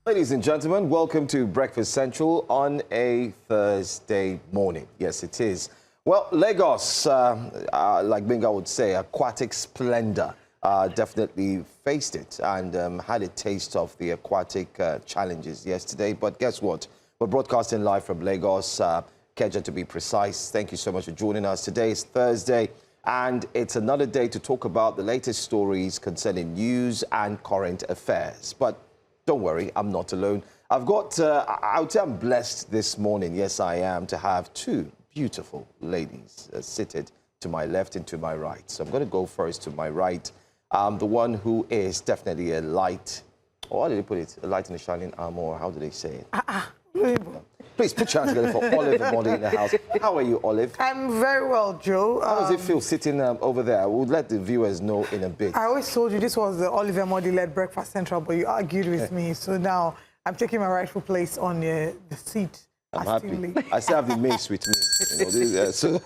Ladies and gentlemen, welcome to Breakfast Central on a Thursday morning. Yes, it is. Well, Lagos, like Benga would say, aquatic splendor, definitely faced it and had a taste of the aquatic challenges yesterday. But guess what? We're broadcasting live from Lagos, Keja to be precise. Thank you so much for joining us. Today is Thursday, and it's another day to talk about the latest stories concerning news and current affairs. But don't worry, I'm not alone. I've got, I would say I'm blessed this morning, yes I am, to have two beautiful ladies seated to my left and to my right. So I'm going to go first to my right. The one who is definitely a light, or how do they put it? A light in the shining armor, or how do they say it? Please put your hands together for Olive Emodi in the house. How are you, Olive? I'm very well, Joe. How does it feel sitting over there? I would let the viewers know in a bit. I always told you this was the Olive Emodi-led Breakfast Central, but you argued with me. So now I'm taking my rightful place on the seat. I'm happy. I still have the mace with me. You know, so you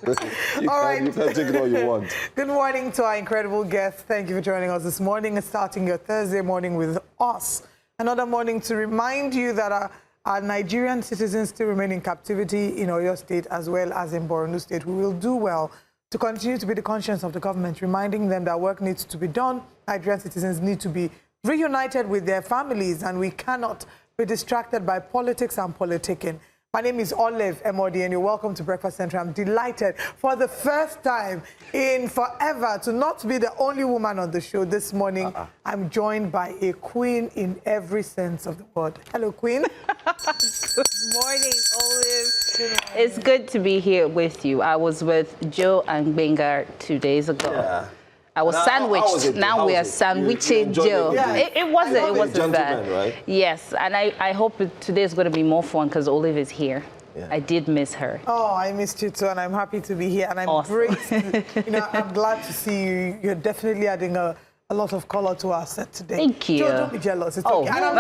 can take it all you want. Good morning to our incredible guests. Thank you for joining us this morning and starting your Thursday morning with us. Another morning to remind you that our Nigerian citizens still remain in captivity in Oyo State as well as in Borno State. We will do well to continue to be the conscience of the government, reminding them that work needs to be done. Nigerian citizens need to be reunited with their families, and we cannot be distracted by politics and politicking. My name is Olive Emodi, and you're welcome to Breakfast Central. I'm delighted for the first time in forever to not be the only woman on the show this morning. I'm joined by a queen in every sense of the word. Hello, queen. Good morning, Olive. Good morning. It's good to be here with you. I was with Joe and Benga 2 days ago. Yeah. I was sandwiched. Now we are sandwiching Joe. Yeah. It wasn't bad. Right? Yes, and I hope today is going to be more fun because Olive is here. Yeah. I did miss her. Oh, I missed you too, and I'm happy to be here. And I'm great. I'm glad to see you. You're definitely adding a lot of color to our set today. Thank you. Joe, don't be jealous. It's okay. And I'm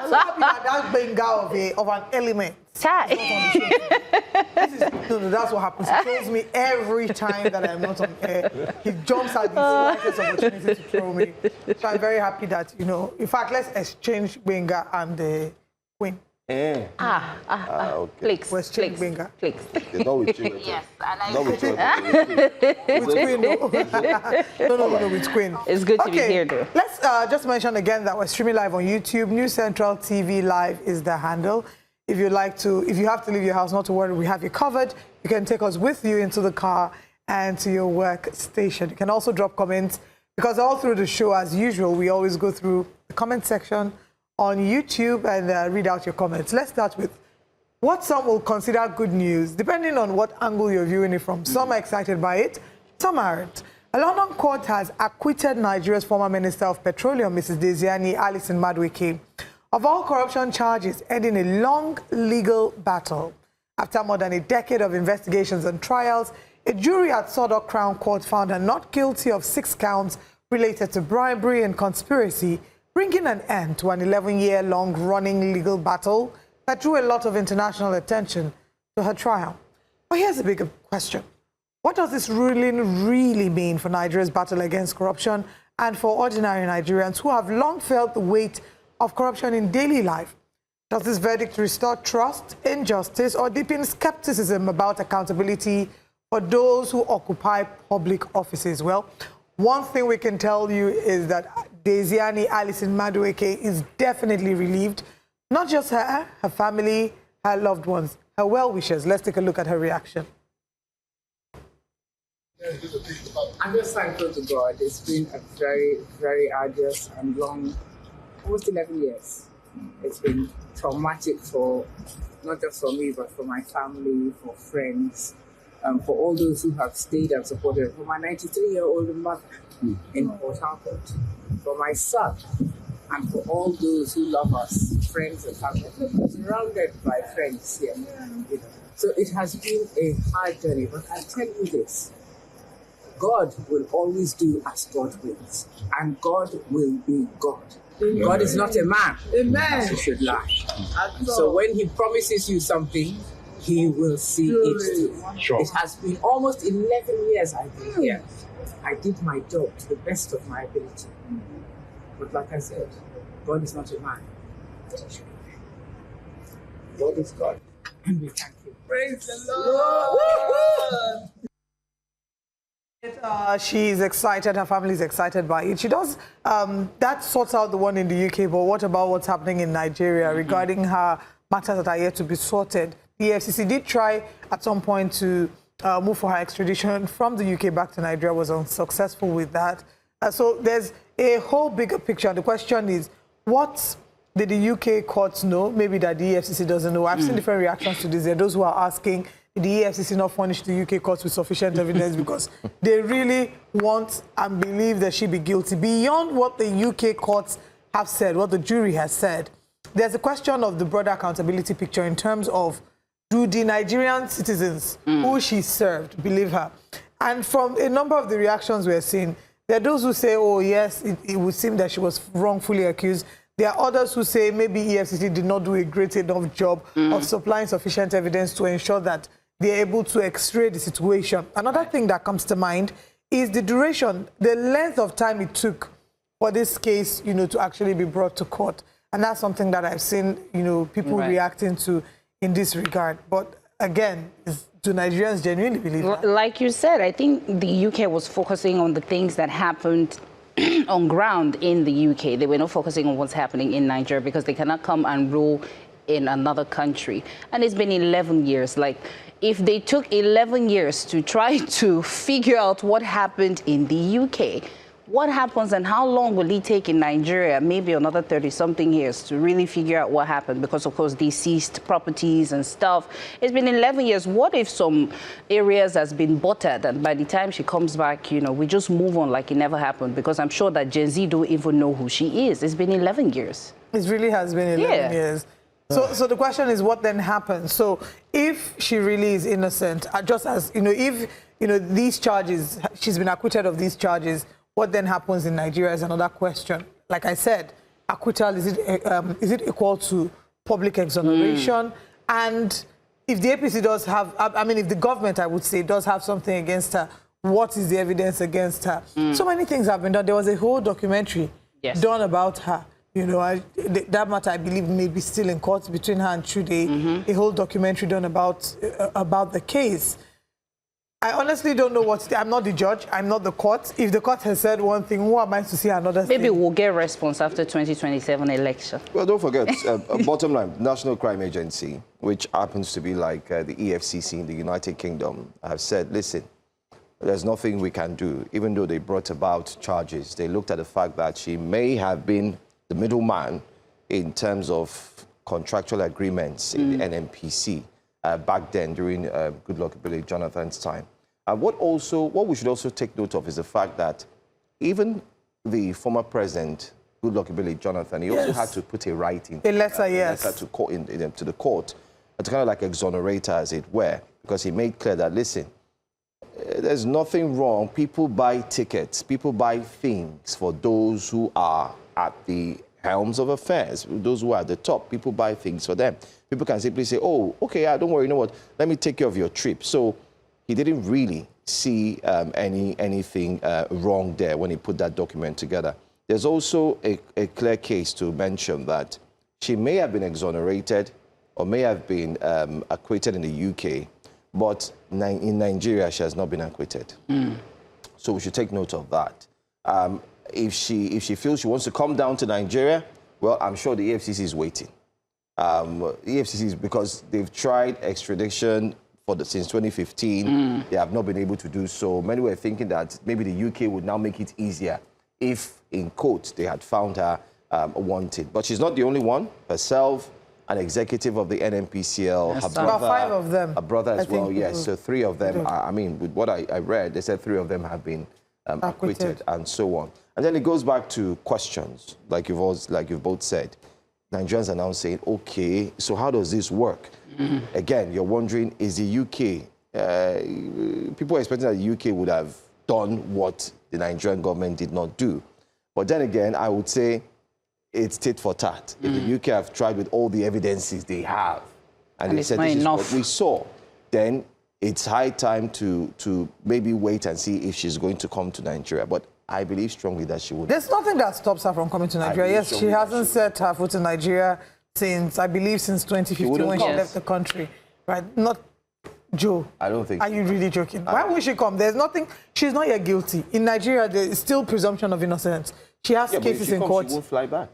so happy that Benga of an element. That's what happens. He tells me every time that I'm not on air. He jumps at the slightest opportunity to throw me. So I'm very happy that, in fact, let's exchange Benga and the Queen. Okay. Please. Let's exchange Benga. Please. Yes, with Queen. No, with Queen. It's good to be here, though. Let's just mention again that we're streaming live on YouTube. New Central TV Live is the handle. If you have to leave your house, not to worry, we have you covered. You can take us with you into the car and to your workstation. You can also drop comments, because all through the show, as usual, we always go through the comment section on YouTube and read out your comments. Let's start with what some will consider good news, depending on what angle you're viewing it from. Some are excited by it, some aren't. A London court has acquitted Nigeria's former Minister of Petroleum, Mrs. Diezani, Alison-Madueke, of all corruption charges, ending a long legal battle. After more than a decade of investigations and trials, a jury at Sodok Crown Court found her not guilty of 6 counts related to bribery and conspiracy, bringing an end to an 11-year-long running legal battle that drew a lot of international attention to her trial. But here's a bigger question. What does this ruling really mean for Nigeria's battle against corruption and for ordinary Nigerians who have long felt the weight of corruption in daily life? Does this verdict restore trust in justice or deepen skepticism about accountability for those who occupy public offices? Well, one thing we can tell you is that Diezani Alison-Madueke is definitely relieved. Not just her family, her loved ones, her well-wishers. Let's take a look at her reaction. I'm just thankful to God. It's been a very, very arduous and long, almost 11 years. It's been traumatic for, not just for me, but for my family, for friends, for all those who have stayed and supported, for my 93-year-old mother in Port Harcourt, for my son, and for all those who love us, friends and family. We're surrounded by friends here. So it has been a hard journey, but I tell you this, God will always do as God wills, and God will be God. Amen. God is not a man. Amen. He should lie. So when he promises you something, he will see it through. Sure. It has been almost 11 years I've been here. I did my job to the best of my ability. But like I said, God is not a man. protection. God is God. And we thank you. Praise the Lord. She's excited, her family is excited by it. She does, that sorts out the one in the UK, but what about what's happening in Nigeria regarding her matters that are yet to be sorted? The FCC did try at some point to move for her extradition from the UK back to Nigeria, was unsuccessful with that. So there's a whole bigger picture. The question is, what did the UK courts know? Maybe that the FCC doesn't know. I've seen different reactions to this. There are those who are asking, did the FCC not furnish the UK courts with sufficient evidence because they really want and believe that she be guilty. Beyond what the UK courts have said, what the jury has said, there's a question of the broader accountability picture in terms of, do the Nigerian citizens who she served believe her? And from a number of the reactions we're seeing, there are those who say, oh, yes, it would seem that she was wrongfully accused. There are others who say maybe EFCC did not do a great enough job of supplying sufficient evidence to ensure that they're able to x-ray the situation. Another thing that comes to mind is the duration, the length of time it took for this case, to actually be brought to court. And that's something that I've seen, people reacting to in this regard. But again, do Nigerians genuinely believe that? Like you said, I think the UK was focusing on the things that happened on ground in the UK. They were not focusing on what's happening in Nigeria because they cannot come and rule in another country. And it's been 11 years. Like, if they took 11 years to try to figure out what happened in the UK, what happens and how long will it take in Nigeria, maybe another 30-something years, to really figure out what happened? Because, of course, they seized properties and stuff. It's been 11 years. What if some areas has been buttered and by the time she comes back, we just move on like it never happened? Because I'm sure that Gen Z don't even know who she is. It's been 11 years. It really has been 11 years. So the question is, what then happens? So if she really is innocent, just as, if, these charges, she's been acquitted of these charges, what then happens in Nigeria is another question. Like I said, acquittal, is it equal to public exoneration? And if the APC does have, if the government, I would say, does have something against her, what is the evidence against her? So many things have been done. There was a whole documentary done about her. That matter, I believe, may be still in court between her and Chude. A whole documentary done about the case. I honestly don't know what. I'm not the judge. I'm not the court. If the court has said one thing, who am I to see another thing? Maybe we'll get a response after 2027 election. Well, don't forget, bottom line, National Crime Agency, which happens to be like the EFCC in the United Kingdom, have said, listen, there's nothing we can do. Even though they brought about charges, they looked at the fact that she may have been the middleman in terms of contractual agreements in the NNPC back then during Goodluck Ebele Jonathan's time. What we should also take note of is the fact that even the former president, Goodluck Ebele Jonathan, he also had to put a writing, a letter, letter to the court, to kind of like exonerate her, as it were, because he made clear that, listen, there's nothing wrong. People buy tickets, people buy things for those who are at the helms of affairs, those who are at the top. People buy things for them. People can simply say, oh, okay, don't worry, you know what, let me take care of your trip. So he didn't really see anything wrong there when he put that document together. There's also a clear case to mention that she may have been exonerated or may have been acquitted in the UK, but in Nigeria, she has not been acquitted. So we should take note of that. If she feels she wants to come down to Nigeria, well, I'm sure the EFCC is waiting. EFCC is because they've tried extradition since 2015. They have not been able to do so. Many were thinking that maybe the UK would now make it easier if, in quotes, they had found her wanted. But she's not the only one. Herself, an executive of the NNPCL, her brother, about 5 of them. A brother as well, yes. So 3 of them, with what I read, they said 3 of them have been acquitted and so on. And then it goes back to questions, like you've both said. Nigerians are now saying, okay, so how does this work? Again, you're wondering, is the UK, people are expecting that the UK would have done what the Nigerian government did not do. But then again, I would say it's tit for tat. If the UK have tried with all the evidences they have, and they said this is what we saw, then it's high time to maybe wait and see if she's going to come to Nigeria. But I believe strongly that she would. There's nothing that stops her from coming to Nigeria. Yes, she hasn't set her foot in Nigeria since, I believe, since 2015 when she left the country, right? Not Joe. I don't think. Are you really joking? Why would she come? There's nothing. She's not yet guilty. In Nigeria, there is still presumption of innocence. She has cases in court. She won't fly back.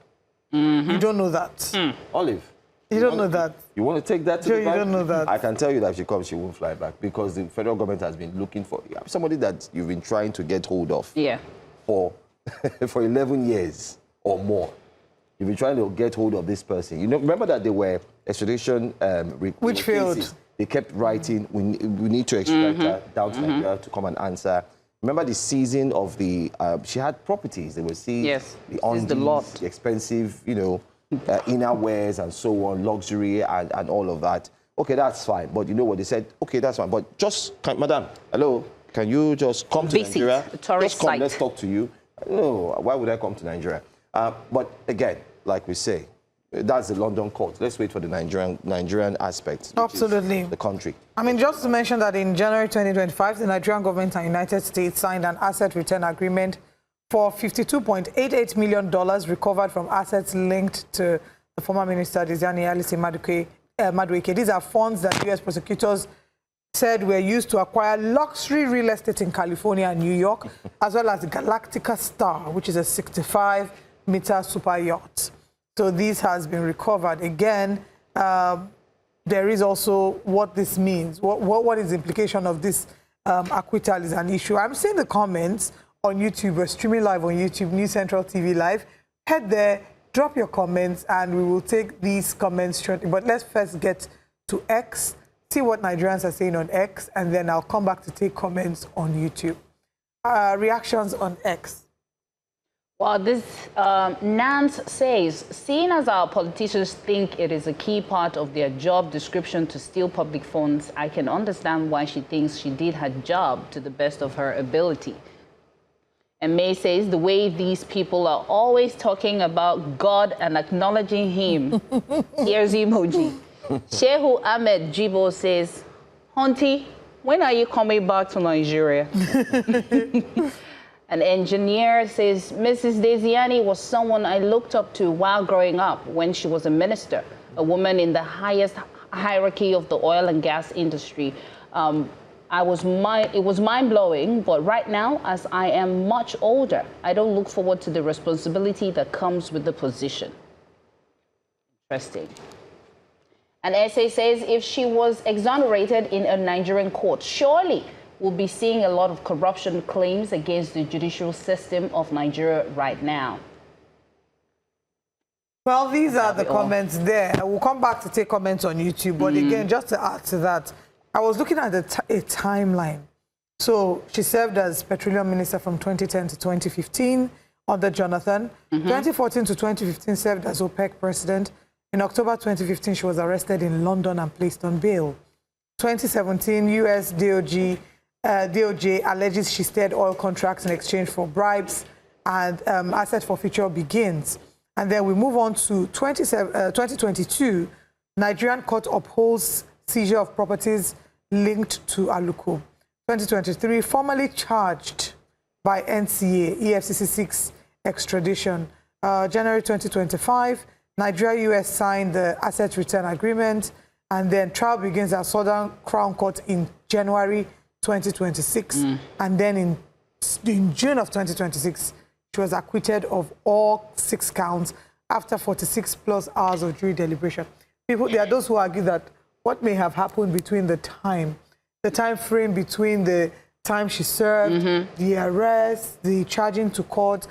You don't know that. Olive. You don't know that. You want to take that to Joe, the bank? you don't know that. I can tell you that if she comes, she won't fly back because the federal government has been looking for somebody that you've been trying to get hold of for 11 years or more. You've been trying to get hold of this person. You know, remember that they were extradition which failed. They kept writing, we need to extract her down to Nigeria to come and answer. Remember the season of the, she had properties. They were seeing the undies, the expensive, you know, inner wears and so on, luxury and all of that. Okay, that's fine. But you know what they said? Okay, that's fine. But just, madam, hello, can you just come to Nigeria? Tourist site. Let's talk to you. No, why would I come to Nigeria? But again, like we say, that's the London court. Let's wait for the Nigerian aspect. Absolutely. The country. I mean, just to mention that in January 2025, the Nigerian government and United States signed an asset return agreement for $52.88 million recovered from assets linked to the former minister, Diezani, Alison-Madueke. These are funds that U.S. prosecutors said were used to acquire luxury real estate in California and New York, as well as the Galactica Star, which is a 65-meter super yacht. So this has been recovered. Again, there is also what this means. What is the implication of this acquittal is an issue. I'm seeing the comments on YouTube. We're streaming live on YouTube, News Central TV Live. Head there, drop your comments, and we will take these comments shortly. But let's first get to X, see what Nigerians are saying on X, and then I'll come back to take comments on YouTube. Reactions on X. Well, this Nance says, seeing as our politicians think it is a key part of their job description to steal public funds, I can understand why she thinks she did her job to the best of her ability. And May says, the way these people are always talking about God and acknowledging him. Here's emoji. Shehu Ahmed Jibo says, Hunty, when are you coming back to Nigeria? An engineer says, Mrs. Diezani was someone I looked up to while growing up when she was a minister, a woman in the highest hierarchy of the oil and gas industry. It was mind-blowing, but right now, as I am much older, I don't look forward to the responsibility that comes with the position. Interesting. An essay says, if she was exonerated in a Nigerian court, surely we'll be seeing a lot of corruption claims against the judicial system of Nigeria right now. Well, these are the comments there. We'll come back to take comments on YouTube. But again, just to add to that, I was looking at a timeline. So she served as Petroleum Minister from 2010 to 2015 under Jonathan. 2014 to 2015 served as OPEC President. In October 2015, she was arrested in London and placed on bail. 2017, US DOJ alleges she steered oil contracts in exchange for bribes, and asset forfeiture begins. And then we move on to 2022. Nigerian court upholds seizure of properties linked to Aluko. 2023, formally charged by NCA, EFCC 6 extradition. January 2025, Nigeria-US signed the asset return agreement, and then trial begins at Southern Crown Court in January 2026. And then in June of 2026, she was acquitted of all 6 counts after 46 plus hours of jury deliberation. There are those who argue that what may have happened between the time frame between the time she served, the arrest, the charging to court.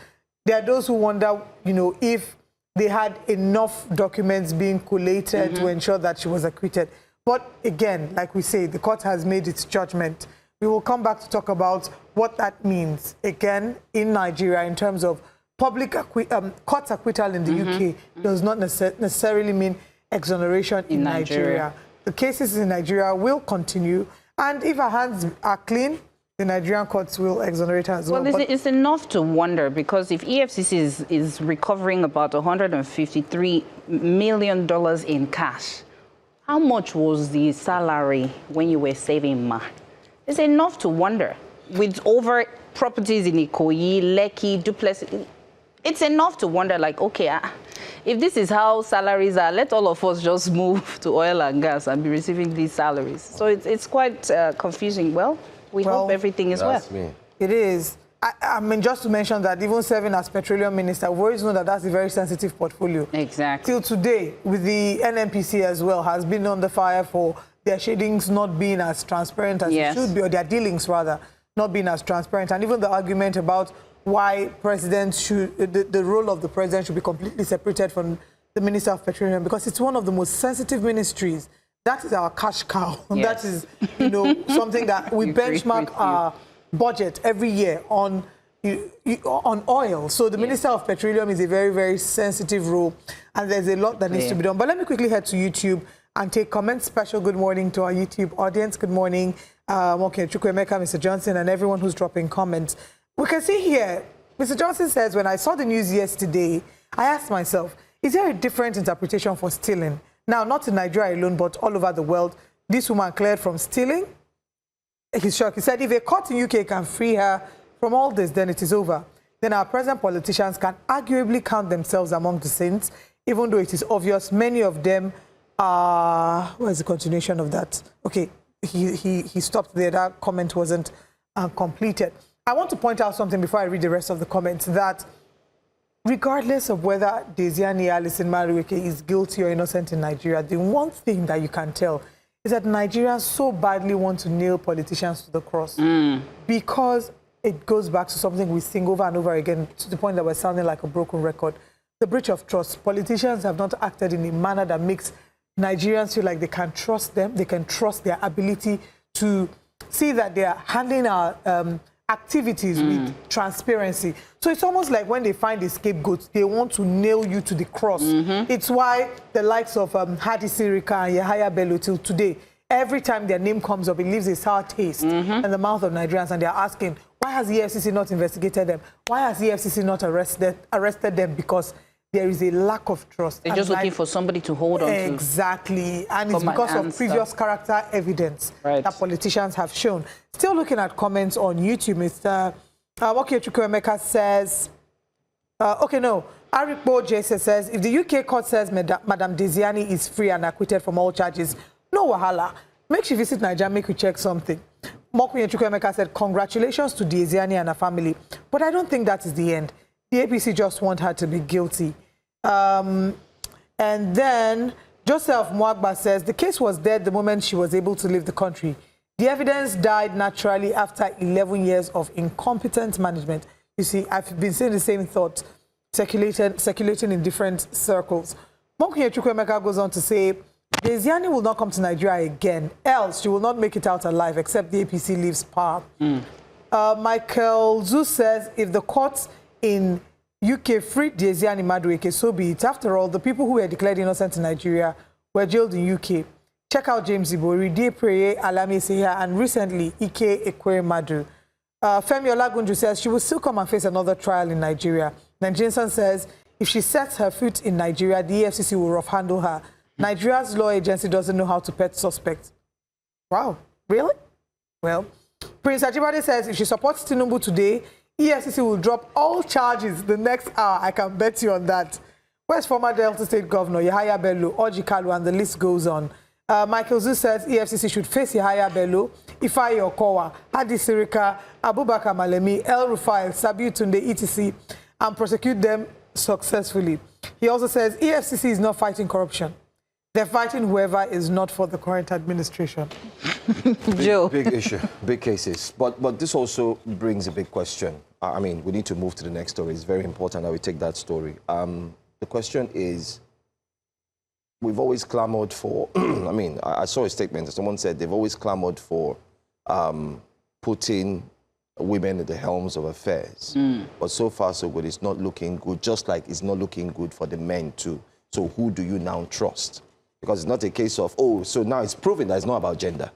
There are those who wonder, you know, if they had enough documents being collated to ensure that she was acquitted. But again, like we say, the court has made its judgment. We will come back to talk about what that means, again, in Nigeria in terms of public court acquittal in the UK does not necessarily mean exoneration in Nigeria. The cases in Nigeria will continue, and if her hands are clean, the Nigerian courts will exonerate her as well. Well, it's enough to wonder, because if EFCC is recovering about $153 million in cash, how much was the salary when you were saving Ma? It's enough to wonder. With over properties in Ikoyi, Lekki, Duplessis, it's enough to wonder, like, okay, if this is how salaries are, let all of us just move to oil and gas and be receiving these salaries. So it's quite confusing. Well, we hope everything is well. It is. I mean, just to mention that even serving as Petroleum Minister, we've always known that that's a very sensitive portfolio. Exactly. Till today, with the NNPC as well, has been under fire for their shadings not being as transparent as it should be, or their dealings, rather, not being as transparent. And even the argument about why presidents should, the role of the president should be completely separated from the Minister of Petroleum, because it's one of the most sensitive ministries. That is our cash cow. That is, you know, something that we benchmark our budget every year on oil. So the Minister of Petroleum is a very, very sensitive role, and there's a lot that needs to be done. But let me quickly head to YouTube and take comments. Special good morning to our YouTube audience. Good morning, okay, Chukwuemeka, Mr. Johnson, and everyone who's dropping comments. We can see here, Mr. Johnson says, when I saw the news yesterday, I asked myself, is there a different interpretation for stealing? Now, not in Nigeria alone, but all over the world. This woman cleared from stealing. He's shocked. He said, if a court in UK can free her from all this, then it is over. Then our present politicians can arguably count themselves among the saints, even though it is obvious many of them are... Where's the continuation of that? Okay, he stopped there. That comment wasn't completed. I want to point out something before I read the rest of the comments, that regardless of whether Diezani, Alison-Madueke is guilty or innocent in Nigeria, the one thing that you can tell is that Nigerians so badly want to nail politicians to the cross because it goes back to something we sing over and over again, to the point that we're sounding like a broken record. The breach of trust. Politicians have not acted in a manner that makes Nigerians feel like they can trust them, they can trust their ability to see that they are handling our activities with transparency. So it's almost like when they find a scapegoat, they want to nail you to the cross. It's why the likes of Hadi Sirika and Yahaya Bello till today, every time their name comes up, it leaves a sour taste in the mouth of Nigerians, and they're asking, why has the EFCC not investigated them? Why has the EFCC not arrested them? Because there is a lack of trust. They're just looking for somebody to hold on to. Exactly. And it's because of previous character evidence that politicians have shown. Still looking at comments on YouTube, Mr. Okay, Chukwuemeka says, Arikbo Jesse says, if the UK court says Madam Diezani is free and acquitted from all charges, no wahala. Make sure you visit Nigeria, make you check something. Mokuye Chukwuemeka said, congratulations to Diezani and her family. But I don't think that is the end. The APC just want her to be guilty. And then Joseph Mwagba says, the case was dead the moment she was able to leave the country. The evidence died naturally after 11 years of incompetent management. You see, I've been saying the same thought, circulating in different circles. Mokuye Chukwuemeka goes on to say, Diezani will not come to Nigeria again, else she will not make it out alive, except the APC leaves power. Michael Zu says, if the courts in UK freed Diezani Madueke, so be it. After all, the people who were declared innocent in Nigeria were jailed in UK. Check out James Ibori, Depreye, Alame Seya, and recently Ike Ekweremadu. Femi Olagunju says she will still come and face another trial in Nigeria. Nigerian says if she sets her foot in Nigeria, the EFCC will rough handle her. Nigeria's law agency doesn't know how to pet suspects. Wow, really? Well, Prince Ajibade says if she supports Tinubu today, EFCC will drop all charges the next hour. I can bet you on that. Where's former Delta State Governor Yahaya Bello, Orji Kalu, and the list goes on. Michael Zu says EFCC should face Yahaya Bello, Ifeanyi Okowa, Hadi Sirika, Abubakar Malemi, El Rufai, Sabiu Tunde, etc., and prosecute them successfully. He also says EFCC is not fighting corruption. They're fighting whoever is not for the current administration. Joe. Big issue, big cases. But this also brings a big question. I mean, we need to move to the next story. It's very important that we take that story. The question is, we've always clamored for, I mean, I saw a statement that someone said they've always clamored for putting women at the helms of affairs. But so far, so good. It's not looking good, just like it's not looking good for the men too. So who do you now trust? Because it's not a case of, oh, so now it's proven that it's not about gender.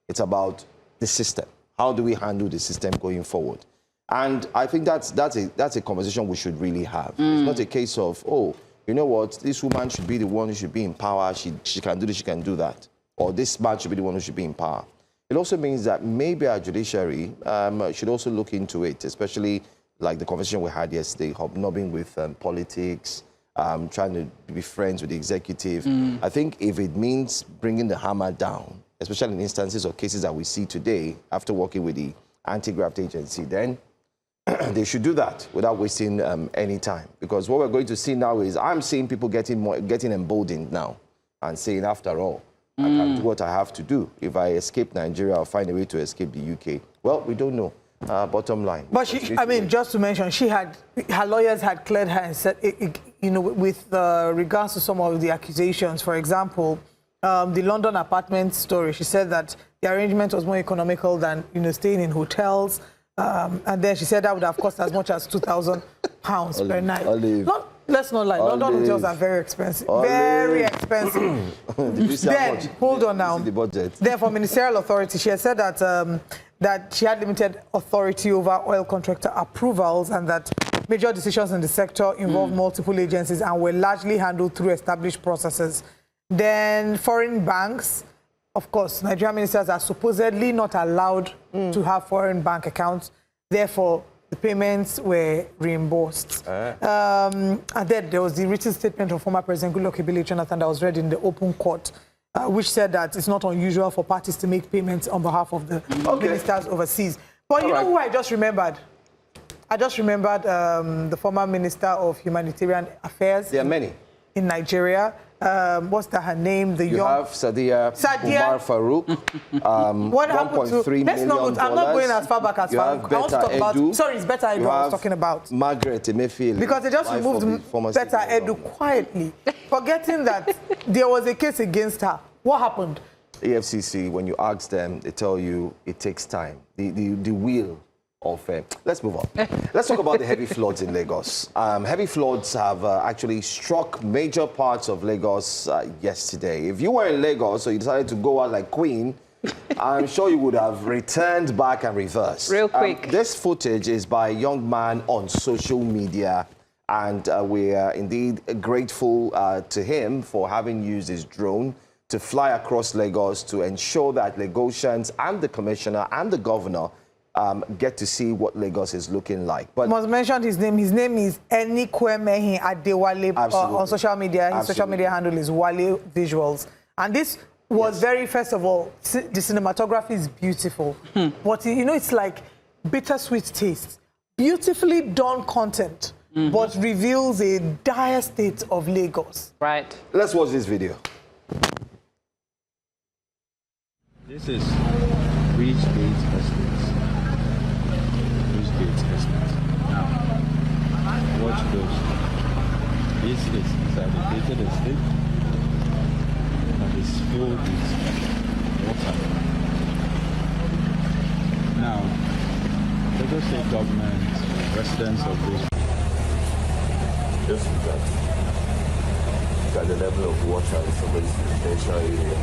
It's about the system. How do we handle the system going forward? And I think that's a conversation we should really have. It's not a case of, oh, you know what, this woman should be the one who should be in power. She can do this, she can do that. Or this man should be the one who should be in power. It also means that maybe our judiciary should also look into it, especially like the conversation we had yesterday, hobnobbing with politics, trying to be friends with the executive. I think if it means bringing the hammer down, especially in instances or cases that we see today after working with the anti-graft agency, then they should do that without wasting any time. Because what we're going to see now is I'm seeing people getting emboldened now and saying, after all, I can do what I have to do. If I escape Nigeria, I'll find a way to escape the UK. Well, we don't know. Bottom line. But just to mention, her lawyers had cleared her and said, with regards to some of the accusations, for example, the London apartment story, she said that the arrangement was more economical than, staying in hotels. And then she said that would have cost as much as £2,000 per night. Let's not lie, London hotels are very expensive. Very expensive. Then, hold on now. The budget. Then for ministerial authority, she has said that that she had limited authority over oil contractor approvals and that major decisions in the sector involved multiple agencies and were largely handled through established processes. Then foreign banks, of course, Nigerian ministers are supposedly not allowed to have foreign bank accounts. Therefore, the payments were reimbursed. And then there was the written statement of former President Goodluck Ebele Jonathan that was read in the open court, which said that it's not unusual for parties to make payments on behalf of the ministers overseas. But you know who I just remembered? I just remembered the former Minister of Humanitarian Affairs. There are many. In Nigeria. What's that, her name? You have Sadia Umar Farouk. What happened to... Let's not, I'm not going as far back as Farouk. I want to talk about... Sorry, it's Betta Edu I was talking about. Margaret Emefiele. Because they just removed Betta Edu quietly, forgetting that there was a case against her. What happened? EFCC, when you ask them, they tell you it takes time. The wheel of... let's move on. Let's talk about the heavy floods in Lagos. Heavy floods have actually struck major parts of Lagos yesterday. If you were in Lagos or you decided to go out like Queen, I'm sure you would have returned back and reversed. Real quick. This footage is by a young man on social media, and we are indeed grateful to him for having used his drone to fly across Lagos to ensure that Lagosians and the commissioner and the governor get to see what Lagos is looking like. But must mention his name. His name is Enikwemehin Adewale on social media. His social media handle is Wale Visuals. And this was very, first of all, the cinematography is beautiful. But, it's like bittersweet taste. Beautifully done content, but reveals a dire state of Lagos. Right. Let's watch this video. This is Bridge Gate Estate. Now, watch those. This is inside the gated estate and it's filled with water. Now, Lagos State government, residents of this. Just look at the level of water in some of this residential area.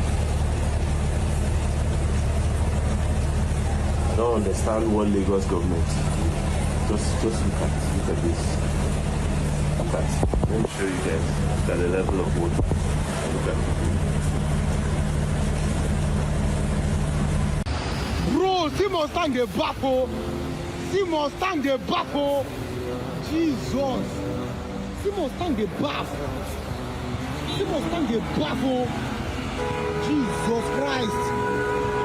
I don't understand what Lagos government. Just look at this. Look at. Let me show you guys. Look at the level of water. Look at it. Bro, see Mustang the baffle. See Mustang the baffle. Jesus. See Mustang the baffle. See Mustang the baffle. Jesus Christ.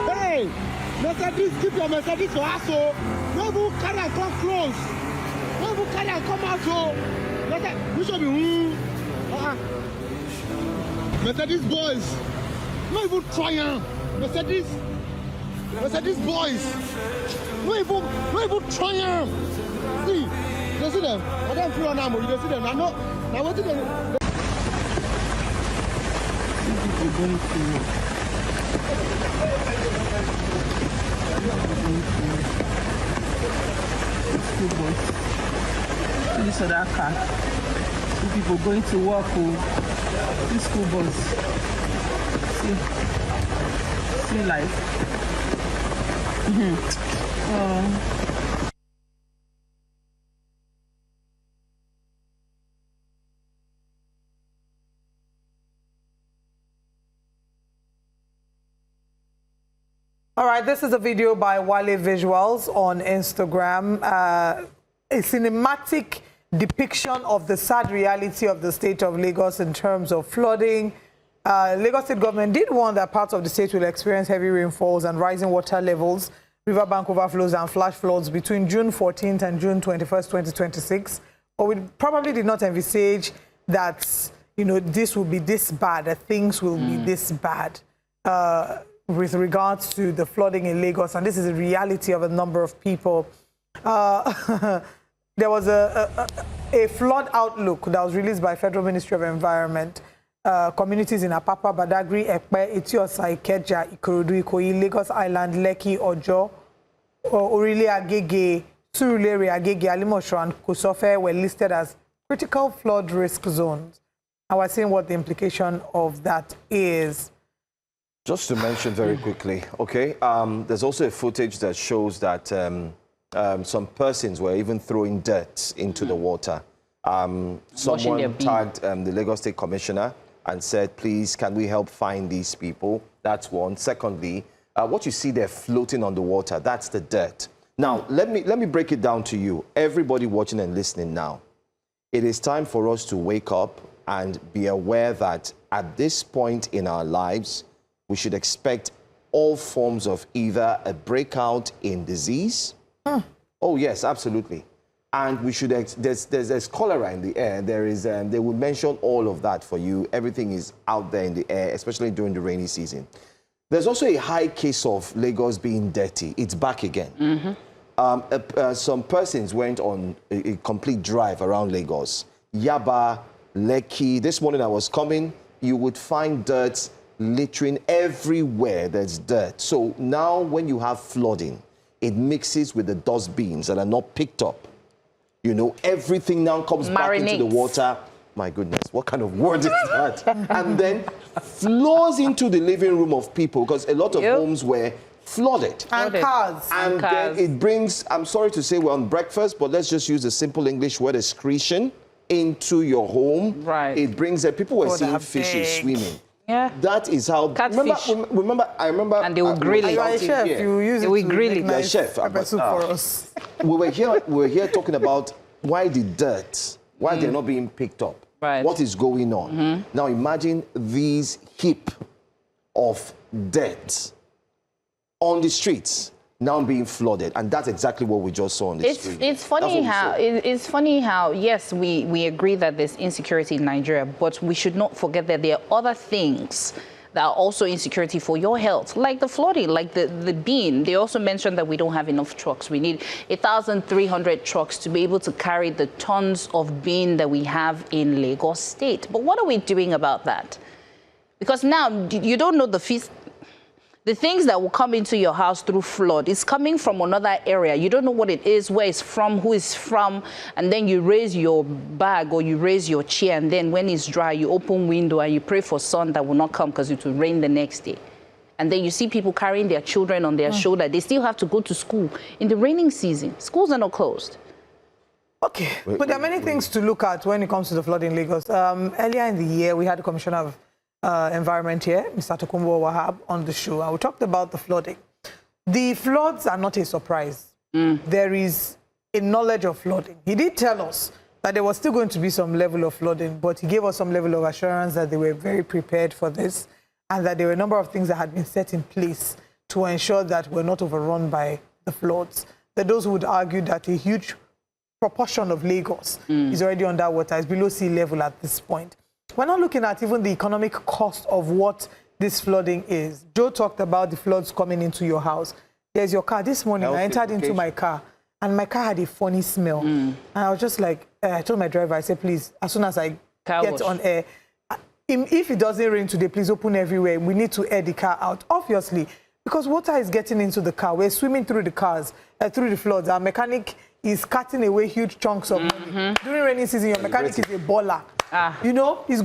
Hey! Mercedes, keep your Mercedes for us, so no even carry and come close. No even carry and come out, so we should be Mercedes boys. No even trying. Mercedes boys. No even trying. See, you see them? I don't feel on ammo. You see them? Now what do they? This other car. Two people going to work. This school bus. See life. All right, this is a video by Wale Visuals on Instagram. A cinematic depiction of the sad reality of the state of Lagos in terms of flooding. Lagos State government did warn that parts of the state will experience heavy rainfalls and rising water levels, riverbank overflows and flash floods between June 14th and June 21st, 2026. But we probably did not envisage that, you know, this will be this bad, that things will be this bad with regards to the flooding in Lagos. And this is a reality of a number of people. There was a flood outlook that was released by Federal Ministry of Environment. Communities in Apapa, Badagry, Ekpe, Etiosa, Ikeja, Ikorodu, Ikoyi, Lagos Island, Lekki, Ojo, Orile Agege, Surulere Agege, Alimosho, and Kosofe were listed as critical flood risk zones. I was seeing what the implication of that is. Just to mention very quickly, okay, there's also a footage that shows that some persons were even throwing dirt into the water. Someone tagged the Lagos State Commissioner and said, please, can we help find these people? That's one. Secondly, what you see there floating on the water, that's the dirt. Now, let me break it down to you. Everybody watching and listening now. It is time for us to wake up and be aware that at this point in our lives, we should expect all forms of either a breakout in disease. Oh, yes, absolutely. And we should, there's cholera in the air. They will mention all of that for you. Everything is out there in the air, especially during the rainy season. There's also a high case of Lagos being dirty. It's back again. Some persons went on a complete drive around Lagos. Yaba, Lekki. This morning I was coming, you would find dirt littering everywhere. There's dirt. So now when you have flooding, it mixes with the dust beans that are not picked up. You know, everything now comes back into the water. My goodness, what kind of word is that? And then flows into the living room of people because a lot of homes were flooded. And cars. And then it brings, I'm sorry to say we're on breakfast, but let's just use the simple English word, excretion, into your home. Right. It brings, people were seeing fishes swimming. Yeah. That is how. Remember, I remember. And they will grill it. You are a chef. You use it to grill it. Nice chef. For us. We were here talking about why the dirt, why they're not being picked up. Right. What is going on? Now imagine these heap of dirt on the streets now being flooded, and that's exactly what we just saw on the street. It's funny how yes, we agree that there's insecurity in Nigeria, but we should not forget that there are other things that are also insecurity for your health, like the flooding, like the bean. They also mentioned that we don't have enough trucks. We need 1,300 trucks to be able to carry the tons of bean that we have in Lagos State. But what are we doing about that? Because now you don't know the things that will come into your house through flood is coming from another area. You don't know what it is, where it's from, who it's from, and then you raise your bag or you raise your chair, and then when it's dry, you open window and you pray for sun that will not come because it will rain the next day. And then you see people carrying their children on their shoulder. They still have to go to school in the raining season. Schools are not closed. Okay, but there are many things to look at when it comes to the flood in Lagos. Earlier in the year, we had the Commissioner of Environment here, Mr. Tokumbo Wahab, on the show, and we talked about the flooding. The floods are not a surprise. There is a knowledge of flooding. He did tell us that there was still going to be some level of flooding, but he gave us some level of assurance that they were very prepared for this and that there were a number of things that had been set in place to ensure that we're not overrun by the floods. There are those who would argue that a huge proportion of Lagos is already underwater, is below sea level at this point. We're not looking at even the economic cost of what this flooding is. Joe talked about the floods coming into your house. There's your car. This morning, I entered into my car, and my car had a funny smell. And I was just like, I told my driver, I said, please, as soon as I get on air, if it doesn't rain today, please open everywhere. We need to air the car out, obviously, because water is getting into the car. We're swimming through the cars, through the floods. Our mechanic is cutting away huge chunks of money. During rainy season, your mechanic is a baller. You know, his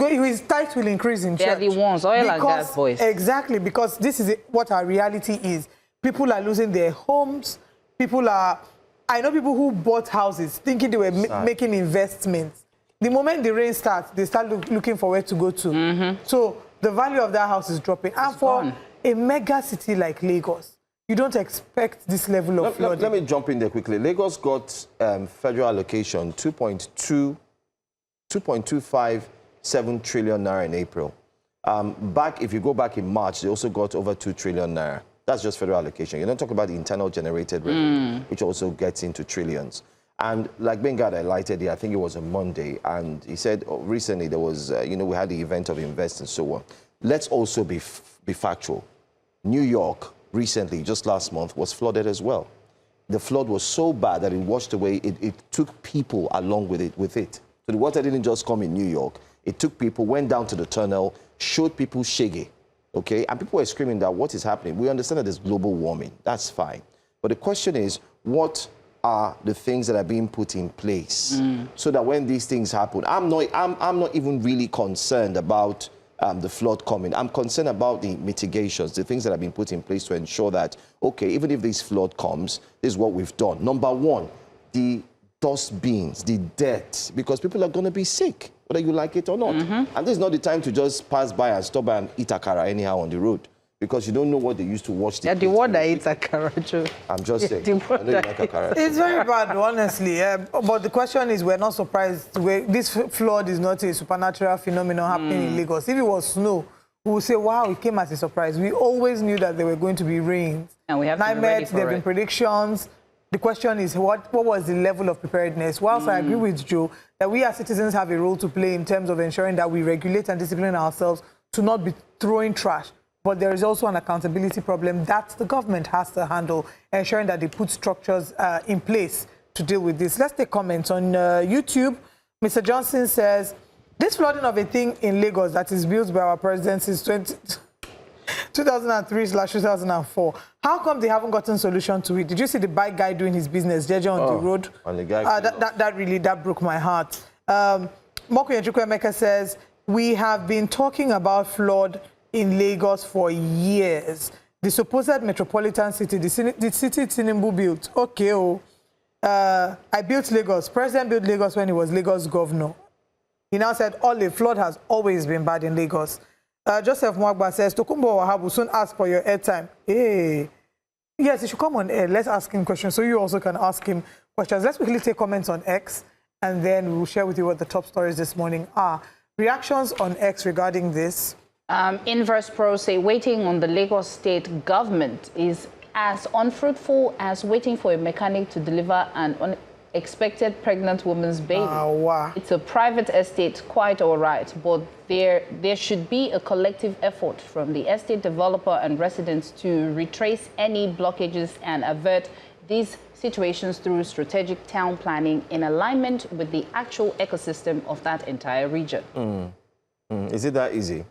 tithe will increase in church. They're the ones, oil and gas boys. Exactly, because this is what our reality is. People are losing their homes. I know people who bought houses thinking they were making investments. The moment the rain starts, they start looking for where to go to. So the value of that house is dropping. And for a mega city like Lagos, you don't expect this level of flooding. Let me jump in there quickly. Lagos got federal allocation 2.257 trillion naira in April. If you go back in March, they also got over 2 trillion naira. That's just federal allocation. You don't talk about the internal generated revenue, which also gets into trillions. And like Benga highlighted here, I think it was on Monday, and he said recently there was, we had the event of Invest and so on. Let's also be factual. New York recently, just last month, was flooded as well. The flood was so bad that it washed away, it took people along with it. So the water didn't just come in New York. It took people, went down to the tunnel, showed people shege, okay? And people were screaming that what is happening? We understand that there's global warming. That's fine. But the question is, what are the things that are being put in place so that when these things happen, I'm not even really concerned about the flood coming. I'm concerned about the mitigations, the things that have been put in place to ensure that, okay, even if this flood comes, this is what we've done. Number one, the dust bins, the dirt, because people are going to be sick, whether you like it or not. And this is not the time to just pass by and stop by and eat akara anyhow on the road, because you don't know what they used to wash the Yeah, the one that eats akara, Joe. I'm just saying. I know you like akara. It's very bad, honestly. But the question is, we're not surprised. This flood is not a supernatural phenomenon happening in Lagos. If it was snow, we would say, wow, it came as a surprise. We always knew that there were going to be rains. And we have to be ready for there have been predictions. The question is, what was the level of preparedness? Whilst I agree with Joe that we as citizens have a role to play in terms of ensuring that we regulate and discipline ourselves to not be throwing trash. But there is also an accountability problem that the government has to handle, ensuring that they put structures in place to deal with this. Let's take comments on YouTube. Mr. Johnson says, this flooding of a thing in Lagos that is built by our president since 2003/2004. How come they haven't gotten solution to it? Did you see the bike guy doing his business, Jeje, on the road? On the guy that broke my heart. Moko Yenchukwemeka says, we have been talking about flood in Lagos for years. The supposed metropolitan city, the city Tinubu built. Okay, I built Lagos. President built Lagos when he was Lagos governor. He now said, the flood has always been bad in Lagos. Joseph Mwagba says, Tokumbo Wahabu soon ask for your airtime. Hey. Yes, he should come on air. Let's ask him questions so you also can ask him questions. Let's quickly take comments on X, and then we'll share with you what the top stories this morning are. Reactions on X regarding this. Inverse Pro say waiting on the Lagos state government is as unfruitful as waiting for a mechanic to deliver an unexpected pregnant woman's baby. Wow. It's a private estate, quite all right, but there should be a collective effort from the estate developer and residents to retrace any blockages and avert these situations through strategic town planning in alignment with the actual ecosystem of that entire region. Is it that easy?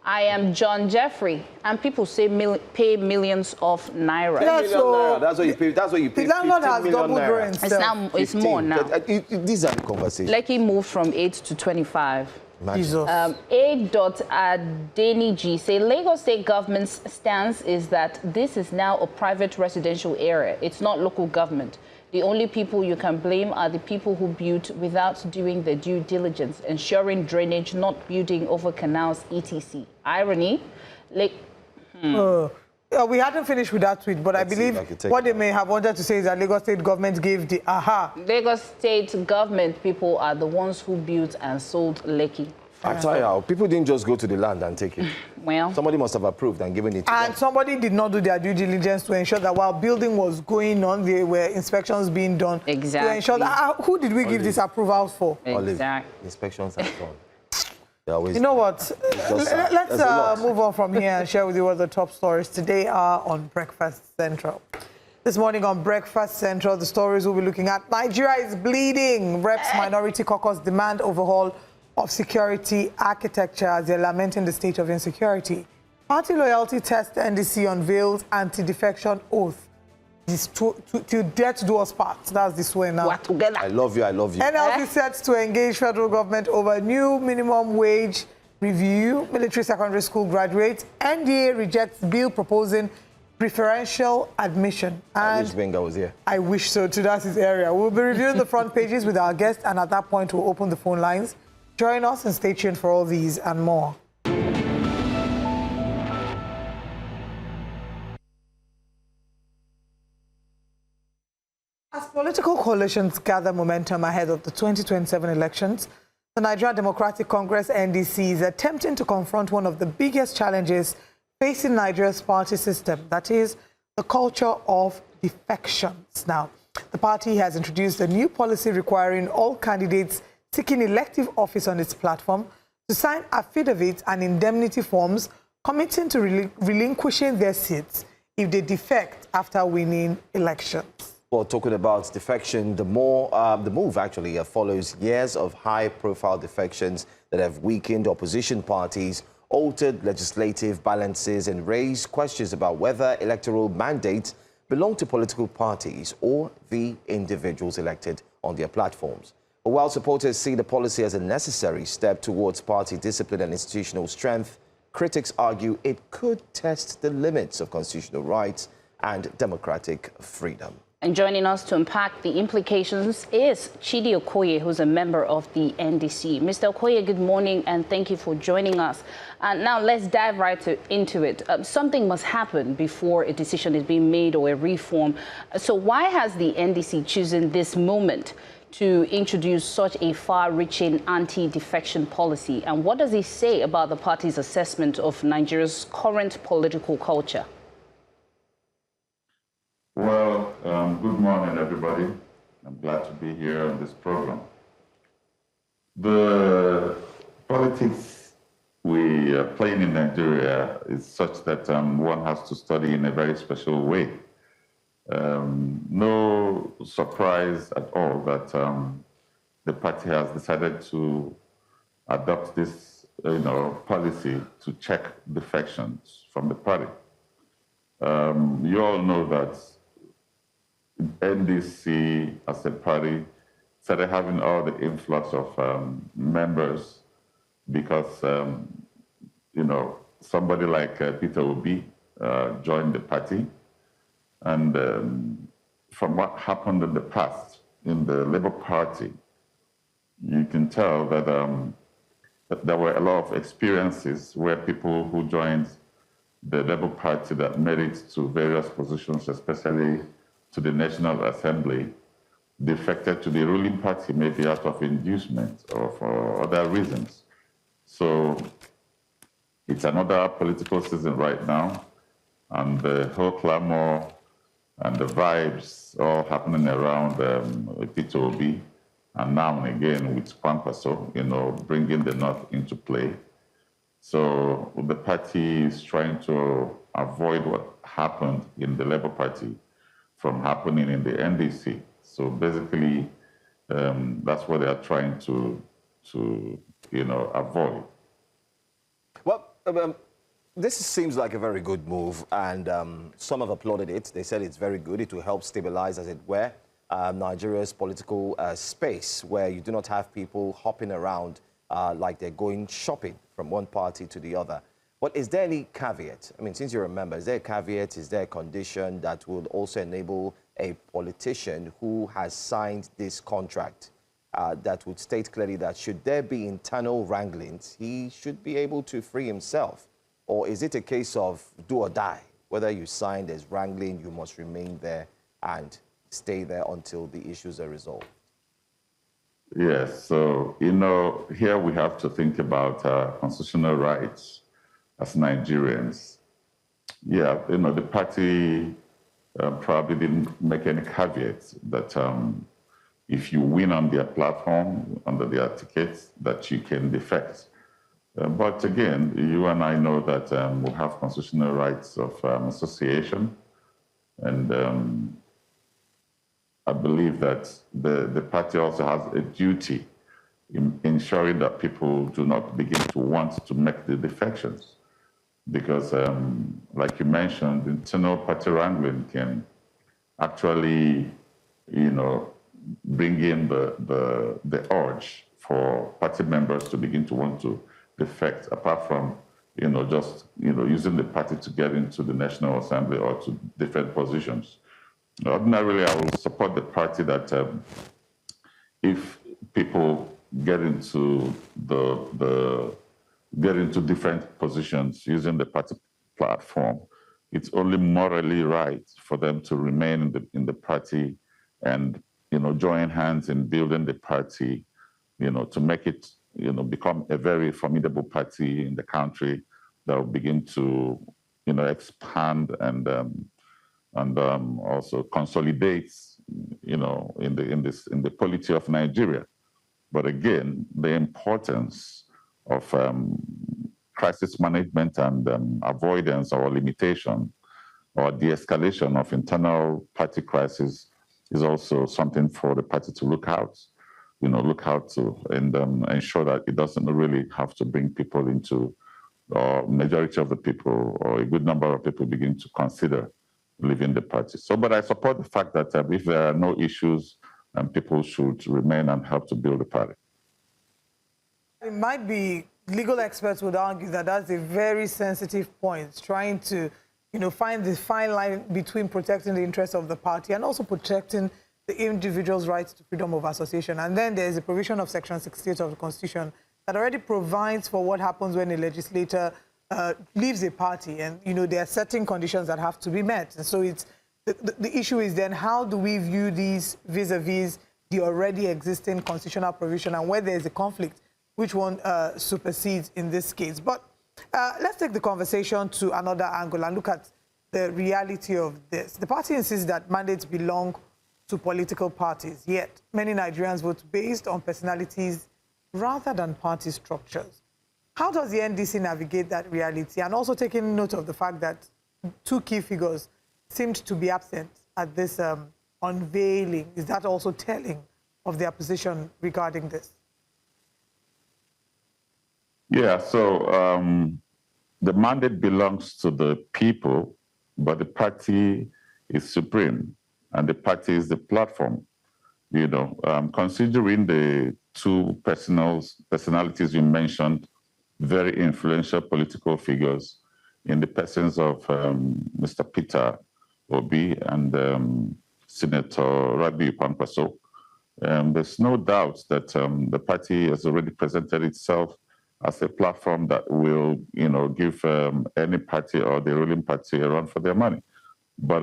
I am John Jeffrey, and people say pay millions of naira. Yeah, so that's what you pay. That's what you pay. the landlord 15 has million doubled naira. rent. It's more now. These are the conversations. Lekki moved from 8 to 25. Jesus. A.Adeniji say Lagos state government's stance is that this is now a private residential area. It's not local government. The only people you can blame are the people who built without doing their due diligence, ensuring drainage, not building over canals, etc. Irony. We hadn't finished with that tweet, but I believe what they may have wanted to say is that Lagos state government gave the aha. Lagos state government people are the ones who built and sold Lekki. I tell you how, people didn't just go to the land and take it. Well, somebody must have approved and given it to them. Somebody did not do their due diligence to ensure that while building was going on, there were inspections being done. Exactly. To ensure that, who did we give this approval for? Exactly. Inspections are done. You know what? Let's move on from here and share with you what the top stories today are on Breakfast Central. This morning on Breakfast Central, the stories we'll be looking at. Nigeria is bleeding. Reps Minority Caucus demand overhaul of security architecture as they're lamenting the state of insecurity. Party loyalty test NDC unveils anti-defection oath. To dare to do us part. That's this way now. We're together. I love you, I love you. NLC sets to engage federal government over new minimum wage review. Military secondary school graduates. NDA rejects bill proposing preferential admission. I wish Benga was here. I wish so too. That's his area. We'll be reviewing the front pages with our guests, and at that point we'll open the phone lines. Join us and stay tuned for all these and more. coalitions gather momentum ahead of the 2027 elections, the Nigerian Democratic Congress, NDC, is attempting to confront one of the biggest challenges facing Nigeria's party system, that is, the culture of defections. Now, the party has introduced a new policy requiring all candidates seeking elective office on its platform to sign affidavits and indemnity forms committing to relinquishing their seats if they defect after winning elections. Well, talking about defection, the move actually follows years of high-profile defections that have weakened opposition parties, altered legislative balances, and raised questions about whether electoral mandates belong to political parties or the individuals elected on their platforms. But while supporters see the policy as a necessary step towards party discipline and institutional strength, critics argue it could test the limits of constitutional rights and democratic freedom. And joining us to unpack the implications is Chidi Okoye, who's a member of the NDC. Mr. Okoye, good morning, and thank you for joining us. And now let's dive right into it. Something must happen before a decision is being made or a reform. So why has the NDC chosen this moment to introduce such a far-reaching anti-defection policy? And what does it say about the party's assessment of Nigeria's current political culture? Well, good morning, everybody. I'm glad to be here on this program. The politics we are playing in Nigeria is such that one has to study in a very special way. No surprise at all that the party has decided to adopt this, policy to check defections from the party. You all know that NDC as a party started having all the influx of members because, somebody like Peter Obi joined the party. And from what happened in the past in the Labour Party, you can tell that, that there were a lot of experiences where people who joined the Labour Party that made it to various positions, especially to the National Assembly, defected to the ruling party, maybe out of inducement or for other reasons. So it's another political season right now, and the whole clamor and the vibes all happening around Peter Obi, and now and again with Kwankwaso, bringing the North into play. So the party is trying to avoid what happened in the Labour Party from happening in the NDC. So basically, that's what they are trying to avoid. Well, this seems like a very good move, and some have applauded it. They said it's very good. It will help stabilize, as it were, Nigeria's political space, where you do not have people hopping around like they're going shopping from one party to the other. But is there any caveat? I mean, since you're a member, is there a caveat? Is there a condition that would also enable a politician who has signed this contract that would state clearly that should there be internal wranglings, he should be able to free himself? Or is it a case of do or die? Whether you sign, there's wrangling, you must remain there and stay there until the issues are resolved? Yes, so, here we have to think about constitutional rights as Nigerians. Yeah, the party probably didn't make any caveats that if you win on their platform, under their tickets, that you can defect. But again, you and I know that we have constitutional rights of association, and I believe that the party also has a duty in ensuring that people do not begin to want to make the defections. Because, like you mentioned, internal party wrangling can actually, bring in the urge for party members to begin to want to defect, apart from, just, using the party to get into the National Assembly or to defend positions. Ordinarily, I will support the party that if people get into different positions using the party platform, it's only morally right for them to remain in the party and join hands in building the party, to make it, become a very formidable party in the country that will begin to, expand and also consolidate, in the polity of Nigeria. But again, the importance of crisis management and avoidance or limitation or de-escalation of internal party crisis is also something for the party to look out to and ensure that it doesn't really have to bring people into, or majority of the people or a good number of people begin to consider leaving the party. So, but I support the fact that if there are no issues, people should remain and help to build the party. It might be, legal experts would argue that that's a very sensitive point, trying to, find the fine line between protecting the interests of the party and also protecting the individual's rights to freedom of association. And then there's a provision of Section 68 of the Constitution that already provides for what happens when a legislator leaves a party. And, there are certain conditions that have to be met. And so it's, the issue is then, how do we view these vis-a-vis the already existing constitutional provision, and where there's a conflict, which one supersedes in this case? But let's take the conversation to another angle and look at the reality of this. The party insists that mandates belong to political parties, yet many Nigerians vote based on personalities rather than party structures. How does the NDC navigate that reality? And also taking note of the fact that two key figures seemed to be absent at this unveiling. Is that also telling of their position regarding this? Yeah, so the mandate belongs to the people, but the party is supreme, and the party is the platform. Considering the two personalities you mentioned, very influential political figures in the persons of Mr. Peter Obi and Senator Rabiu Kwankwaso, there's no doubt that the party has already presented itself as a platform that will, give any party or the ruling party a run for their money. But,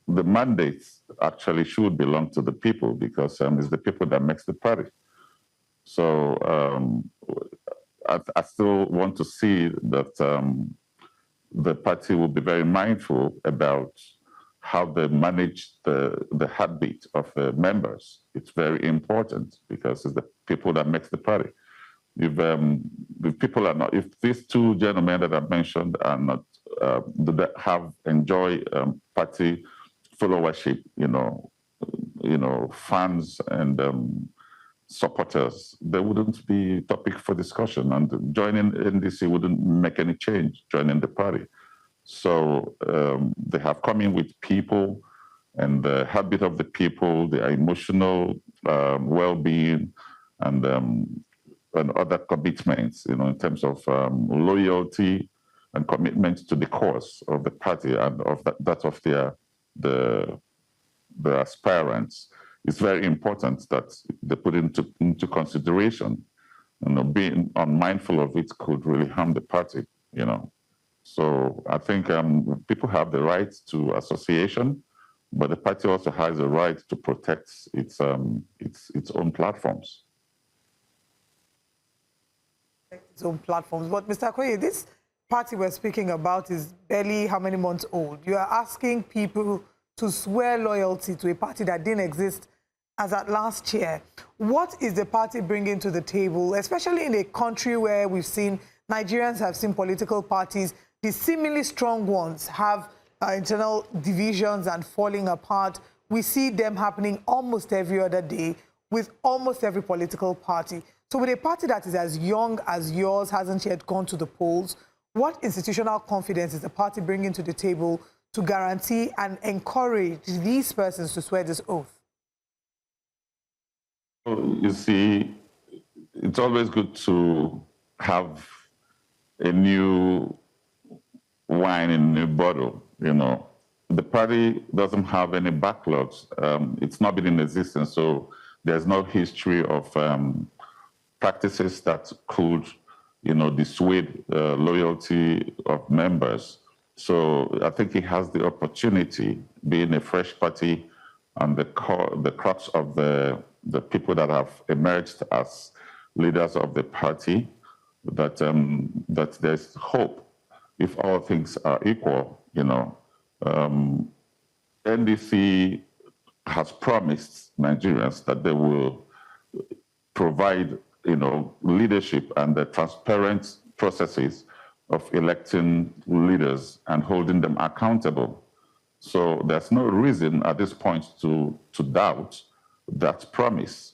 the mandates actually should belong to the people, because it's the people that makes the party. So I still want to see that the party will be very mindful about how they manage the heartbeat of the members. It's very important, because it's the people that makes the party. If people are not, if these two gentlemen that I mentioned are not, that have enjoy party followership, fans and supporters, there wouldn't be topic for discussion, and joining NDC wouldn't make any change, joining the party. So they have come in with people and the habit of the people, their emotional well-being, and other commitments, in terms of loyalty and commitment to the cause of the party and of that of the aspirants. It's very important that they put into consideration. Being unmindful of it could really harm the party. So I think people have the right to association, but the party also has a right to protect its own platforms. Its own platforms. But Mr. Okoye, this party we're speaking about is barely how many months old? You are asking people to swear loyalty to a party that didn't exist as at last year. What is the party bringing to the table, especially in a country where we've seen Nigerians have seen political parties, the seemingly strong ones, have internal divisions and falling apart? We see them happening almost every other day with almost every political party. So with a party that is as young as yours, hasn't yet gone to the polls, what institutional confidence is the party bringing to the table to guarantee and encourage these persons to swear this oath? You see, it's always good to have a new wine in a new bottle, The party doesn't have any backlogs. It's not been in existence, so there's no history of practices that could, dissuade loyalty of members. So I think it has the opportunity, being a fresh party, and the crux of the people that have emerged as leaders of the party, that that there's hope if all things are equal. NDC has promised Nigerians that they will provide, leadership and the transparent processes of electing leaders and holding them accountable. So there's no reason at this point to doubt that promise,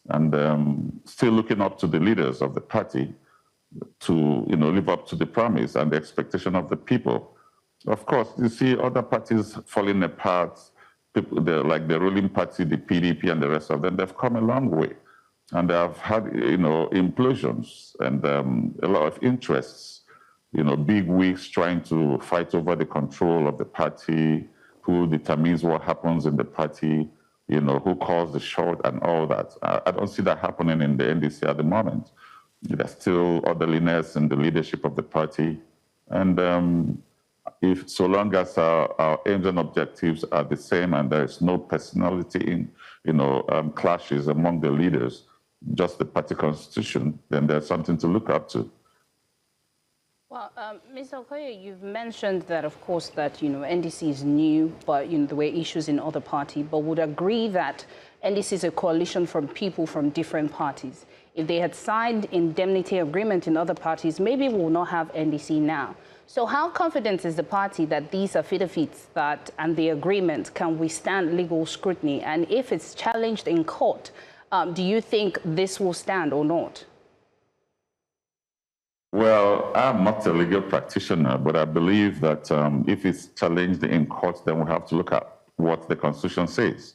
and still looking up to the leaders of the party to live up to the promise and the expectation of the people. Of course, you see other parties falling apart. People, like the ruling party, the PDP, and the rest of them, they've come a long way, and they have had implosions and a lot of interests. Big wigs trying to fight over the control of the party, who determines what happens in the party, who calls the shot and all that. I don't see that happening in the NDC at the moment. There's still orderliness in the leadership of the party. And if so long as our aims and objectives are the same and there is no personality in, clashes among the leaders, just the party constitution, then there's something to look up to. Well, Mr. Okoye, you've mentioned that, of course, that, NDC is new, but, there were issues in other parties, but would agree that NDC is a coalition from people from different parties. If they had signed indemnity agreement in other parties, maybe we will not have NDC now. So how confident is the party that these affidavits and the agreement can withstand legal scrutiny? And if it's challenged in court, do you think this will stand or not? Well, I'm not a legal practitioner, but I believe that if it's challenged in court, then we have to look at what the Constitution says.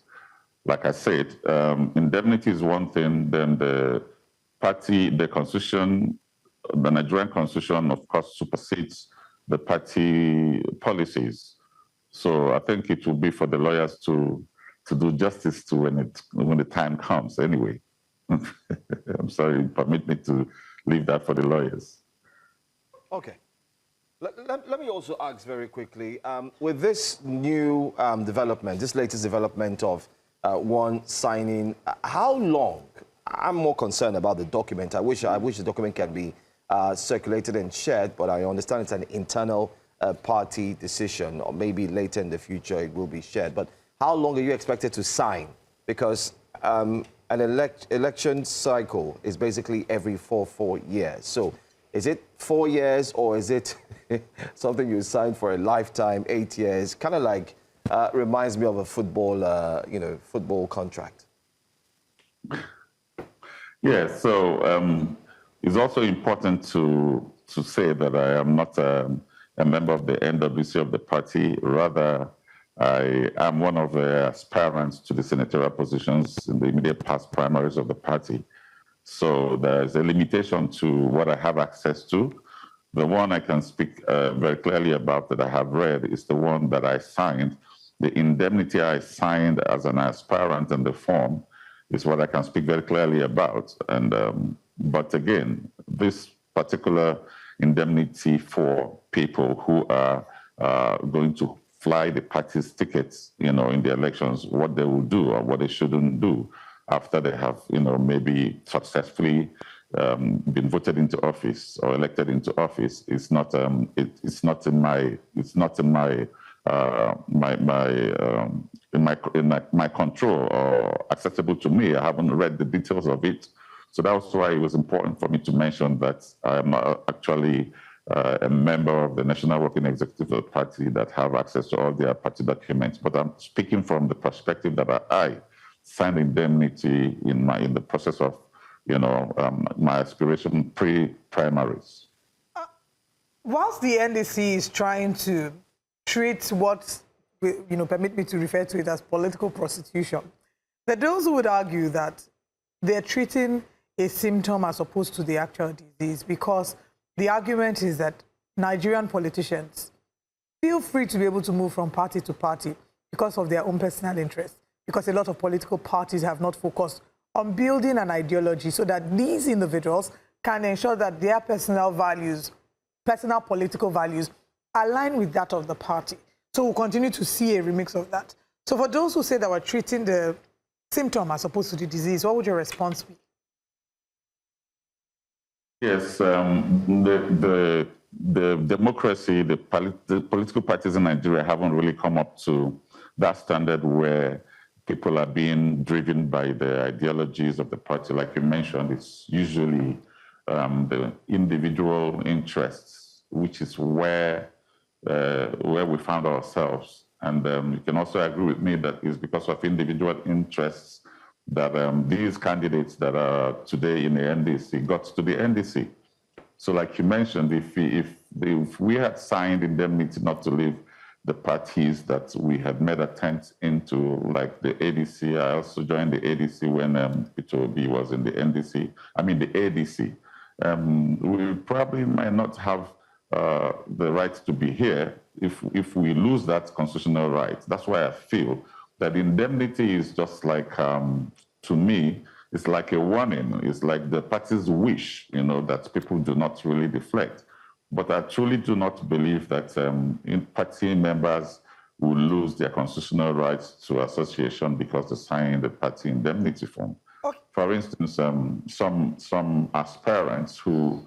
Like I said, indemnity is one thing, then the party, the Constitution, the Nigerian Constitution, of course, supersedes the party policies. So I think it will be for the lawyers to do justice to when the time comes anyway. I'm sorry, permit me to leave that for the lawyers. Okay. Let me also ask very quickly, with this new development, this latest development of one signing, how long? I'm more concerned about the document. I wish the document can be circulated and shared, but I understand it's an internal party decision, or maybe later in the future it will be shared. But how long are you expected to sign? Because an election cycle is basically every 4 years. So is it 4 years, or is it something you sign for a lifetime, 8 years? Kind of like reminds me of a football, football contract. Yeah. So it's also important to say that I am not a member of the NWC of the party. Rather, I am one of the aspirants to the senatorial positions in the immediate past primaries of the party. So there's a limitation to what I have access to. The one I can speak very clearly about that I have read is the one that I signed. The indemnity I signed as an aspirant in the form is what I can speak very clearly about. And but again, this particular indemnity for people who are going to fly the party's tickets, in the elections, what they will do or what they shouldn't do after they have, maybe successfully been voted into office or elected into office, is not it's not in my control or accessible to me. I haven't read the details of it, so that's why it was important for me to mention that I am actually a member of the National Working Executive of the party that have access to all their party documents. But I'm speaking from the perspective that I signed indemnity in the process of, my aspiration pre-primaries. Whilst the NDC is trying to treat what, permit me to refer to it as political prostitution, there are those who would argue that they're treating a symptom as opposed to the actual disease, because the argument is that Nigerian politicians feel free to be able to move from party to party because of their own personal interests, because a lot of political parties have not focused on building an ideology so that these individuals can ensure that their personal values, personal political values, align with that of the party. So we'll continue to see a remix of that. So for those who say that we're treating the symptom as opposed to the disease, what would your response be? Yes, the democracy, the political parties in Nigeria haven't really come up to that standard where people are being driven by the ideologies of the party. Like you mentioned, it's usually the individual interests, which is where we found ourselves. And you can also agree with me that it's because of individual interests that these candidates that are today in the NDC got to the NDC. So like you mentioned, if we had signed indemnity not to leave the parties that we had made attempts into, like the ADC, I also joined the ADC when Peter Obi was in the NDC, the ADC. We probably might not have the right to be here if we lose that constitutional right. That's why I feel that indemnity is just like, to me, it's like a warning. It's like the party's wish, that people do not really deflect. But I truly do not believe that party members will lose their constitutional rights to association because they sign the party indemnity form. Okay. For instance, some aspirants who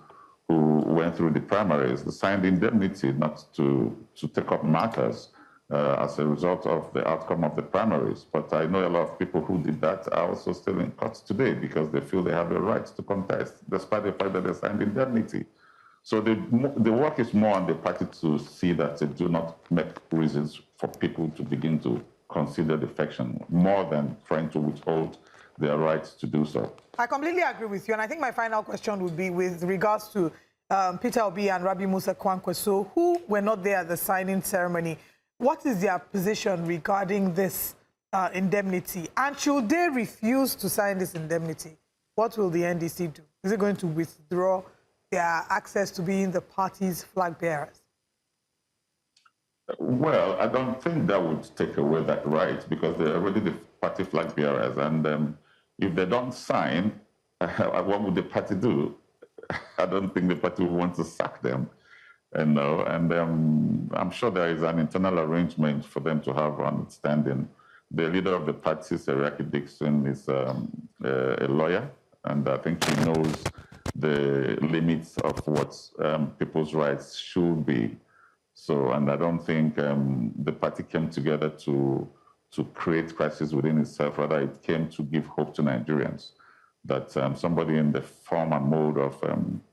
went through the primaries, they signed indemnity not to take up matters as a result of the outcome of the primaries. But I know a lot of people who did that are also still in court today because they feel they have a right to contest, despite the fact that they signed indemnity. So the work is more on the party to see that they do not make reasons for people to begin to consider defection, more than trying to withhold their rights to do so. I completely agree with you. And I think my final question would be with regards to Peter Obi and Rabi Musa Kwankwaso, who were not there at the signing ceremony. What is their position regarding this indemnity? And should they refuse to sign this indemnity, what will the NDC do? Is it going to withdraw their access to being the party's flag bearers? Well, I don't think that would take away that right because they're already the party flag bearers. And if they don't sign, what would the party do? I don't think the party would want to sack them. And I'm sure there is an internal arrangement for them to have understanding. The leader of the party, Seraki Dixon, is a lawyer, and I think he knows the limits of what people's rights should be. So, and I don't think the party came together to create crisis within itself. Rather, it came to give hope to Nigerians that somebody in the form and mode of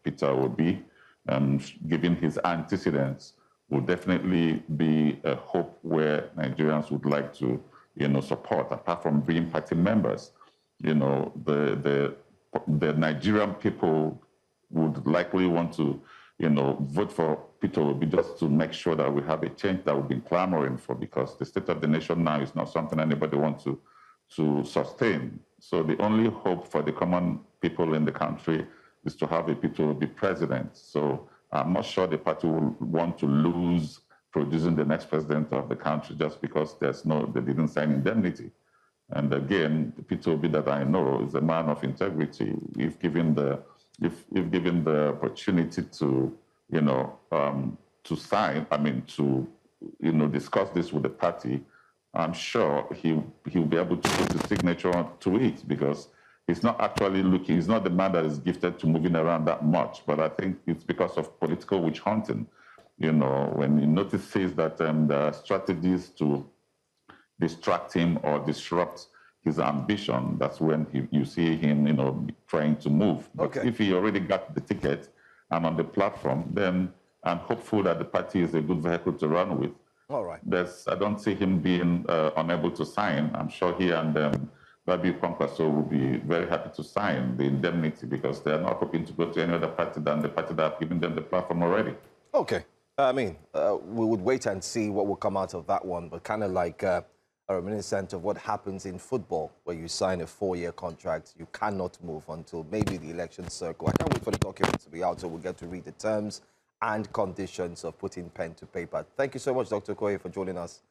Peter Obi, given his antecedents, will definitely be a hope where Nigerians would like to, support, apart from being party members. The Nigerian people would likely want to, vote for Peter Obi just to make sure that we have a change that we've been clamoring for, because the state of the nation now is not something anybody wants to sustain. So the only hope for the common people in the country is to have a Peter Obi president. So I'm not sure the party will want to lose producing the next president of the country just because they didn't sign indemnity. And again, the Peter Obi that I know is a man of integrity. If given the opportunity to, to sign, to, discuss this with the party, I'm sure he'll be able to put his signature to it, because he's not actually looking, he's not the man that is gifted to moving around that much, but I think it's because of political witch hunting. When he notices that there are strategies to distract him or disrupt his ambition, that's when you see him, trying to move. But if he already got the ticket and on the platform, then I'm hopeful that the party is a good vehicle to run with. All right. I don't see him being unable to sign. I'm sure he and Rabi Kwankwaso will be very happy to sign the indemnity, because they're not hoping to go to any other party than the party that have given them the platform already. Okay. We would wait and see what will come out of that one, but kind of like reminiscent of what happens in football, where you sign a 4-year contract, you cannot move until maybe the election circle. I can't wait for the document to be out so we'll get to read the terms and conditions of putting pen to paper. Thank you so much, Dr. Okoye, for joining us.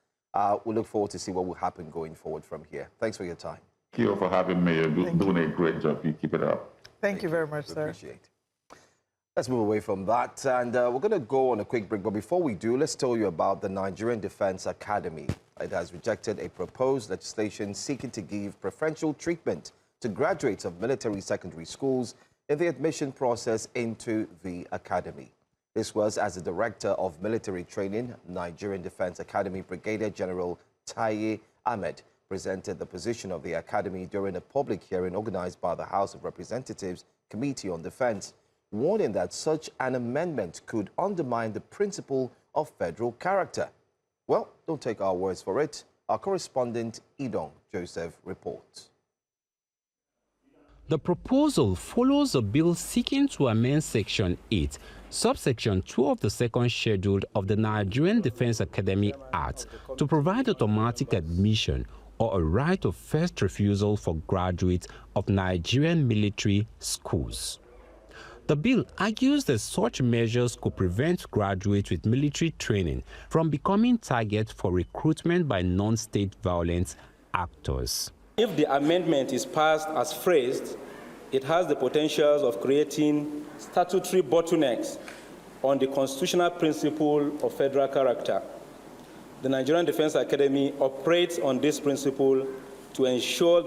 We look forward to see what will happen going forward from here. Thanks for your time. Thank you for having me. You're doing a great job. You keep it up. Thank you very much, sir. Appreciate it. Let's move away from that, and we're going to go on a quick break. But before we do, let's tell you about the Nigerian Defense Academy. It has rejected a proposed legislation seeking to give preferential treatment to graduates of military secondary schools in the admission process into the academy. This was as the Director of Military Training, Nigerian Defense Academy, Brigadier General Taye Ahmed, presented the position of the academy during a public hearing organized by the House of Representatives Committee on Defense, warning that such an amendment could undermine the principle of federal character. Well, don't take our words for it. Our correspondent Idong Joseph reports. The proposal follows a bill seeking to amend Section 8, subsection 2 of the second schedule of the Nigerian Defense Academy Act to provide automatic admission or a right of first refusal for graduates of Nigerian military schools. The bill argues that such measures could prevent graduates with military training from becoming targets for recruitment by non-state violent actors. If the amendment is passed as phrased, it has the potential of creating statutory bottlenecks on the constitutional principle of federal character. The Nigerian Defense Academy operates on this principle to ensure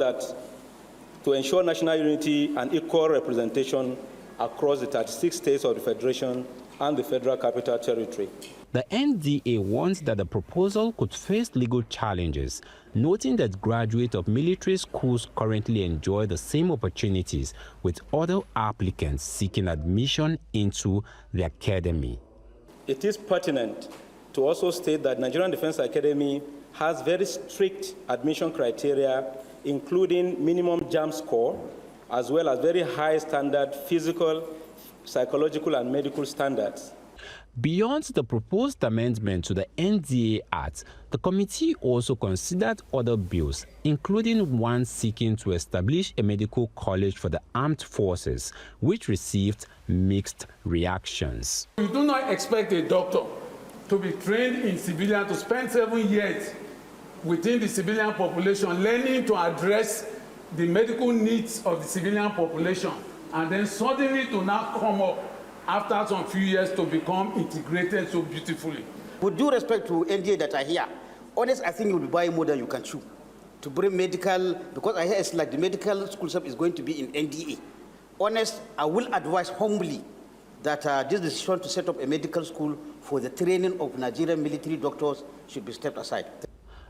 national unity and equal representation across the 36 states of the Federation and the Federal Capital Territory. The NDA warns that the proposal could face legal challenges, noting that graduates of military schools currently enjoy the same opportunities with other applicants seeking admission into the academy. It is pertinent to also state that Nigerian Defense Academy has very strict admission criteria, including minimum JAMB score, as well as very high standard physical, psychological, and medical standards. Beyond the proposed amendment to the NDA Act, the committee also considered other bills, including one seeking to establish a medical college for the armed forces, which received mixed reactions. You do not expect a doctor to be trained in civilian to spend 7 years within the civilian population learning to address the medical needs of the civilian population, and then suddenly to now come up after some few years to become integrated so beautifully. With due respect to NDA that I hear, honest, I think you'll be buying more than you can chew. To bring medical, because I hear it's like the medical school stuff is going to be in NDA. Honest, I will advise humbly that this decision to set up a medical school for the training of Nigerian military doctors should be stepped aside.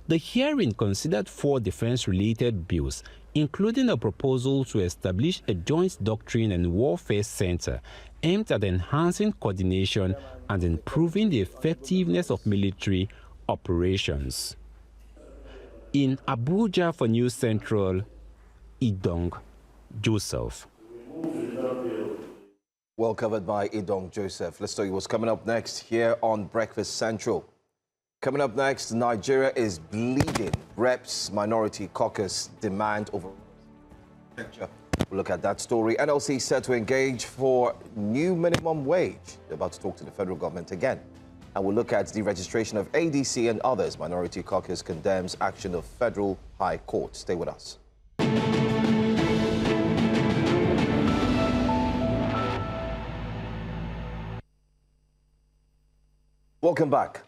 The hearing considered 4 defense-related bills, including a proposal to establish a joint doctrine and warfare center aimed at enhancing coordination and improving the effectiveness of military operations. In Abuja for News Central, Idong Joseph. Well covered by Idong Joseph. Let's tell you what's coming up next here on Breakfast Central. Coming up next, Nigeria is bleeding. Reps Minority Caucus demand over. We'll look at that story. NLC set to engage for new minimum wage. They're about to talk to the federal government again. And we'll look at the registration of ADC and others. Minority Caucus condemns action of Federal High Court. Stay with us. Welcome back.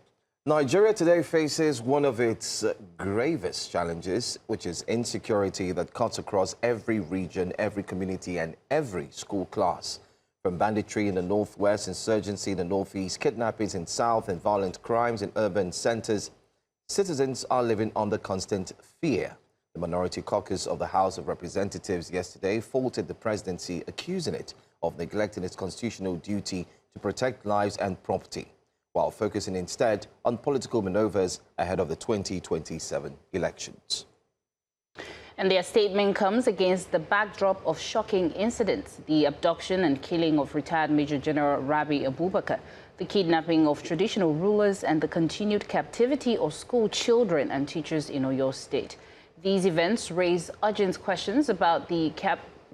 Nigeria today faces one of its gravest challenges, which is insecurity that cuts across every region, every community, and every school class. From banditry in the northwest, insurgency in the northeast, kidnappings in south, and violent crimes in urban centers, citizens are living under constant fear. The Minority Caucus of the House of Representatives yesterday faulted the presidency, accusing it of neglecting its constitutional duty to protect lives and property, while focusing instead on political maneuvers ahead of the 2027 elections. And their statement comes against the backdrop of shocking incidents: the abduction and killing of retired Major General Rabi Abubakar, the kidnapping of traditional rulers, and the continued captivity of school children and teachers in Oyo State. These events raise urgent questions about the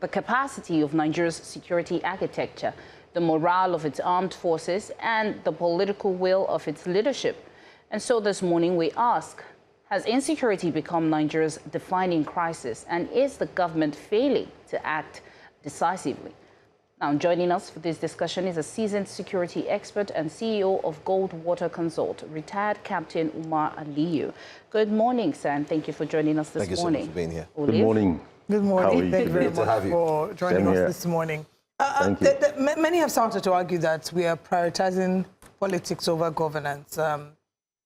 capacity of Nigeria's security architecture, the morale of its armed forces, and the political will of its leadership. And so this morning we ask, has insecurity become Nigeria's defining crisis, and is the government failing to act decisively? Now, joining us for this discussion is a seasoned security expert and CEO of Goldwater Consult, retired Captain Umar Aliyu. Good morning, sir, and thank you for joining us this morning. Thank you so much for being here. Olive? Good morning. Good morning. Thank you very Good to much have you. for joining us this morning. Thank you. Many have started to argue that we are prioritizing politics over governance,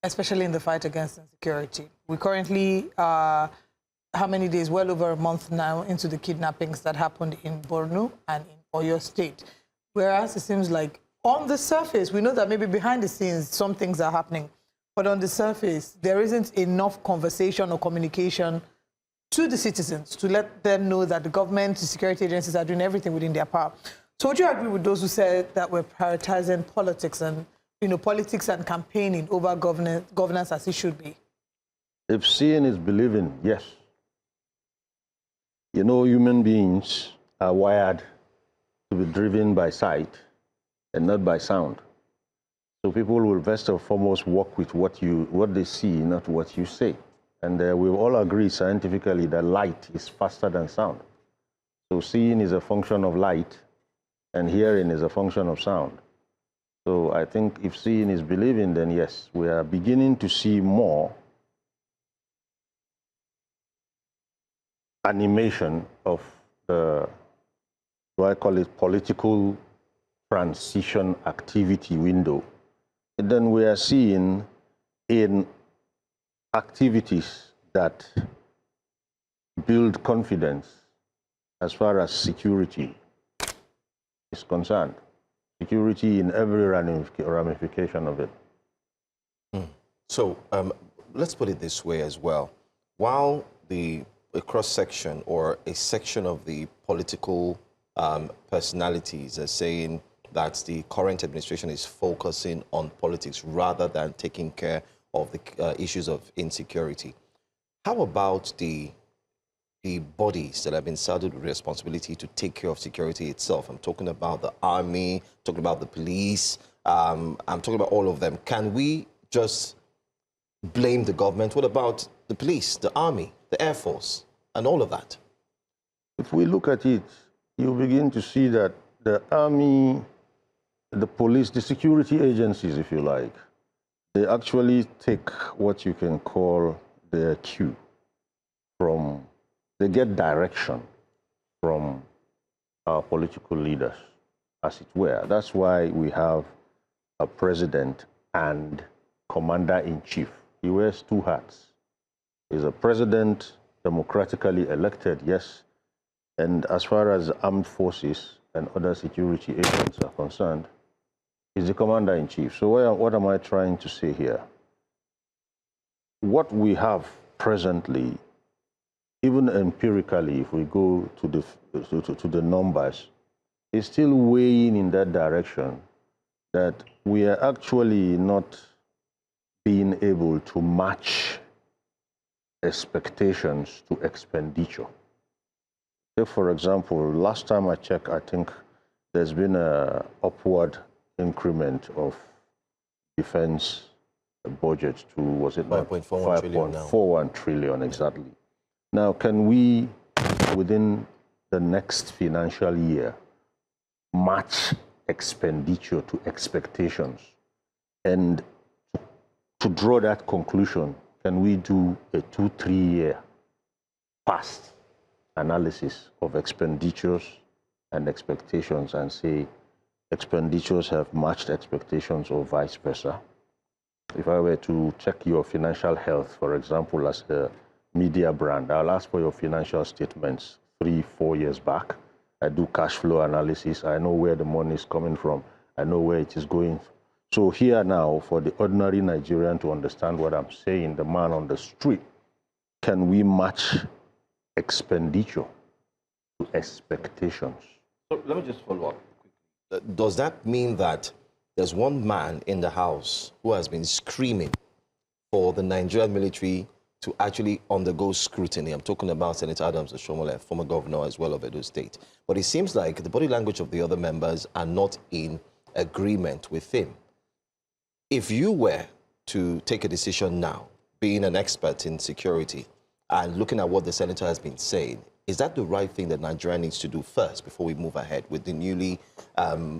especially in the fight against insecurity. We currently are, how many days? Well over a month now into the kidnappings that happened in Borno and in Oyo State. Whereas it seems like on the surface, we know that maybe behind the scenes, some things are happening. But on the surface, there isn't enough conversation or communication to the citizens to let them know that the government, the security agencies are doing everything within their power. So would you agree with those who said that we're prioritizing politics and, politics and campaigning over governance as it should be? If seeing is believing, yes. Human beings are wired to be driven by sight and not by sound. So people will first and foremost work with what they see, not what you say. And we all agree scientifically that light is faster than sound. So seeing is a function of light, and hearing is a function of sound. So I think if seeing is believing, then yes, we are beginning to see more animation of the, do I call it, political transition activity window. And then we are seeing in activities that build confidence as far as security is concerned. Security in every ramification of it. So let's put it this way as well. While a cross-section or a section of the political personalities are saying that the current administration is focusing on politics rather than taking care of the issues of insecurity, how about the bodies that have been saddled with responsibility to take care of security itself? I'm talking about the army, talking about the police, I'm talking about all of them. Can we just blame the government? What about the police, the army, the Air Force, and all of that? If we look at it, you begin to see that the army, the police, the security agencies, if you like, they actually take what you can call their cue from, they get direction from our political leaders, as it were. That's why we have a president and commander-in-chief. He wears two hats. He's a president, democratically elected, yes, and as far as armed forces and other security agents are concerned, he's the commander-in-chief. So what am I trying to say here? What we have presently, even empirically, if we go to the numbers, is still weighing in that direction that we are actually not being able to match expectations to expenditure. Take, for example, last time I checked, I think there's been an upward increment of defense budget to, was it 5.41 trillion exactly. Now, can we, within the next financial year, match expenditure to expectations? And to draw that conclusion, can we do a 2-3 year past analysis of expenditures and expectations and say expenditures have matched expectations or vice versa? If I were to check your financial health, for example, as a media brand, I'll ask for your financial statements 3-4 years back. I do cash flow analysis. I know where the money is coming from. I know where it is going. So here now, for the ordinary Nigerian to understand what I'm saying, the man on the street, can we match expenditure to expectations? So let me just follow up. Does that mean that there's one man in the house who has been screaming for the Nigerian military to actually undergo scrutiny? I'm talking about Senator Adams Oshiomhole, former governor as well of Edo State. But it seems like the body language of the other members are not in agreement with him. If you were to take a decision now, being an expert in security and looking at what the senator has been saying, Is that the right thing that Nigeria needs to do first before we move ahead with the newly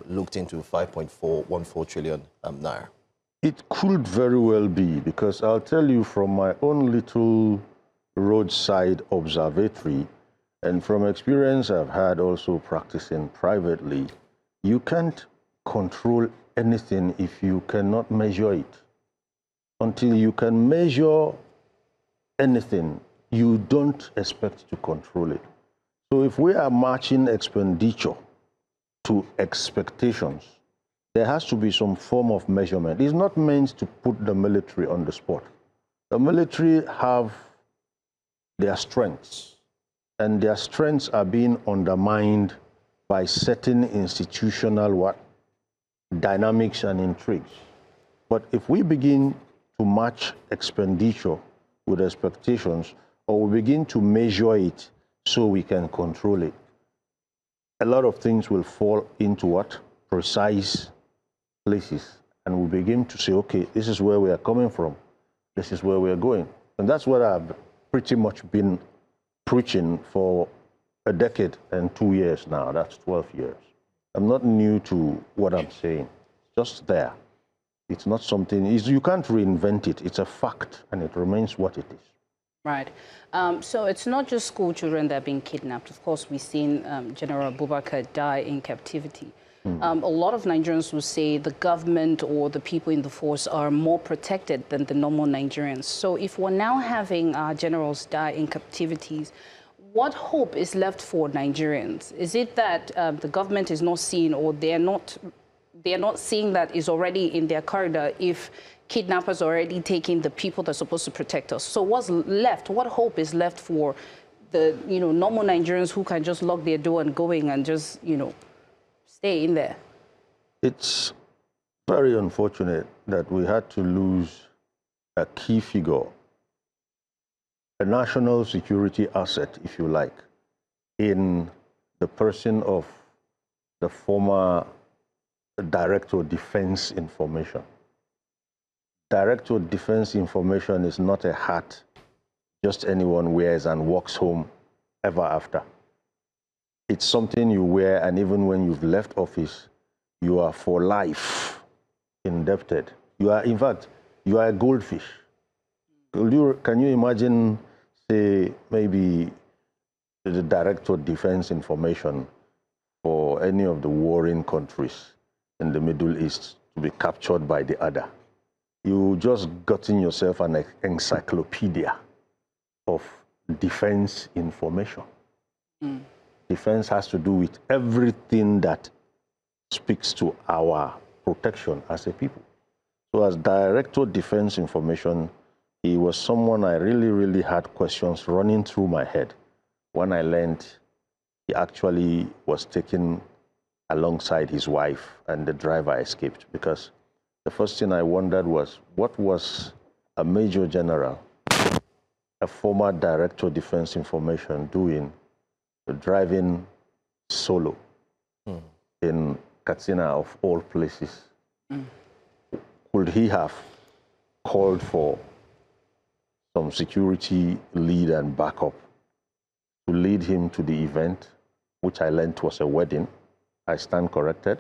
looked into 5.414 trillion naira? It could very well be, because I'll tell you from my own little roadside observatory, and from experience I've had also practicing privately, you can't control anything if you cannot measure it. Until you can measure anything, you don't expect to control it. So if we are matching expenditure to expectations, there has to be some form of measurement. It's not meant to put the military on the spot. The military have their strengths, and their strengths are being undermined by certain institutional dynamics and intrigues. But if we begin to match expenditure with expectations, or we begin to measure it so we can control it, a lot of things will fall into precise places, and we begin to say, okay, this is where we are coming from, this is where we are going. And that's what I've pretty much been preaching for a decade and 2 years now. That's 12 years. I'm not new to what I'm saying. It's just there. It's not something, you can't reinvent it. It's a fact, and it remains what it is. Right. So it's not just school children that are being kidnapped. Of course, we've seen General Abubakar die in captivity. A lot of Nigerians will say the government or the people in the force are more protected than the normal Nigerians. So if we're now having our generals die in captivities, what hope is left for Nigerians? Is it that the government is not seeing, or they're not seeing that is already in their corridor if kidnappers are already taking the people that are supposed to protect us? So what's left? What hope is left for the normal Nigerians who can just lock their door and go in and just stay in there? It's very unfortunate that we had to lose a key figure, a national security asset, if you like, in the person of the former Director of Defense Information. Director of Defense Information is not a hat just anyone wears and walks home ever after. It's something you wear, and even when you've left office, you are for life indebted. You are, in fact, you are a goldfish. Can you imagine, say, maybe the Director of Defense Information for any of the warring countries in the Middle East to be captured by the other? You just gotten yourself an encyclopedia of defense information. Defense has to do with everything that speaks to our protection as a people. So as Director of Defense Information, he was someone I really had questions running through my head when I learned he actually was taken alongside his wife and the driver escaped. Because the first thing I wondered was, what was a Major General, a former Director of Defense Information, doing driving solo in Katsina, of all places? Could he have called for some security lead and backup to lead him to the event, which I learned was a wedding? I stand corrected.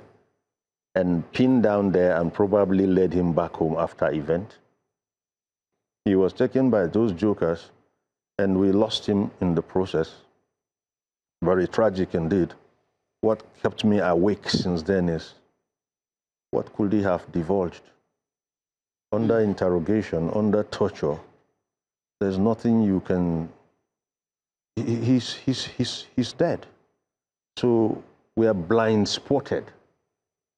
And pinned down there and probably led him back home after event. He was taken by those jokers, and we lost him in the process. Very tragic indeed. What kept me awake since then is, what could he have divulged? Under interrogation, under torture, there's nothing you can... He's dead. So we are blind-spotted.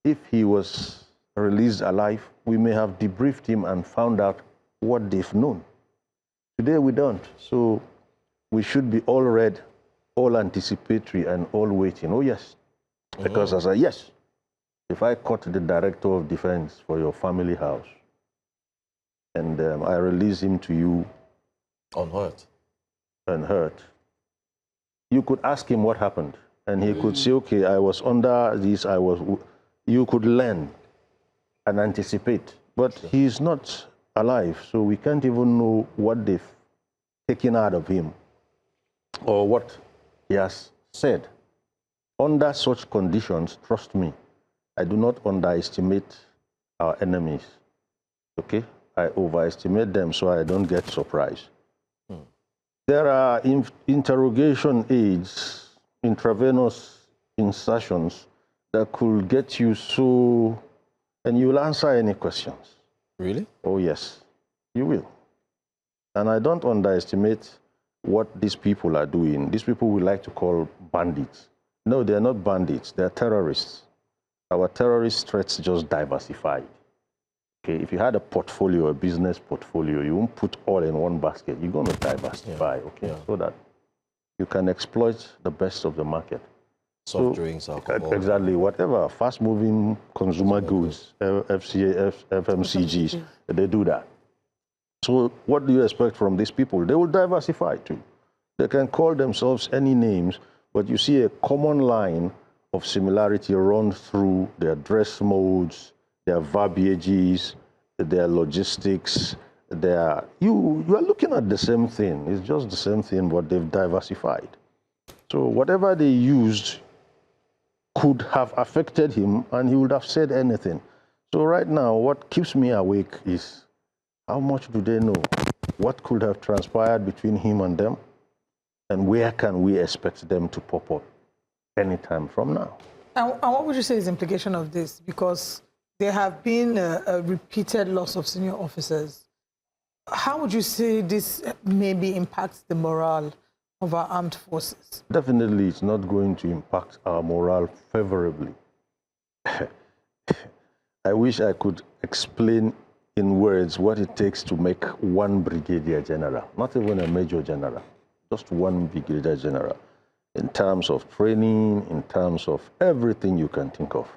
If he was released alive, we may have debriefed him and found out what they've known. Today we don't. So we should be all read, all anticipatory, and all waiting. Oh, yes. Because if I caught the Director of Defense for your family house and I release him to you unhurt, you could ask him what happened. And he could say, okay, I was under this, you could learn and anticipate. But he's not alive, so we can't even know what they've taken out of him or what He has said, under such conditions, trust me, I do not underestimate our enemies. Okay? I overestimate them so I don't get surprised. There are interrogation aids, intravenous insertions that could get you so, and you'll answer any questions. Really? Oh, yes, you will. And I don't underestimate what these people are doing. These people we like to call bandits. No, they're not bandits, they're terrorists. Our terrorist threats just diversified. Okay, if you had a portfolio, a business portfolio, you won't put all in one basket. You're going to diversify, okay, so that you can exploit the best of the market. Soft drinks, alcohol. Exactly, whatever, fast-moving consumer goods, FCA, FMCGs, they do that. So what do you expect from these people? They will diversify too. They can call themselves any names, but you see a common line of similarity run through their dress modes, their verbiages, their logistics, you are looking at the same thing. It's just the same thing, but they've diversified. So whatever they used could have affected him, and he would have said anything. So right now, what keeps me awake is how much do they know? What could have transpired between him and them? And where can we expect them to pop up anytime from now? And what would you say is the implication of this? Because there have been a repeated loss of senior officers. How would you say this maybe impacts the morale of our armed forces? Definitely, it's not going to impact our morale favorably. I wish I could explain in words what it takes to make one brigadier general, not even a major general, just one brigadier general, in terms of training, in terms of everything you can think of.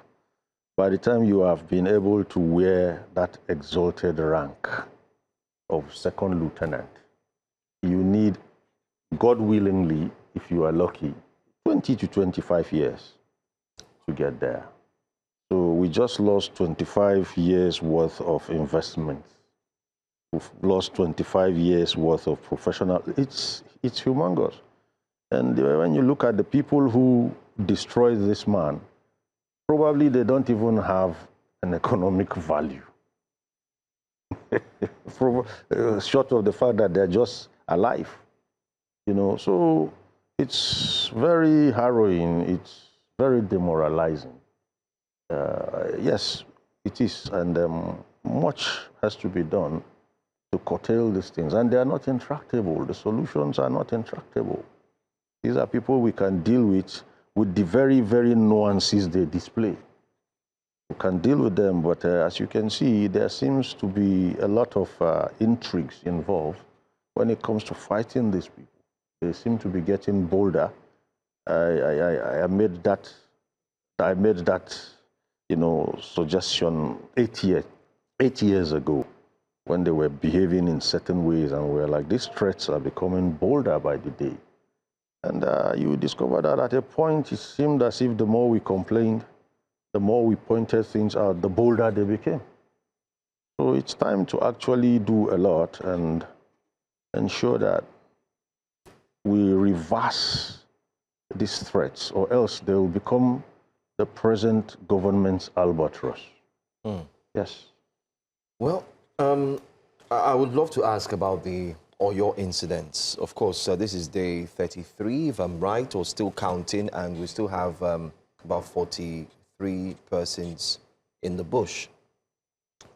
By the time you have been able to wear that exalted rank of second lieutenant, you need, God willingly, if you are lucky, 20 to 25 years to get there. So we just lost 25 years worth of investment. We've lost 25 years worth of professional. It's humongous. And when you look at the people who destroyed this man, probably they don't even have an economic value. Short of the fact that they're just alive. You know, so it's very harrowing. It's very demoralizing. Yes, it is, and much has to be done to curtail these things, and they are not intractable. The solutions are not intractable. These are people we can deal with the very, very nuances they display. We can deal with them, but as you can see, there seems to be a lot of intrigues involved when it comes to fighting these people. They seem to be getting bolder. I made that suggestion 8 years ago when they were behaving in certain ways, and we're like, these threats are becoming bolder by the day. And you discover that at a point it seemed as if the more we complained, the more we pointed things out, the bolder they became. So it's time to actually do a lot and ensure that we reverse these threats, or else they will become the present government's albatross. Yes. Well, I would love to ask about your incidents. Of course, this is day 33, if I'm right, or still counting, and we still have about 43 persons in the bush.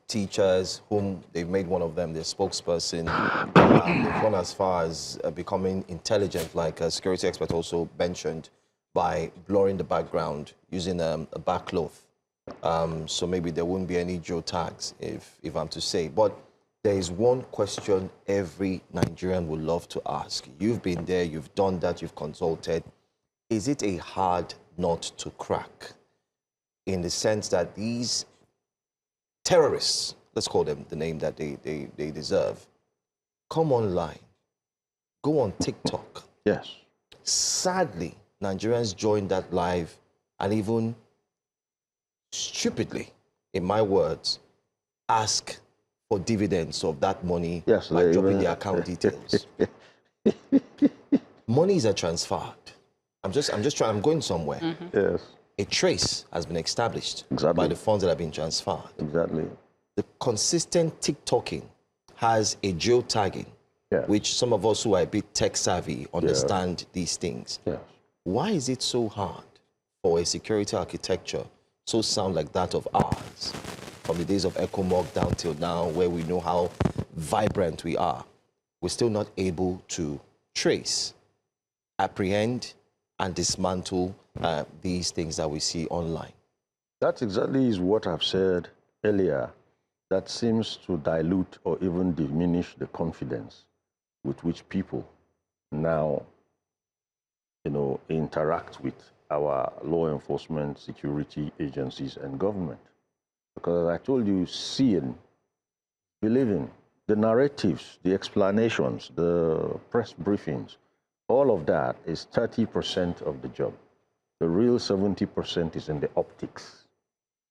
Teachers, whom they've made one of them their spokesperson. They've gone as far as becoming intelligent, like a security expert also mentioned, by blurring the background using a backcloth. So maybe there won't be any geotags, if I'm to say. But there is one question every Nigerian would love to ask. You've been there, you've done that, you've consulted. Is it a hard nut to crack? In the sense that these terrorists, let's call them the name that they deserve, come online, go on TikTok. Yes. Sadly, Nigerians join that live and even stupidly, in my words, ask for dividends of that money by dropping their account details. Monies are transferred. I'm going somewhere. Yes. A trace has been established Exactly. by the funds that have been transferred. Exactly. The consistent TikToking has a geotagging, which some of us who are a bit tech savvy understand these things. Yes. Why is it so hard for a security architecture so sound like that of ours, from the days of ECOMOG down till now, where we know how vibrant we are? We're still not able to trace, apprehend, and dismantle these things that we see online. That exactly is what I've said earlier. That seems to dilute or even diminish the confidence with which people now, interact with our law enforcement, security agencies, and government. Because as I told you, seeing, believing, the narratives, the explanations, the press briefings, all of that is 30% of the job. The real 70% is in the optics.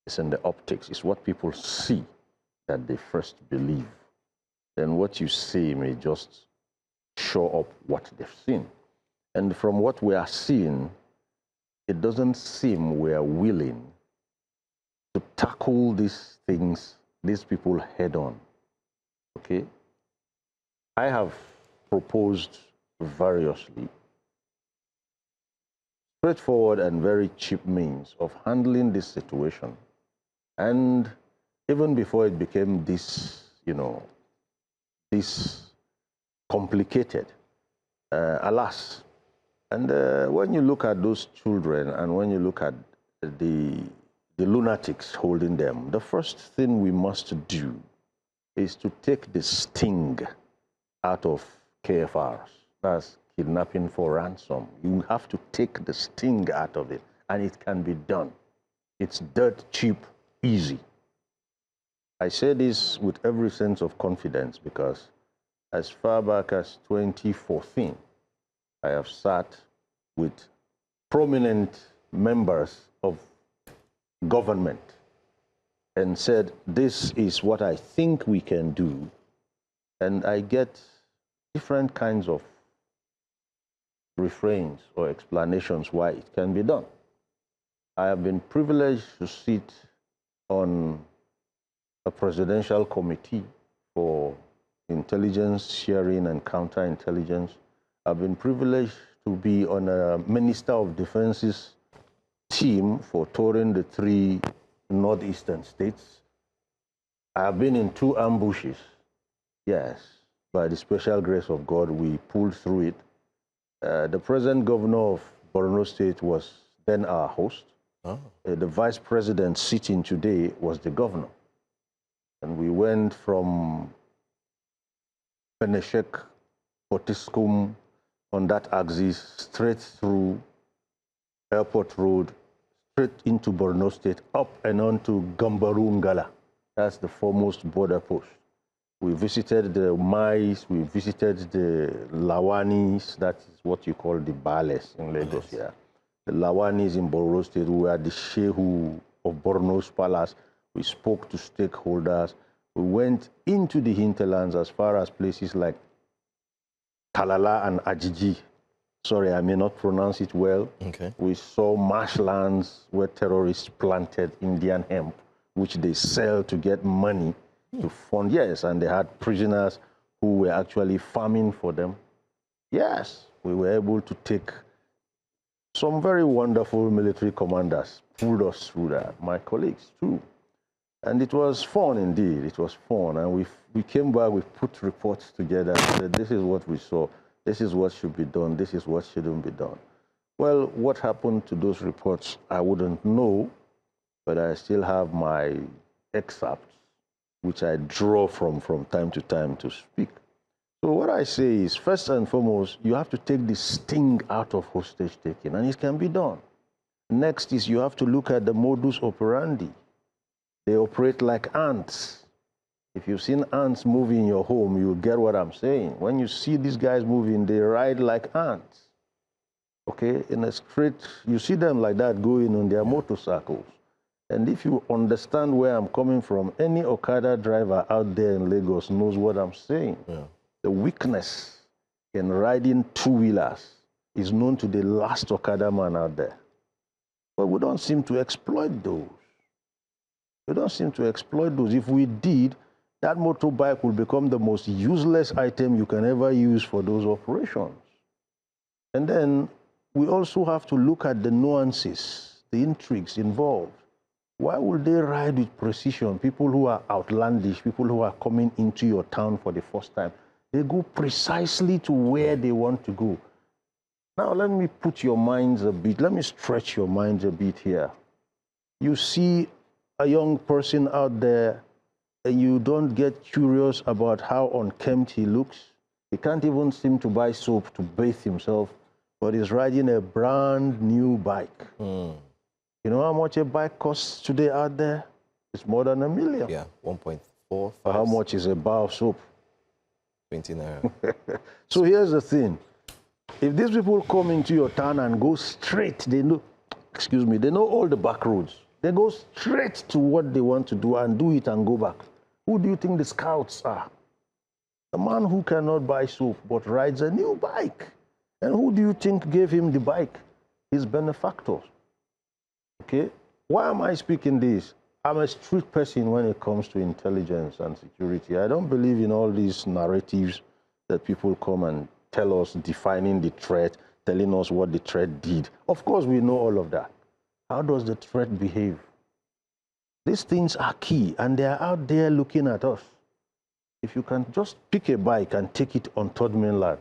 It's in the optics. It's what people see that they first believe. Then what you see may just show up what they've seen. And from what we are seeing, it doesn't seem we are willing to tackle these things, these people head on. Okay? I have proposed variously straightforward and very cheap means of handling this situation. And even before it became this, this complicated, alas. And when you look at those children and when you look at the lunatics holding them, the first thing we must do is to take the sting out of KFRs. That's kidnapping for ransom. You have to take the sting out of it, and it can be done. It's dirt cheap, easy. I say this with every sense of confidence because as far back as 2014, I have sat with prominent members of government and said, this is what I think we can do. And I get different kinds of refrains or explanations why it can be done. I have been privileged to sit on a presidential committee for intelligence sharing and counterintelligence. I've been privileged to be on a Minister of Defense's team for touring the 3 northeastern states. I have been in 2 ambushes. Yes, by the special grace of God, we pulled through it. The present governor of Borno State was then our host. Oh. The vice president sitting today was the governor. And we went from Peneshek, Potiskum, on that axis, straight through Airport Road, straight into Borno State, up and on to Gambarungala. That's the foremost border post. We visited the Mais, we visited the Lawanis, that is what you call the Bales in Lagos, yeah. The Lawanis in Borno State, we were the Shehu of Borno's palace. We spoke to stakeholders. We went into the hinterlands as far as places like Kalala and Ajiji. Sorry, I may not pronounce it well. Okay. We saw marshlands where terrorists planted Indian hemp, which they sell to get money to fund. Yes, and they had prisoners who were actually farming for them. Yes, we were able to take some very wonderful military commanders, pulled us through that, my colleagues too. And it was fun indeed, it was fun. And we came back, we put reports together and said, this is what we saw, this is what should be done, this is what shouldn't be done. Well, what happened to those reports, I wouldn't know, but I still have my excerpts, which I draw from time to time to speak. So what I say is, first and foremost, you have to take the sting out of hostage taking, and it can be done. Next is you have to look at the modus operandi. They operate like ants. If you've seen ants move in your home, you'll get what I'm saying. When you see these guys moving, they ride like ants. Okay, in a straight, you see them like that going on their motorcycles. And if you understand where I'm coming from, any Okada driver out there in Lagos knows what I'm saying. Yeah. The weakness in riding 2-wheelers is known to the last Okada man out there. But we don't seem to exploit those. We don't seem to exploit those. If we did, that motorbike will become the most useless item you can ever use for those operations. And then we also have to look at the nuances, the intrigues involved. Why would they ride with precision? People who are outlandish, people who are coming into your town for the first time, they go precisely to where they want to go. Now, let me put your minds a bit, let me stretch your minds a bit here. You see a young person out there and you don't get curious about how unkempt he looks. He can't even seem to buy soap to bathe himself, but he's riding a brand new bike. You know how much a bike costs today out there? It's more than $1 million. Yeah, 1.4. How much is a bar of soap? 20 naira. So here's the thing. If these people come into your town and go straight, they know, excuse me, they know all the back roads. They go straight to what they want to do and do it and go back. Who do you think the scouts are? The man who cannot buy soap but rides a new bike. And who do you think gave him the bike? His benefactors. Okay? Why am I speaking this? I'm a street person when it comes to intelligence and security. I don't believe in all these narratives that people come and tell us, defining the threat, telling us what the threat did. Of course, we know all of that. How does the threat behave? These things are key, and they are out there looking at us. If you can just pick a bike and take it on third mainland,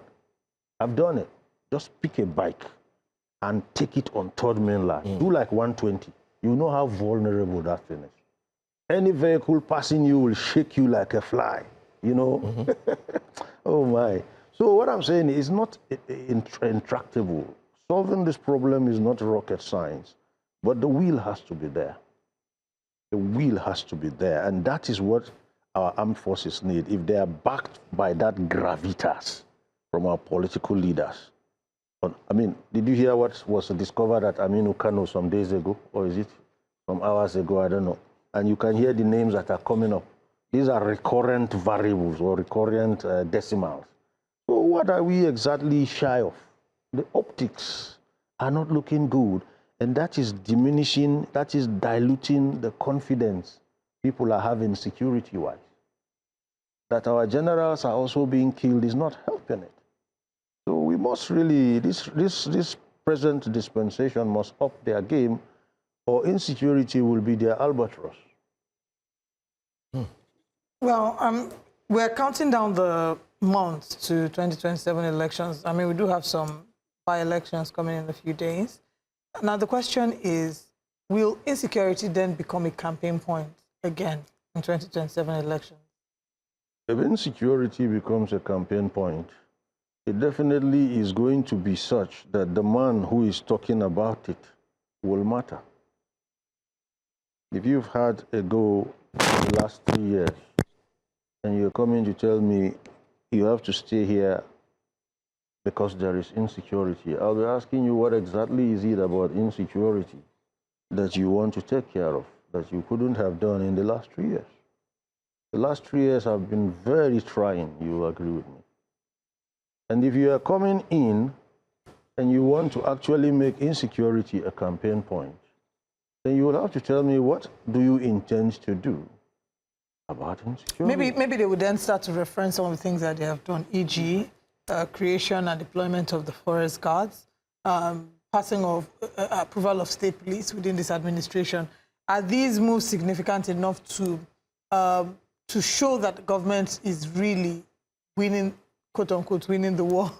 I've done it. Just pick a bike and take it on third mainland. Do like 120. You know how vulnerable that thing is. Any vehicle passing you will shake you like a fly, you know? Oh my. So what I'm saying is not intractable. Solving this problem is not rocket science, but the will has to be there. The will has to be there, and that is what our armed forces need. If they are backed by that gravitas from our political leaders. I mean, did you hear what was discovered at Aminu Kano some days ago? Or is it some hours ago? I don't know. And you can hear the names that are coming up. These are recurrent variables or recurrent decimals. So what are we exactly shy of? The optics are not looking good, and that is diminishing, that is diluting the confidence people are having security-wise. That our generals are also being killed is not helping it. So we must really, this present dispensation must up their game, or insecurity will be their albatross. Well, we're counting down the months to 2027 elections. I mean, we do have some by-elections coming in a few days. Now, the question is, will insecurity then become a campaign point again in 2027 elections? If insecurity becomes a campaign point, it definitely is going to be such that the man who is talking about it will matter. If you've had a go in the last 3 years, and you're coming to tell me you have to stay here because there is insecurity, I'll be asking you, what exactly is it about insecurity that you want to take care of, that you couldn't have done in the last 3 years? The last 3 years have been very trying, you will agree with me. And if you are coming in and you want to actually make insecurity a campaign point, then you will have to tell me, what do you intend to do about insecurity? Maybe they would then start to reference some of the things that they have done, e.g., creation and deployment of the forest guards, passing of approval of state police within this administration. Are these moves significant enough to show that the government is really winning, quote unquote, winning the war?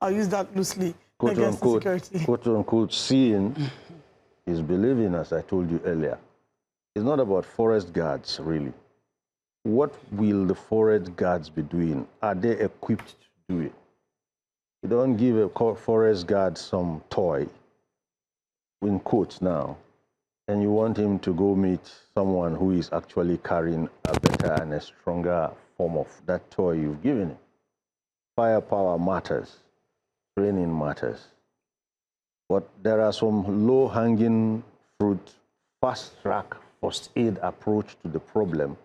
I'll use that loosely, quote against unquote, insecurity. Quote unquote, seeing is believing, as I told you earlier. It's not about forest guards, really. What will the forest guards be doing? Are they equipped to do it? You don't give a forest guard some toy, in quotes now, and you want him to go meet someone who is actually carrying a better and a stronger form of that toy you've given him. Firepower matters, training matters. But there are some low-hanging fruit, fast-track, first-aid approach to the problem,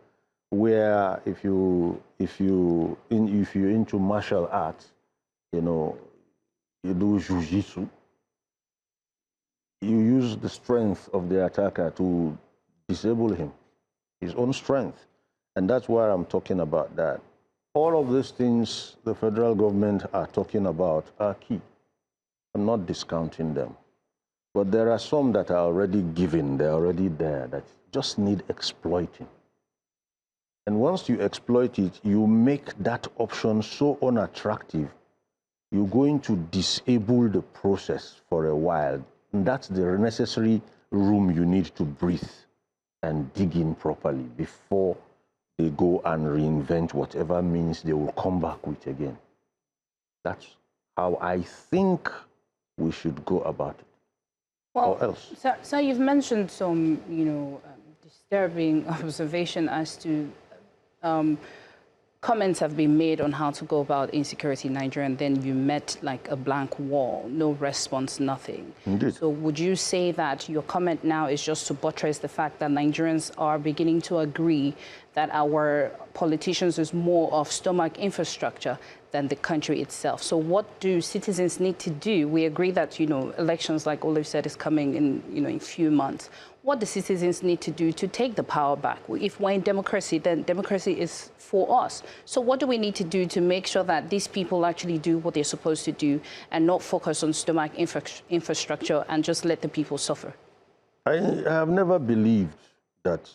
where if you're into martial arts, you know, you do jiu-jitsu, you use the strength of the attacker to disable him, his own strength. And that's why I'm talking about that. All of these things the federal government are talking about are key. I'm not discounting them. But there are some that are already given, they're already there, that just need exploiting. And once you exploit it, you make that option so unattractive, you're going to disable the process for a while. And that's the necessary room you need to breathe and dig in properly before they go and reinvent whatever means they will come back with again. That's how I think we should go about it. Well, or else. So you've mentioned some, disturbing observation as to comments have been made on how to go about insecurity in Nigeria, and then you met like a blank wall, no response, nothing. Indeed. So would you say that your comment now is just to buttress the fact that Nigerians are beginning to agree that our politicians is more of stomach infrastructure than the country itself? So what do citizens need to do? We agree that, elections, like Olive said, is coming in a few months. What do citizens need to do to take the power back? If we're in democracy, then democracy is for us. So what do we need to do to make sure that these people actually do what they're supposed to do and not focus on stomach infrastructure and just let the people suffer? I have never believed that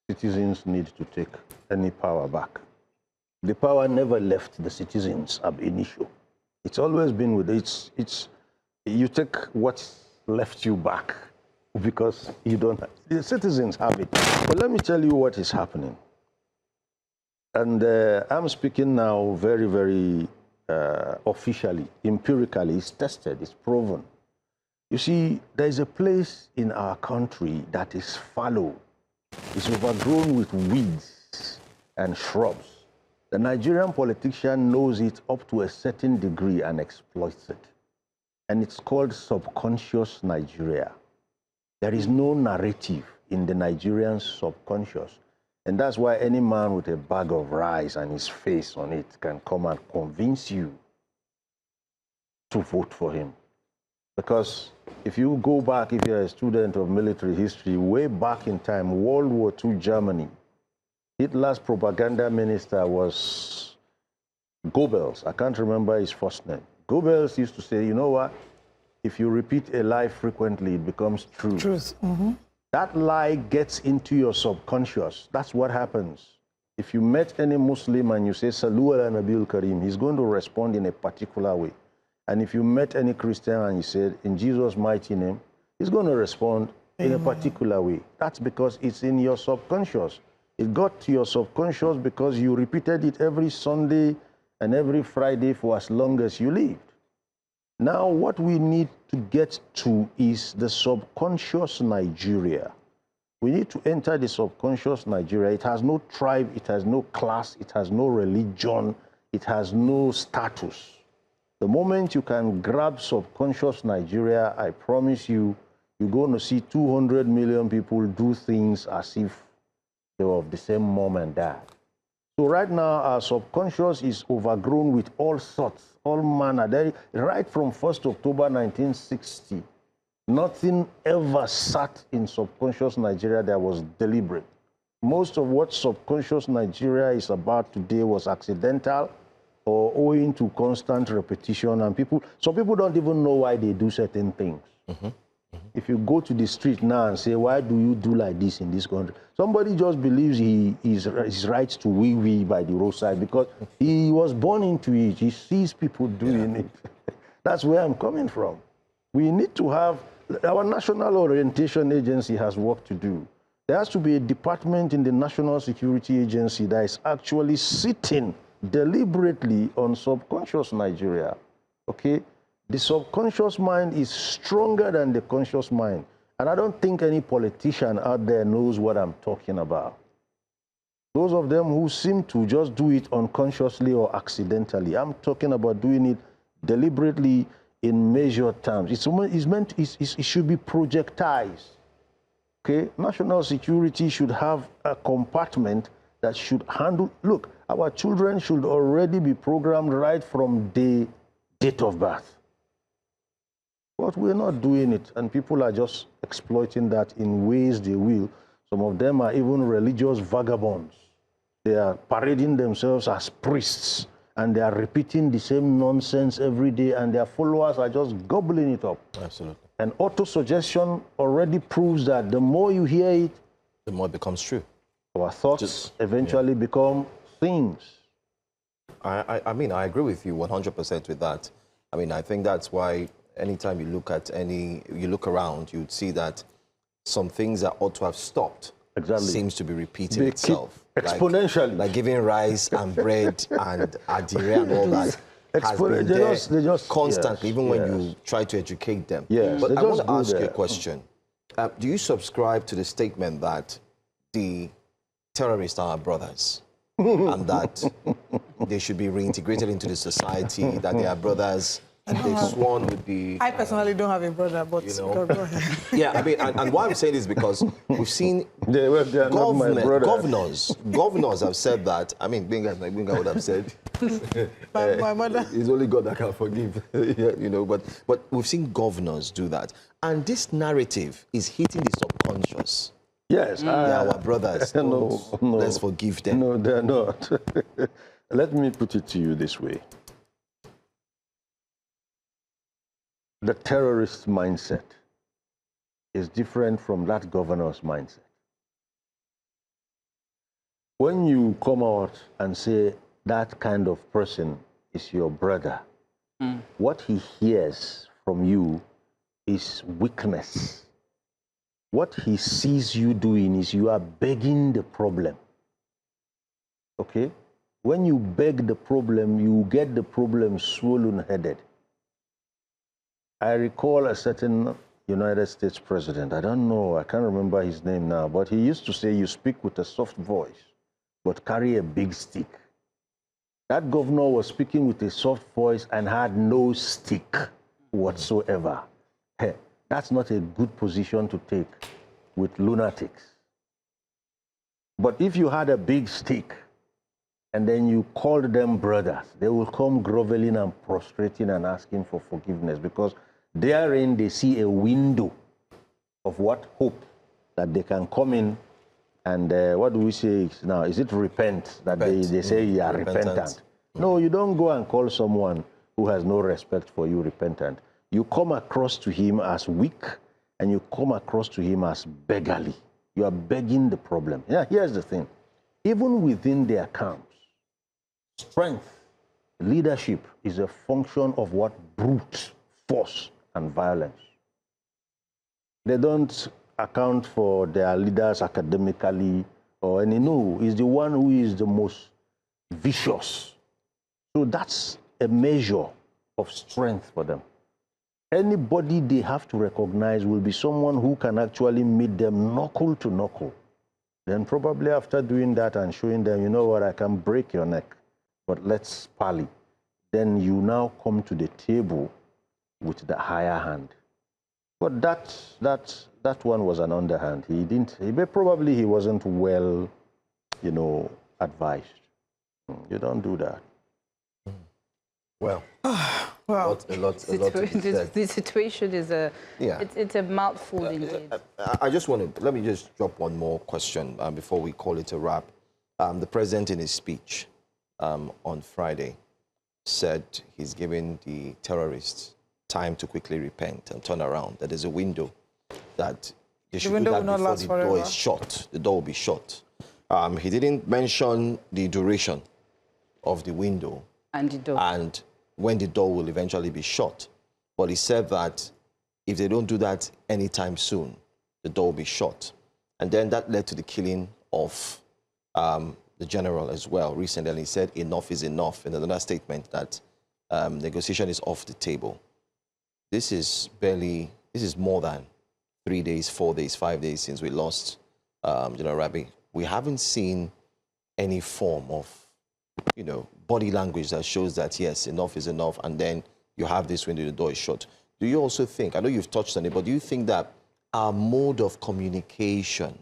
citizens need to take any power back. The power never left the citizens ab initio. It's always been with you take what's left you back because you don't. The citizens have it. But let me tell you what is happening. And I'm speaking now very, very officially, empirically. It's tested, it's proven. You see, there is a place in our country that is fallow. It's overgrown with weeds and shrubs. The Nigerian politician knows it up to a certain degree and exploits it. And it's called subconscious Nigeria. There is no narrative in the Nigerian subconscious. And that's why any man with a bag of rice and his face on it can come and convince you to vote for him. Because if you go back, if you're a student of military history, way back in time, World War II Germany, Hitler's propaganda minister was Goebbels. I can't remember his first name. Goebbels used to say, you know what? If you repeat a lie frequently, it becomes true. Truth. Mm-hmm. That lie gets into your subconscious. That's what happens. If you met any Muslim and you say, Salu ala Nabil Karim, he's going to respond in a particular way. And if you met any Christian and you said, in Jesus' mighty name, he's going to respond in a particular way. That's because it's in your subconscious. It got to your subconscious because you repeated it every Sunday and every Friday for as long as you lived. Now, what we need to get to is the subconscious Nigeria. We need to enter the subconscious Nigeria. It has no tribe, it has no class, it has no religion, it has no status. The moment you can grab subconscious Nigeria, I promise you, you're going to see 200 million people do things as if they were of the same mom and dad. So right now, our subconscious is overgrown with all sorts, all manner. Right from 1st October 1960, nothing ever sat in subconscious Nigeria that was deliberate. Most of what subconscious Nigeria is about today was accidental or owing to constant repetition. And some people don't even know why they do certain things. Mm-hmm. If you go to the street now and say, why do you do like this in this country? Somebody just believes he is right to wee-wee by the roadside because he was born into it. He sees people doing it. That's where I'm coming from. We need to have, our National Orientation Agency has work to do. There has to be a department in the National Security Agency that is actually sitting deliberately on subconscious Nigeria, okay? The subconscious mind is stronger than the conscious mind. And I don't think any politician out there knows what I'm talking about. Those of them who seem to just do it unconsciously or accidentally, I'm talking about doing it deliberately in measured terms. It should be projectized. Okay? National security should have a compartment that should handle, look, our children should already be programmed right from the date of birth. But we're not doing it, and people are just exploiting that in ways they will. Some of them are even religious vagabonds. They are parading themselves as priests, and they are repeating the same nonsense every day, and their followers are just gobbling it up. Absolutely. And auto-suggestion already proves that the more you hear it, the more it becomes true. Our thoughts eventually become things. I mean, I agree with you 100% with that. I mean, I think that's why anytime you look around, you'd see that some things that ought to have stopped seems to be repeating itself. Exponentially. Like giving rice and bread and adire and all that has been there constantly, even when you try to educate them. Yes, but I want to ask you a question. Do you subscribe to the statement that the terrorists are our brothers and that they should be reintegrated into the society, that they are brothers, and they've sworn with the... I personally don't have a brother, but go ahead. Yeah, I mean, and why I'm saying this is because we've seen governors have said that. I mean, Benga would have said, my mother. It's only God that can forgive, you know, but we've seen governors do that. And this narrative is hitting the subconscious. Yes. They are our brothers. No. Let's forgive them. No, they're not. Let me put it to you this way. The terrorist mindset is different from that governor's mindset. When you come out and say that kind of person is your brother, what he hears from you is weakness. What he sees you doing is you are begging the problem. Okay? When you beg the problem, you get the problem swollen-headed. I recall a certain United States president, I don't know, I can't remember his name now, but he used to say, you speak with a soft voice, but carry a big stick. That governor was speaking with a soft voice and had no stick whatsoever. Hey, that's not a good position to take with lunatics. But if you had a big stick and then you called them brothers, they will come groveling and prostrating and asking for forgiveness because therein they see a window of what hope that they can come in and what do we say now? Is it repent? That they say you are repentant. No, you don't go and call someone who has no respect for you repentant. You come across to him as weak and you come across to him as beggarly. You are begging the problem. Yeah, here's the thing. Even within their camps, strength, leadership is a function of what? Brute force and violence. They don't account for their leaders academically or any. No, it's the one who is the most vicious. So that's a measure of strength for them. Anybody they have to recognize will be someone who can actually meet them knuckle to knuckle. Then probably after doing that and showing them, you know what, I can break your neck, but let's parley. Then you now come to the table with the higher hand. But that one was an underhand. Probably he wasn't well, you know, advised. You don't do that. Well, the situation is it's a mouthful indeed. I just want to, let me just drop one more question before we call it a wrap. The president in his speech on Friday said he's giving the terrorists time to quickly repent and turn around, that there's a window that they should do that before the door is shut. The door will be shut. He didn't mention the duration of the window and when the door will eventually be shut. But he said that if they don't do that anytime soon, the door will be shut. And then that led to the killing of the general as well recently. And he said enough is enough in another statement that negotiation is off the table. This is more than 3 days, 4 days, 5 days since we lost General Rabi. We haven't seen any form of, you know, body language that shows that, yes, enough is enough, and then you have this window, the door is shut. Do you also think, I know you've touched on it, but do you think that our mode of communication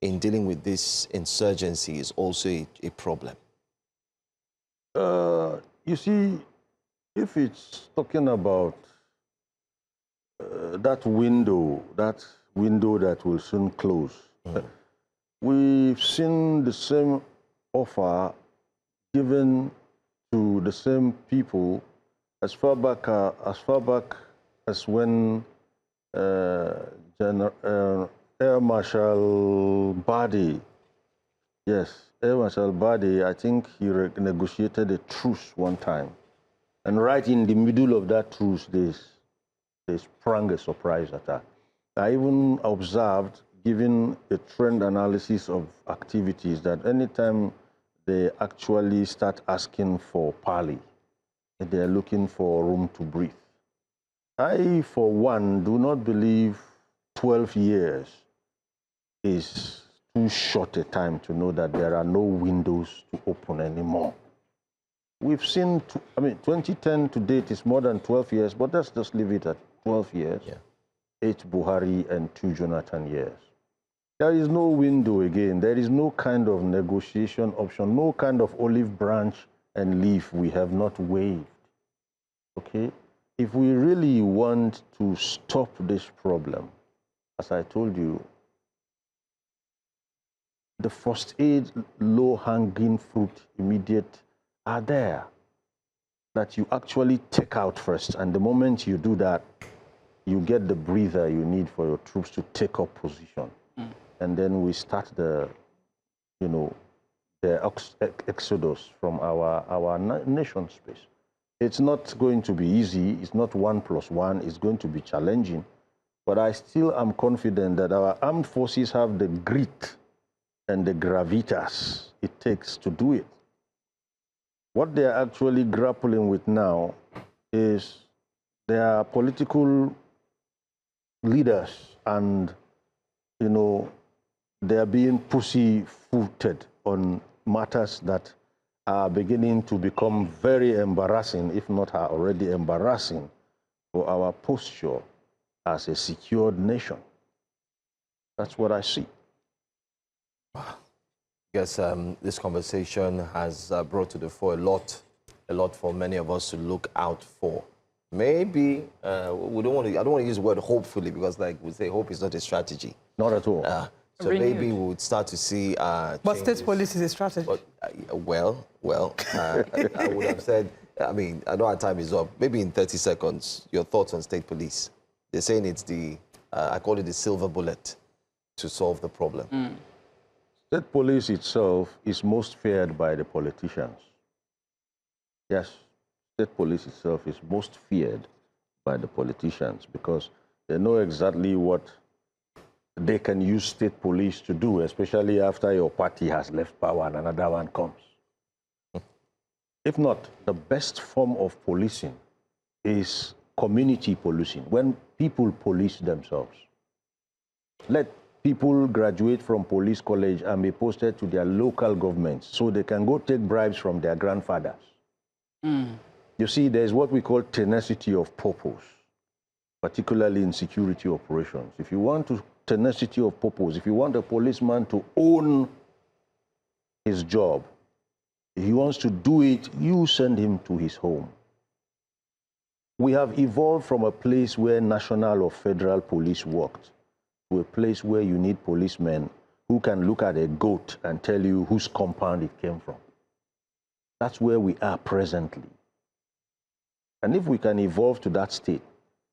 in dealing with this insurgency is also a problem? You see, if it's talking about that window that will soon close. We've seen the same offer given to the same people as far back as when Air Marshal Badi, Air Marshal Badi, I think he negotiated a truce one time. And right in the middle of that truce, they sprung a surprise attack. I even observed, given a trend analysis of activities, that anytime they actually start asking for parley, they're looking for room to breathe. I, for one, do not believe 12 years is too short a time to know that there are no windows to open anymore. We've seen, 2010 to date is more than 12 years, but let's just leave it at 12 years. 8 Buhari and 2 Jonathan years. There is no window again. There is no kind of negotiation option, no kind of olive branch and leaf we have not waved. Okay? If we really want to stop this problem, as I told you, the first aid, low-hanging fruit, immediate, are there that you actually take out first. And the moment you do that, you get the breather you need for your troops to take up position. And then we start the exodus from our nation space. It's not going to be easy. It's not 1 + 1. It's going to be challenging. But I still am confident that our armed forces have the grit and the gravitas it takes to do it. What they are actually grappling with now is their political leaders, and they are being pussy-footed on matters that are beginning to become very embarrassing, if not are already embarrassing, for our posture as a secured nation. That's what I see. I guess this conversation has brought to the fore a lot for many of us to look out for. Maybe we don't want to. I don't want to use the word hopefully, because, like we say, hope is not a strategy. Not at all. So maybe we would start to see. But state police is a strategy. But, I would have said. I mean, I know our time is up. Maybe in 30 seconds, your thoughts on state police. They're saying it's the. I call it the silver bullet to solve the problem. State police itself is most feared by the politicians. Yes, state police itself is most feared by the politicians because they know exactly what they can use state police to do, especially after your party has left power and another one comes. If not, the best form of policing is community policing, when people police themselves. Let people graduate from police college and be posted to their local governments so they can go take bribes from their grandfathers. You see, there's what we call tenacity of purpose, particularly in security operations. If you want tenacity of purpose, if you want a policeman to own his job, if he wants to do it, you send him to his home. We have evolved from a place where national or federal police worked to a place where you need policemen who can look at a goat and tell you whose compound it came from. That's where we are presently. And if we can evolve to that state,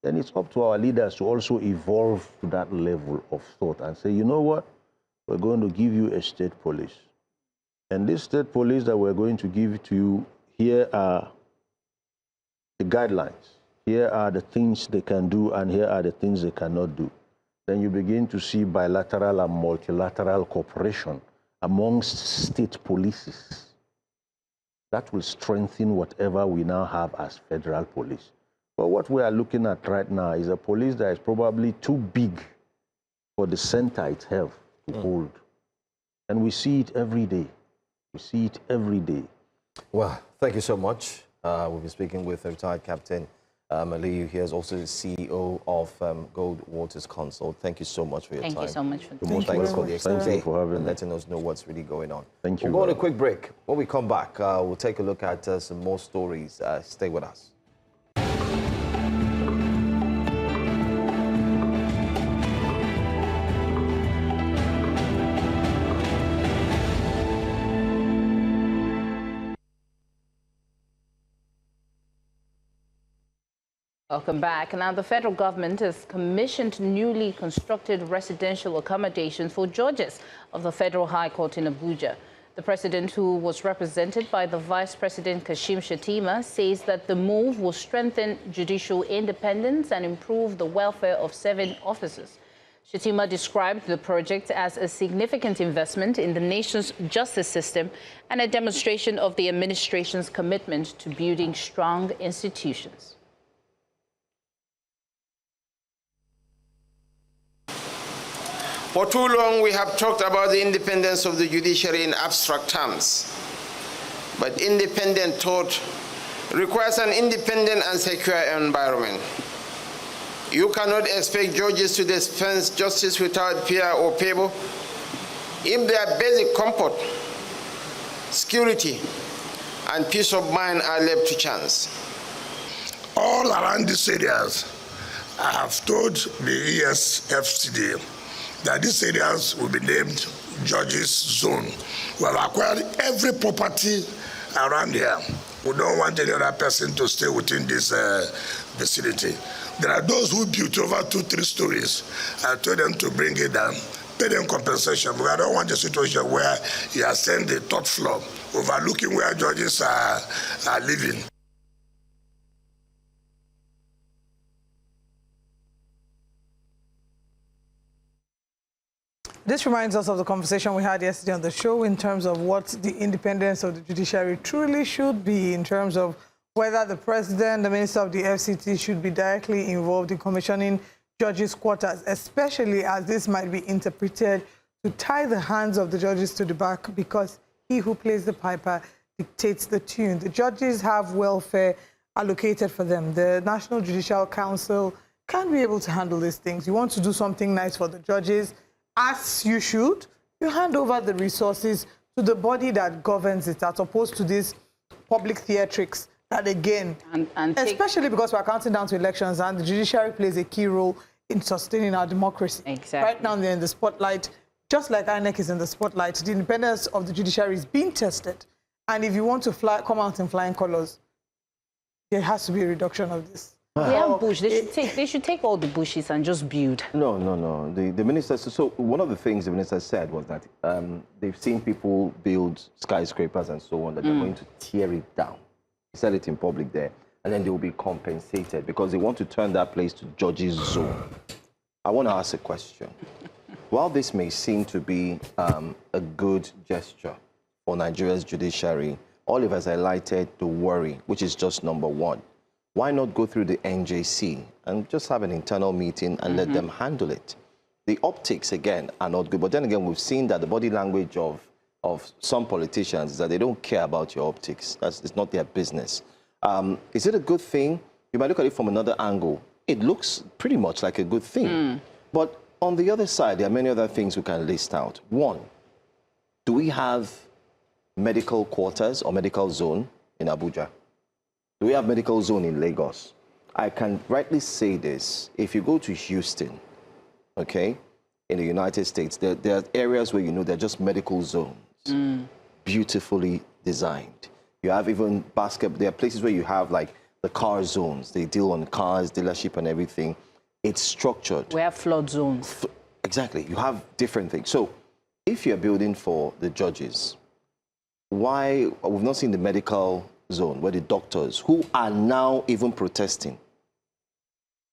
then it's up to our leaders to also evolve to that level of thought and say, you know what, we're going to give you a state police. And this state police that we're going to give to you, here are the guidelines. Here are the things they can do, and here are the things they cannot do. Then you begin to see bilateral and multilateral cooperation amongst state polices. That will strengthen whatever we now have as federal police. But what we are looking at right now is a police that is probably too big for the center itself to hold. And we see it every day. We see it every day. Well, thank you so much. We'll be speaking with retired Captain Aliyu. He is also the CEO of Gold Waters Consult. Thank you so much for your time. Thank you so much for Thanks for the expose and letting us know what's really going on. Thank you. We'll go on a quick break. When we come back, we'll take a look at some more stories. Stay with us. Welcome back. Now, the federal government has commissioned newly constructed residential accommodations for judges of the Federal High Court in Abuja. The president, who was represented by the Vice President Kashim Shettima, says that the move will strengthen judicial independence and improve the welfare of 7 officers. Shettima described the project as a significant investment in the nation's justice system and a demonstration of the administration's commitment to building strong institutions. For too long, we have talked about the independence of the judiciary in abstract terms. But independent thought requires an independent and secure environment. You cannot expect judges to dispense justice without fear or favor if their basic comfort, security, and peace of mind are left to chance. All around these areas, I have told the ESFCD that these areas will be named Judges Zone. We have acquired every property around here. We don't want any other person to stay within this vicinity. There are those who built over 2-3 stories. I told them to bring it down, pay them compensation, because I don't want a situation where you are saying the top floor, overlooking where judges are living. This reminds us of the conversation we had yesterday on the show in terms of what the independence of the judiciary truly should be, in terms of whether the president, the minister of the FCT should be directly involved in commissioning judges' quarters, especially as this might be interpreted to tie the hands of the judges to the back because he who plays the piper dictates the tune. The judges have welfare allocated for them. The National Judicial Council can't be able to handle these things. You want to do something nice for the judges, as you should, you hand over the resources to the body that governs it, as opposed to these public theatrics that, again, especially because we're counting down to elections and the judiciary plays a key role in sustaining our democracy. Exactly. Right now they're in the spotlight, just like INEC is in the spotlight. The independence of the judiciary is being tested. And if you want to come out in flying colors, there has to be a reduction of this. We have bush. They should take all the bushes and just build. No. The minister. So one of the things the minister said was that they've seen people build skyscrapers and so on, that they're going to tear it down. He said it in public there, and then they will be compensated because they want to turn that place to judges' zone. I want to ask a question. While this may seem to be a good gesture for Nigeria's judiciary, Olive has highlighted the worry, which is just number one. Why not go through the NJC and just have an internal meeting and let them handle it? The optics, again, are not good. But then again, we've seen that the body language of some politicians is that they don't care about your optics. It's not their business. Is it a good thing? You might look at it from another angle. It looks pretty much like a good thing. But on the other side, there are many other things we can list out. One, do we have medical quarters or medical zone in Abuja? Do we have medical zone in Lagos? I can rightly say this. If you go to Houston, okay, in the United States, there are areas where, you know, they're just medical zones, beautifully designed. You have even there are places where you have like the car zones. They deal on cars, dealership and everything. It's structured. We have flood zones. Exactly. You have different things. So if you're building for the judges, why, we've not seen the medical zone where the doctors, who are now even protesting,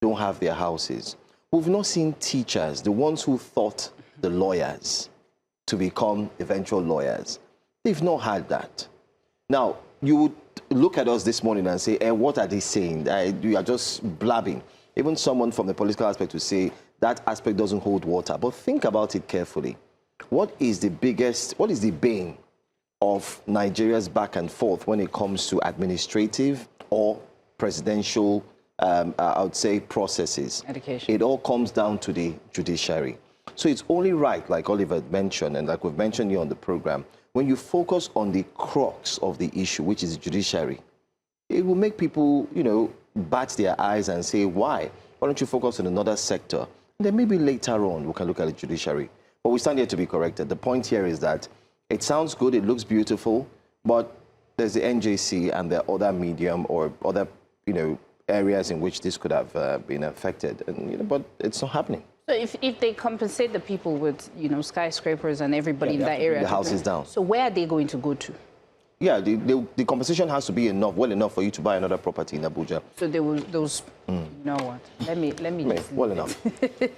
don't have their houses. We've not seen teachers, the ones who thought the lawyers to become eventual lawyers. They've not had that. Now, you would look at us this morning and say, what are they saying? You are just blabbing. Even someone from the political aspect would say that aspect doesn't hold water. But think about it carefully. What is the bane of Nigeria's back and forth when it comes to administrative or presidential, I would say, processes? Education. It all comes down to the judiciary. So it's only right, like Oliver mentioned, and like we've mentioned here on the program, when you focus on the crux of the issue, which is the judiciary, it will make people, you know, bat their eyes and say, why? Why don't you focus on another sector? And then maybe later on we can look at the judiciary. But we stand here to be corrected. The point here is that it sounds good, it looks beautiful, but there's the NJC and there are other medium or other, you know, areas in which this could have been affected, and but it's not happening. So if they compensate the people with, skyscrapers and everybody in that area, the house is down. So where are they going to go to? Yeah, the compensation has to be well enough for you to buy another property in Abuja. So they will, you know what? Let me well enough.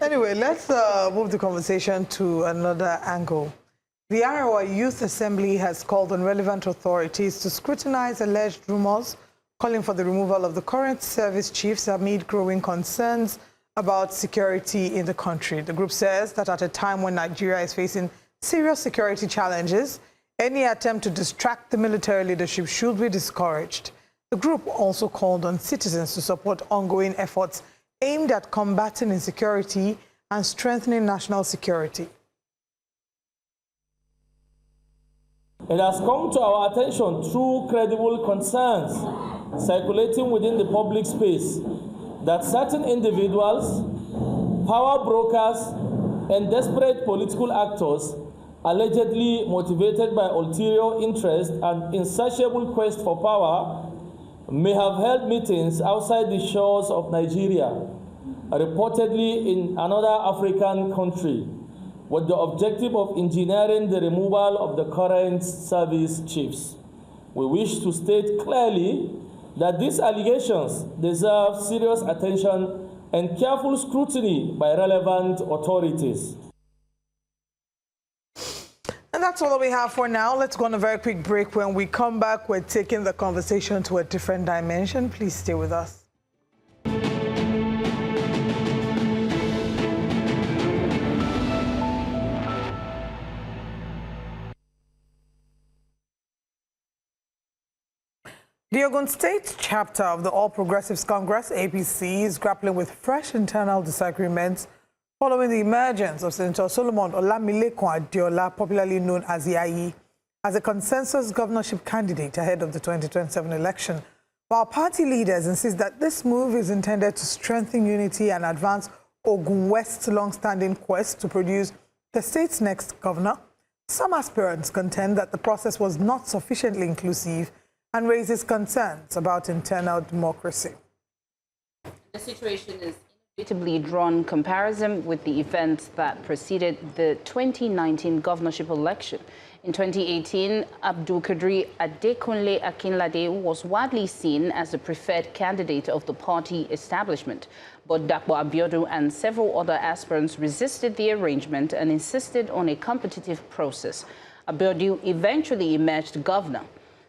Anyway, let's move the conversation to another angle. The Iowa Youth Assembly has called on relevant authorities to scrutinize alleged rumors calling for the removal of the current service chiefs amid growing concerns about security in the country. The group says that at a time when Nigeria is facing serious security challenges, any attempt to distract the military leadership should be discouraged. The group also called on citizens to support ongoing efforts aimed at combating insecurity and strengthening national security. It has come to our attention through credible concerns circulating within the public space that certain individuals, power brokers, and desperate political actors, allegedly motivated by ulterior interest and insatiable quest for power, may have held meetings outside the shores of Nigeria, reportedly in another African country, with the objective of engineering the removal of the current service chiefs. We wish to state clearly that these allegations deserve serious attention and careful scrutiny by relevant authorities. And that's all that we have for now. Let's go on a very quick break. When we come back, we're taking the conversation to a different dimension. Please stay with us. The Ogun State chapter of the All Progressives Congress, APC, is grappling with fresh internal disagreements following the emergence of Senator Solomon Olamilekan Adeola, popularly known as Yayi, as a consensus governorship candidate ahead of the 2027 election. While party leaders insist that this move is intended to strengthen unity and advance Ogun West's long-standing quest to produce the state's next governor, some aspirants contend that the process was not sufficiently inclusive and raises concerns about internal democracy. The situation is inevitably drawn comparison with the events that preceded the 2019 governorship election. In 2018, Abdulkadir Adekunle Akinlade was widely seen as the preferred candidate of the party establishment. But Dapo Abiodun and several other aspirants resisted the arrangement and insisted on a competitive process. Abiodun eventually emerged governor.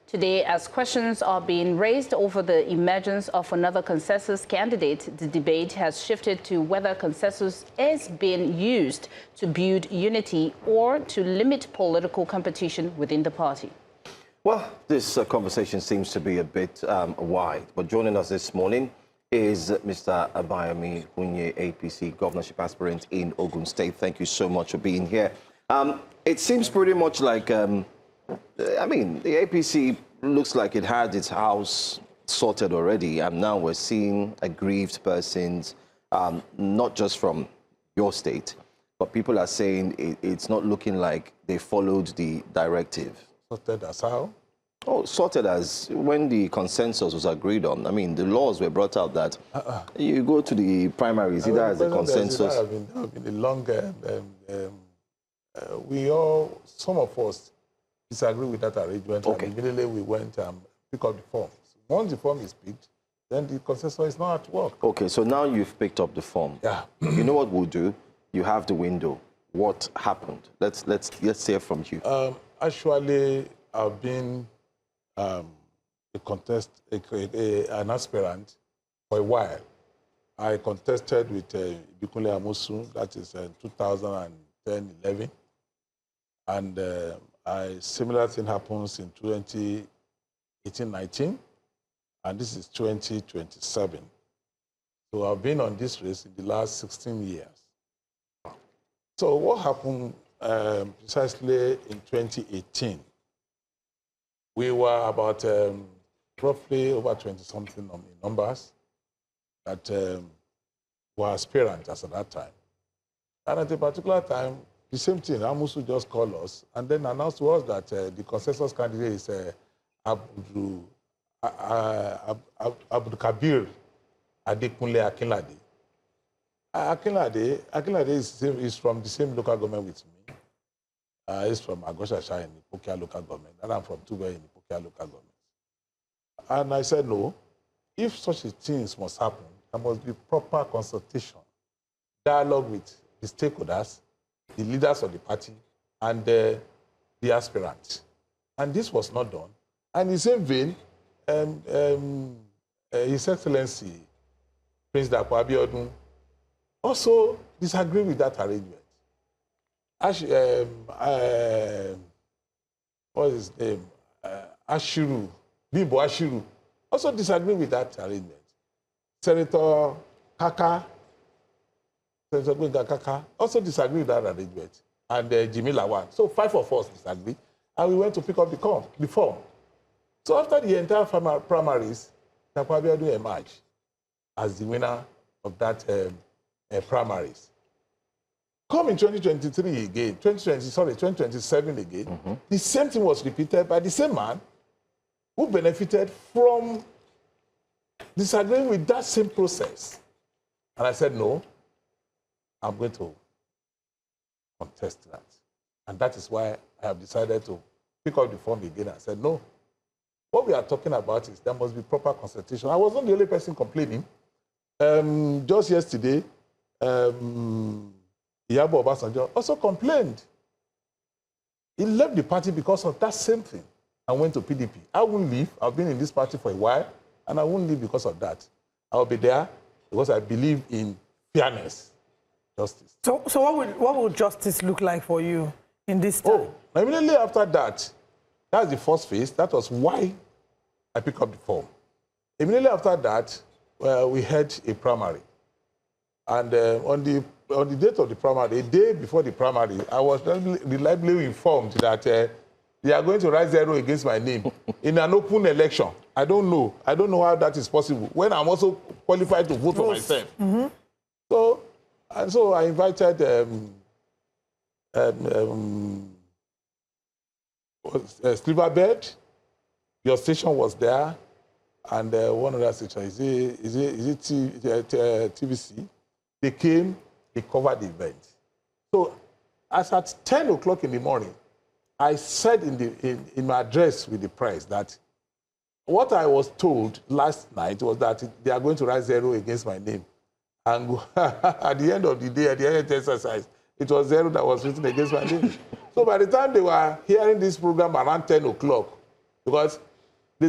Today, as questions are being raised over the emergence of another consensus candidate, the debate has shifted to whether consensus is being used to build unity or to limit political competition within the party. Well, this conversation seems to be a bit wide, but joining us this morning is Mr. Abayomi Hunye, APC governorship aspirant in Ogun State. Thank you so much for being here. It seems pretty much like I mean, the APC looks like it had its house sorted already, and now we're seeing aggrieved persons, not just from your state, but people are saying it's not looking like they followed the directive. Sorted as how? Oh, sorted as when the consensus was agreed on. I mean, the laws were brought out that you go to the primaries either as a consensus. There have been a long, some of us disagree with that arrangement, and immediately we went and picked up the form. Once the form is picked, then the consensus is not at work. Okay, so now you've picked up the form. Yeah. You know what we'll do? You have the window. What happened? Let's hear from you. Actually, I've been an aspirant for a while. I contested with Bikunle Amosun, that is 2010-11, and a similar thing happens in 2018-19, and this is 2027. So I've been on this race in the last 16 years. So what happened precisely in 2018? We were about roughly over 20-something in numbers that were aspirants at that time. And at a particular time, the same thing, Amusu just called us and then announced to us that the consensus candidate is Abdul Kabir Adekunle Akinlade. Akinlade is from the same local government with me. He's from Agoshasha in Ipokia local government, and I'm from Tube in Ipokia local government. And I said, no, if such things must happen, there must be proper consultation, dialogue with the stakeholders, the leaders of the party, and the aspirants. And this was not done. And in the same vein, His Excellency, Prince Dapo Abiodun, also disagreed with that arrangement. What is his name? Bimbo Ashiru, also disagreed with that arrangement. Senator Kaka also disagreed with that arrangement. And Jimmy Lawan. So 5 of us disagreed. And we went to pick up the form. So after the entire primaries, Dapo Abiodun emerged as the winner of that primaries. Come in 2023 again, 2027 again, the same thing was repeated by the same man who benefited from disagreeing with that same process. And I said, no, I'm going to contest that. And that is why I have decided to pick up the form again. I said, no, what we are talking about is there must be proper consultation. I was not the only person complaining. Just yesterday, Iyabo Obasanjo also complained. He left the party because of that same thing and went to PDP. I won't leave. I've been in this party for a while, and I won't leave because of that. I'll be there because I believe in fairness, justice. So what would justice look like for you in this time? Oh, immediately after that, that's the first phase. That was why I picked up the form. Immediately after that, we had a primary. And on the date of the primary, a day before the primary, I was reliably informed that they are going to write 0 against my name in an open election. I don't know how that is possible when I'm also qualified to vote for myself. So I invited Silverbird. Your station was there, and one other station, is it TVC? They came, they covered the event. So as at 10 o'clock in the morning, I said in my address with the press that what I was told last night was that they are going to write 0 against my name. And at the end of the day, at the end of the exercise, it was 0 that was written against my name. So by the time they were hearing this program around 10 o'clock, because the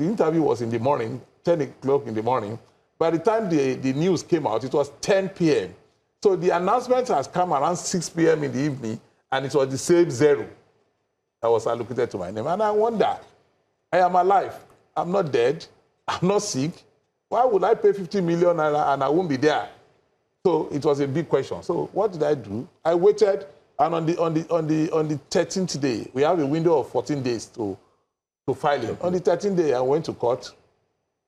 interview was in the morning, 10 o'clock in the morning. By the time the news came out, it was 10 p.m. So the announcement has come around 6 p.m. in the evening, and it was the same 0 that was allocated to my name. And I wonder, I am alive. I'm not dead. I'm not sick. Why would I pay 50 million and I won't be there? So it was a big question. So what did I do? I waited, and on the 13th day, we have a window of 14 days to file it. On the 13th day, I went to court.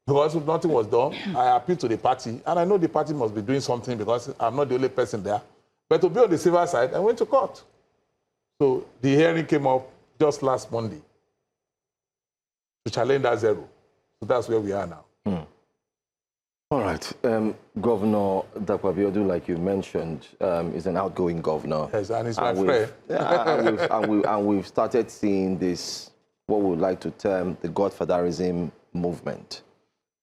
Because nothing was done, I appealed to the party. And I know the party must be doing something because I'm not the only person there. But to be on the civil side, I went to court. So the hearing came up just last Monday to challenge that 0. So that's where we are now. All right. Governor Dapo Abiodun, like you mentioned, is an outgoing governor. Yes, and he's my friend. and we've started seeing this, what we would like to term the godfatherism movement.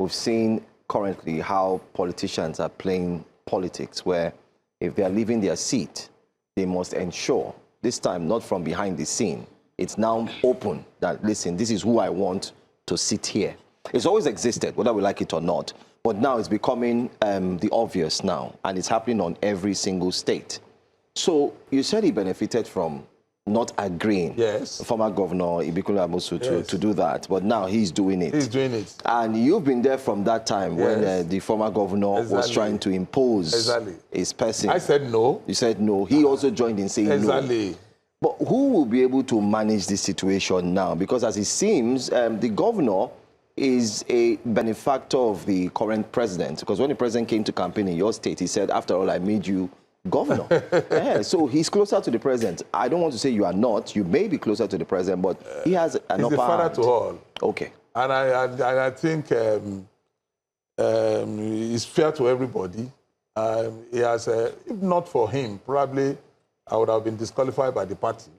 We've seen currently how politicians are playing politics, where if they are leaving their seat, they must ensure, this time not from behind the scene, it's now open that, listen, this is who I want to sit here. It's always existed, whether we like it or not, but now it's becoming the obvious now, and it's happening on every single state. So you said he benefited from not agreeing, yes, former governor Ibikun Amosu to do that, but now he's doing it. He's doing it. And you've been there from that time when the former governor was trying to impose his person. I said no. You said no. He also joined in saying no. But who will be able to manage this situation now? Because as it seems, the governor is a benefactor of the current president. Because when the president came to campaign in your state, he said, after all, I made you governor. So he's closer to the president. I don't want to say you are not. You may be closer to the president, but he has an upper hand. He's the father to all. Okay. And I think is fair to everybody. He has, if not for him, probably I would have been disqualified by the party.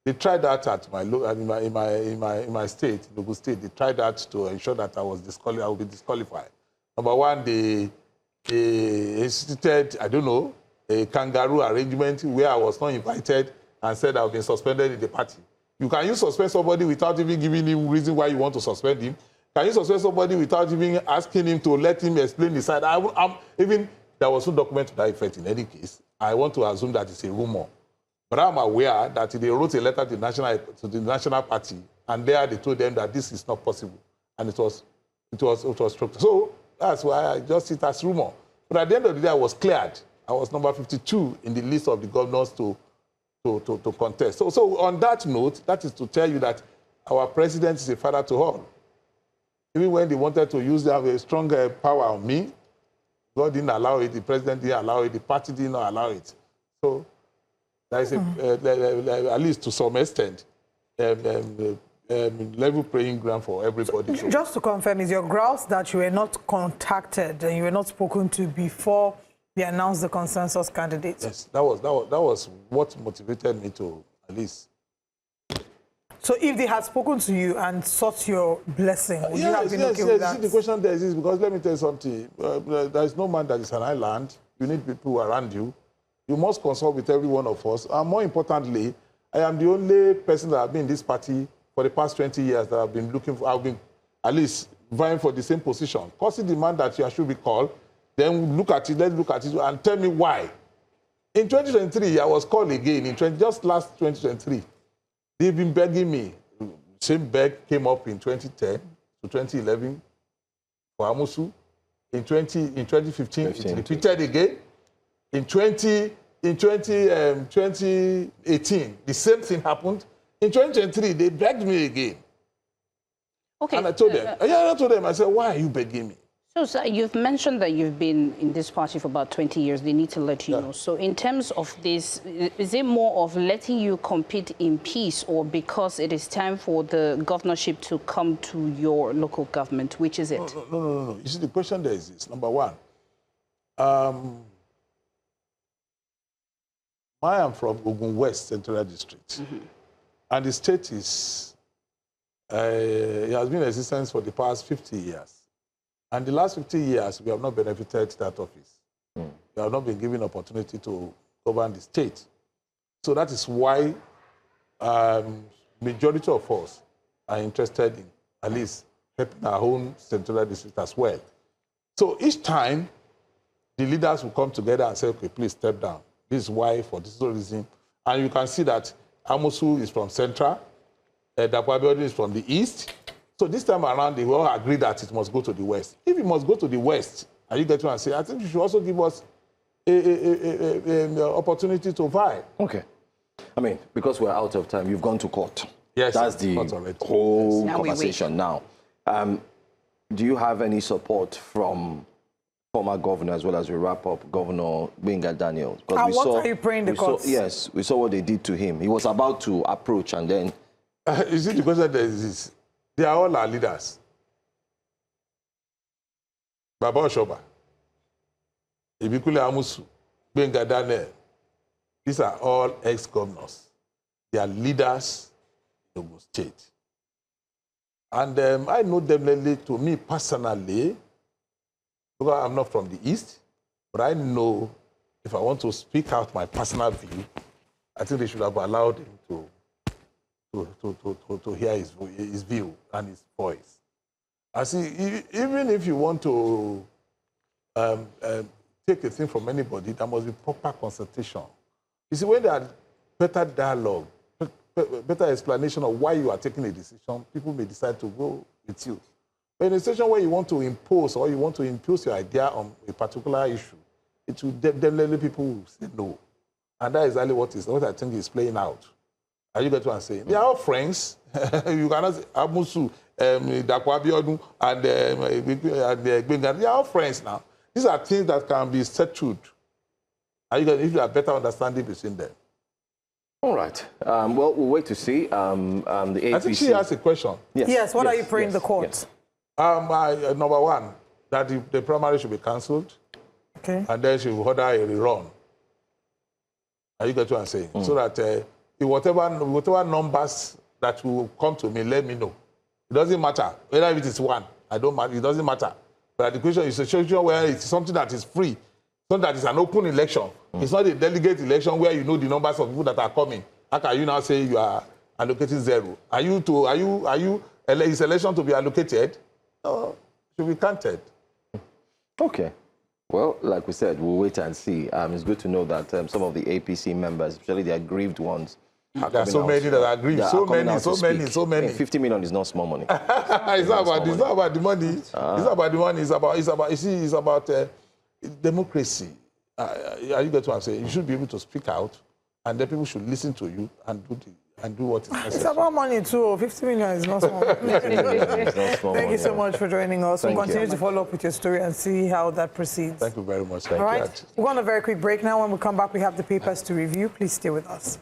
They tried that at in my state, Local State. They tried that to ensure that I would be disqualified. Number one, they instituted, I don't know, a kangaroo arrangement where I was not invited and said I've been suspended in the party. Can you suspend somebody without even giving him reason why you want to suspend him? Can you suspend somebody without even asking him to let him explain his side? Even there was no document to that effect in any case. I want to assume that it's a rumor. But I'm aware that they wrote a letter to the National Party, and there they told them that this is not possible. And it was structured. So that's why I just see it as rumor. But at the end of the day, I was cleared. I was number 52 in the list of the governors to contest. So on that note, that is to tell you that our president is a father to all. Even when they wanted to use a strong power on me, God didn't allow it, the president didn't allow it, the party didn't allow it. So there is at least to some extent, level playing ground for everybody. Just to confirm, is your grouse that you were not contacted and you were not spoken to before they announced the consensus candidates? Yes, that was what motivated me to at least. So if they had spoken to you and sought your blessing, would you have been okay with that? See, the question there is because let me tell you something. There is no man that is an island. You need people around you. You must consult with every one of us. And more importantly, I am the only person that has been in this party for the past 20 years that I've been looking for, I've been at least vying for the same position. Causing the man that you should be called, then look at it, let's look at it, and tell me why. In 2023, I was called again, just last 2023. They've been begging me. Same beg came up in 2010 to 2011 for Amosu. In 2015, it repeated again. In 2018, the same thing happened. In 2023, they begged me again. Okay. And I told them, I said, why are you begging me? So, sir, you've mentioned that you've been in this party for about 20 years. They need to let you know. So in terms of this, is it more of letting you compete in peace or because it is time for the governorship to come to your local government? Which is it? No. You see, the question there is this. Number one, I am from Ogun West Central District. And the state is, it has been in existence for the past 50 years. And the last 50 years, we have not benefited that office. We have not been given opportunity to govern the state. So that is why majority of us are interested in at least helping our own central district as well. So each time, the leaders will come together and say, okay, please step down. This is why, for this reason. And you can see that Amosu is from Central, Dakwabiodu is from the East. So this time around, they all agree that it must go to the West. If it must go to the West, and you get to and say, I think you should also give us an opportunity to vie. Okay. I mean, because we're out of time, you've gone to court. Yes. That's the whole conversation now. Do you have any support from former governor, as well as we wrap up, Governor Gbenga Daniel? And what are you praying the courts? Yes, we saw what they did to him. He was about to approach and then... You see, the question there is this. They are all our leaders. Baba Oshoba, Ibikule Amusu, Gbenga Daniel. These are all ex-governors. They are leaders in Ogun State. And I know them lately, to me personally, because I'm not from the East, but I know if I want to speak out my personal view, I think they should have allowed him to hear his view and his voice. I see, even if you want to take a thing from anybody, there must be proper consultation. You see, when there are better dialogue, better explanation of why you are taking a decision, people may decide to go with you. But in a situation where you want to impose or you want to impose your idea on a particular issue, it will definitely people will say no. And that is exactly what I think is playing out. Are you going to say? They are all friends. You cannot say Amusu, Dakwabiodu, and Gbenga. They are all friends now. These are things that can be settled. Are you going to, if you have better understanding between them? All right. Well, we'll wait to see. The APC... I think she has a question. Yes. What are you praying the court? Number one, that the primary should be cancelled. Okay. And then she will order a rerun. Are you get what I'm saying? So that whatever numbers that will come to me, let me know. It doesn't matter whether it is one. It doesn't matter. But the question is a situation where it's something that is free, something that is an open election. It's not a delegate election where you know the numbers of people that are coming. How can you now say you are allocating 0? Is election to be allocated? No, should be counted. Okay. Well, like we said, we'll wait and see. It's good to know that some of the APC members, especially the aggrieved ones, there are so many that are aggrieved. So many. 50 million is not small money. It's not about the money. It's not about the money. It's about democracy. You get what I'm saying? You should be able to speak out, and then people should listen to you and do what is necessary. It's about money too. 50 million is not small. Thank you so much for joining us. We'll continue to follow up with your story and see how that proceeds. Thank you very much. All right. We're on a very quick break now. When we come back, we have the papers to review. Please stay with us.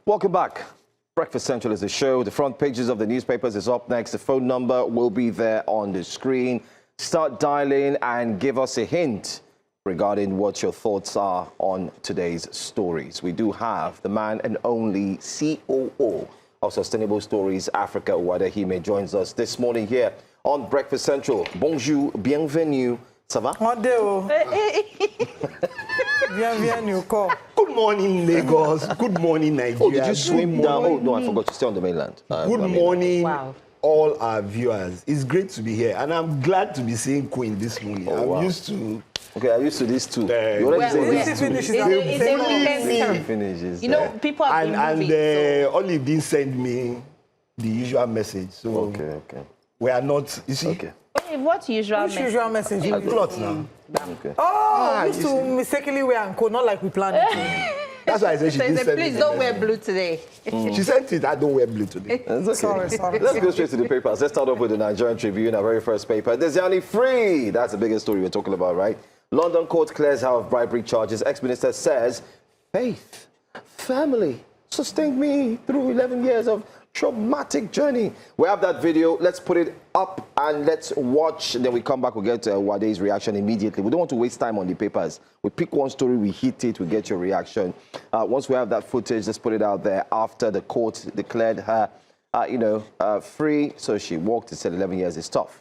Welcome back. Breakfast Central is the show. The front pages of the newspapers is up next. The phone number will be there on the screen. Start dialing and give us a hint regarding what your thoughts are on today's stories. We do have the man and only COO of Sustainable Stories Africa, Wadahime, joins us this morning here on Breakfast Central. Bonjour, bienvenue. Ça va? Good morning, Lagos. Good morning, Nigeria. Oh, did you swim down? Oh, no, I forgot to stay on the mainland. Good morning, all our viewers. It's great to be here, and I'm glad to be seeing Queen this morning. I'm used to... Okay, I'm used to this too. You know, people have been moving. And Olive didn't send me the usual message. So okay. We are not, you see? Okay. What usual message? Usual message? Cloth now. Okay. Oh, used to mistakenly wear anko, not like we planned it. That's why I said she didn't send please don't wear blue today. She said it, I don't wear blue today. Okay. Sorry. Let's go straight to the papers. Let's start off with the Nigerian Tribune, our very first paper. Diezani free. That's the biggest story we're talking about, right? London court clears her of bribery charges. Ex-minister says, faith, family, sustained me through 11 years of traumatic journey. We have that video. Let's put it up and let's watch. Then we come back. We'll get Wade's reaction immediately. We don't want to waste time on the papers. We pick one story, we hit it, we get your reaction. Once we have that footage, let's put it out there. After the court declared her, free, so she walked and said 11 years is tough.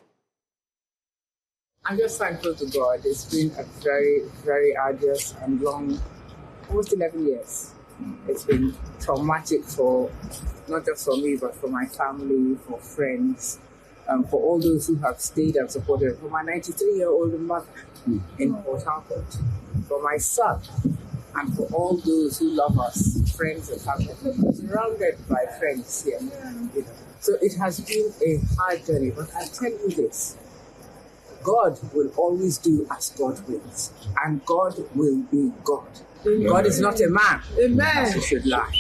I'm just thankful to God. It's been a very, very arduous and long, almost 11 years. It's been traumatic for, not just for me, but for my family, for friends, for all those who have stayed and supported, for my 93-year-old mother in Port Harcourt, for my son, and for all those who love us, friends and family. I'm surrounded by friends here. So it has been a hard journey, but I tell you this, God will always do as God wills, and God will be God. Amen. God is not a man that he should lie.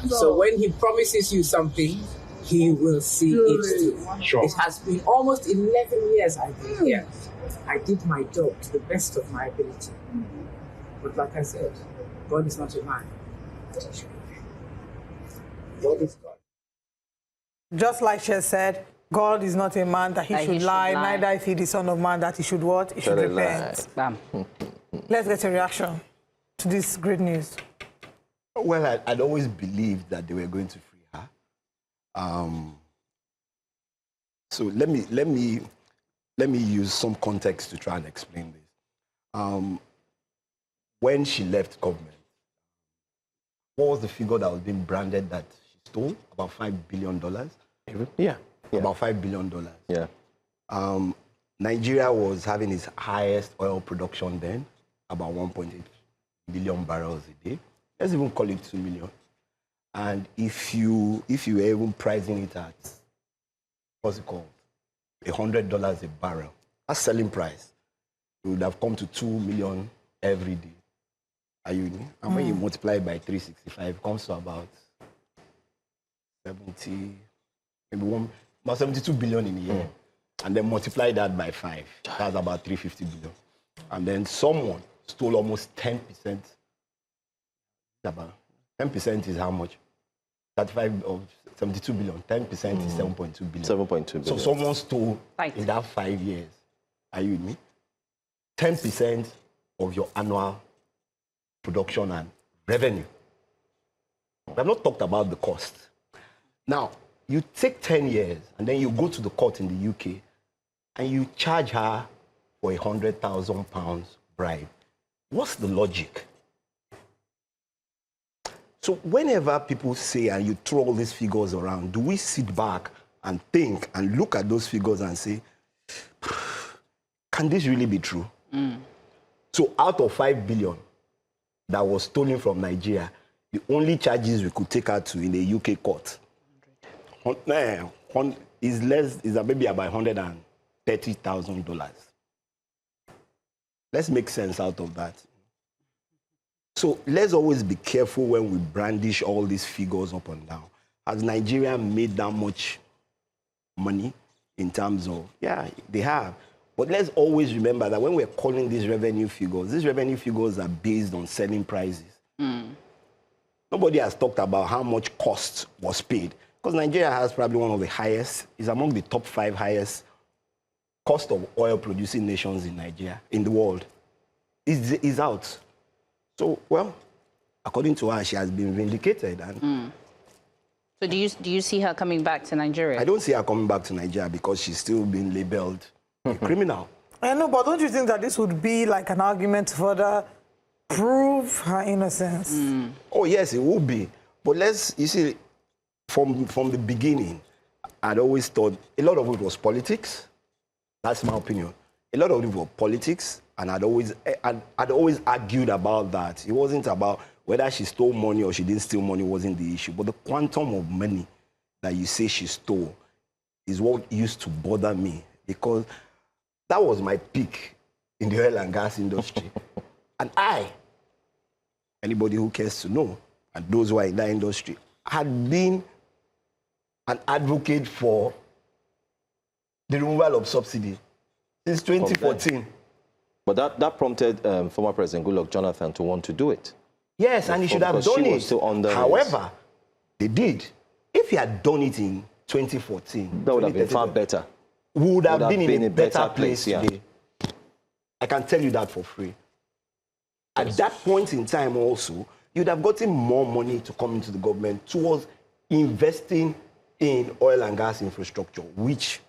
So when he promises you something, he will see it through. Sure. It has been almost 11 years I've been here. I did my job to the best of my ability. But like I said, God is not a man that he should lie. God is God. Just like she said, God is not a man that he should lie, neither is he the son of man that he should what? He should repent. Bam. Let's get a reaction to this great news. Well, I'd always believed that they were going to free her. So let me use some context to try and explain this. When she left government, what was the figure that was being branded that she stole? About $5 billion? Yeah. About $5 billion. Yeah. Nigeria was having its highest oil production then, about 1.8 million barrels a day. Let's even call it 2 million. And if you were even pricing it at, what's it called, $100 a barrel, that's selling price, it would have come to 2 million every day. Are you with me? And when you multiply it by 365, it comes to about 70, maybe about 72 billion in a year. And then multiply that by 5. That's about 350 billion. And then someone stole almost 10%. About 10% is how much? 35 of 72 billion. 10% is 7.2 billion. 7.2 billion. So someone stole in that 5 years. Are you with me? 10% of your annual production and revenue. We have not talked about the cost. Now, you take 10 years and then you go to the court in the UK and you charge her for £100,000 bribe. What's the logic? So whenever people say and you throw all these figures around, do we sit back and think and look at those figures and say, can this really be true? So out of 5 billion that was stolen from Nigeria, the only charges we could take her to in the UK court is maybe about $130,000. Let's make sense out of that. So let's always be careful when we brandish all these figures up and down. Has Nigeria made that much money in terms of, yeah, they have. But let's always remember that when we're calling these revenue figures are based on selling prices. Nobody has talked about how much cost was paid. Because Nigeria has probably one of the highest, is among the top 5 highest cost of oil producing nations in Nigeria, in the world. Is out. So, well, according to her, she has been vindicated. And So do you see her coming back to Nigeria? I don't see her coming back to Nigeria because she's still being labeled a criminal. I know, but don't you think that this would be like an argument to further prove her innocence? Oh, yes, it would be. But you see, from the beginning, I'd always thought a lot of it was politics. That's my opinion. A lot of it was politics, and I'd always argued about that. It wasn't about whether she stole money or she didn't steal money wasn't the issue. But the quantum of money that you say she stole is what used to bother me, because that was my peak in the oil and gas industry. And anybody who cares to know, and those who are in that industry, had been an advocate for the removal of subsidy since 2014. But that prompted former President Goodluck Jonathan to want to do it. Yes, and he should have done it. However, they did. If he had done it in 2014, that would have been far better. We would have been in a better place today. I can tell you that for free. At that point in time also, you'd have gotten more money to come into the government towards investing in oil and gas infrastructure, which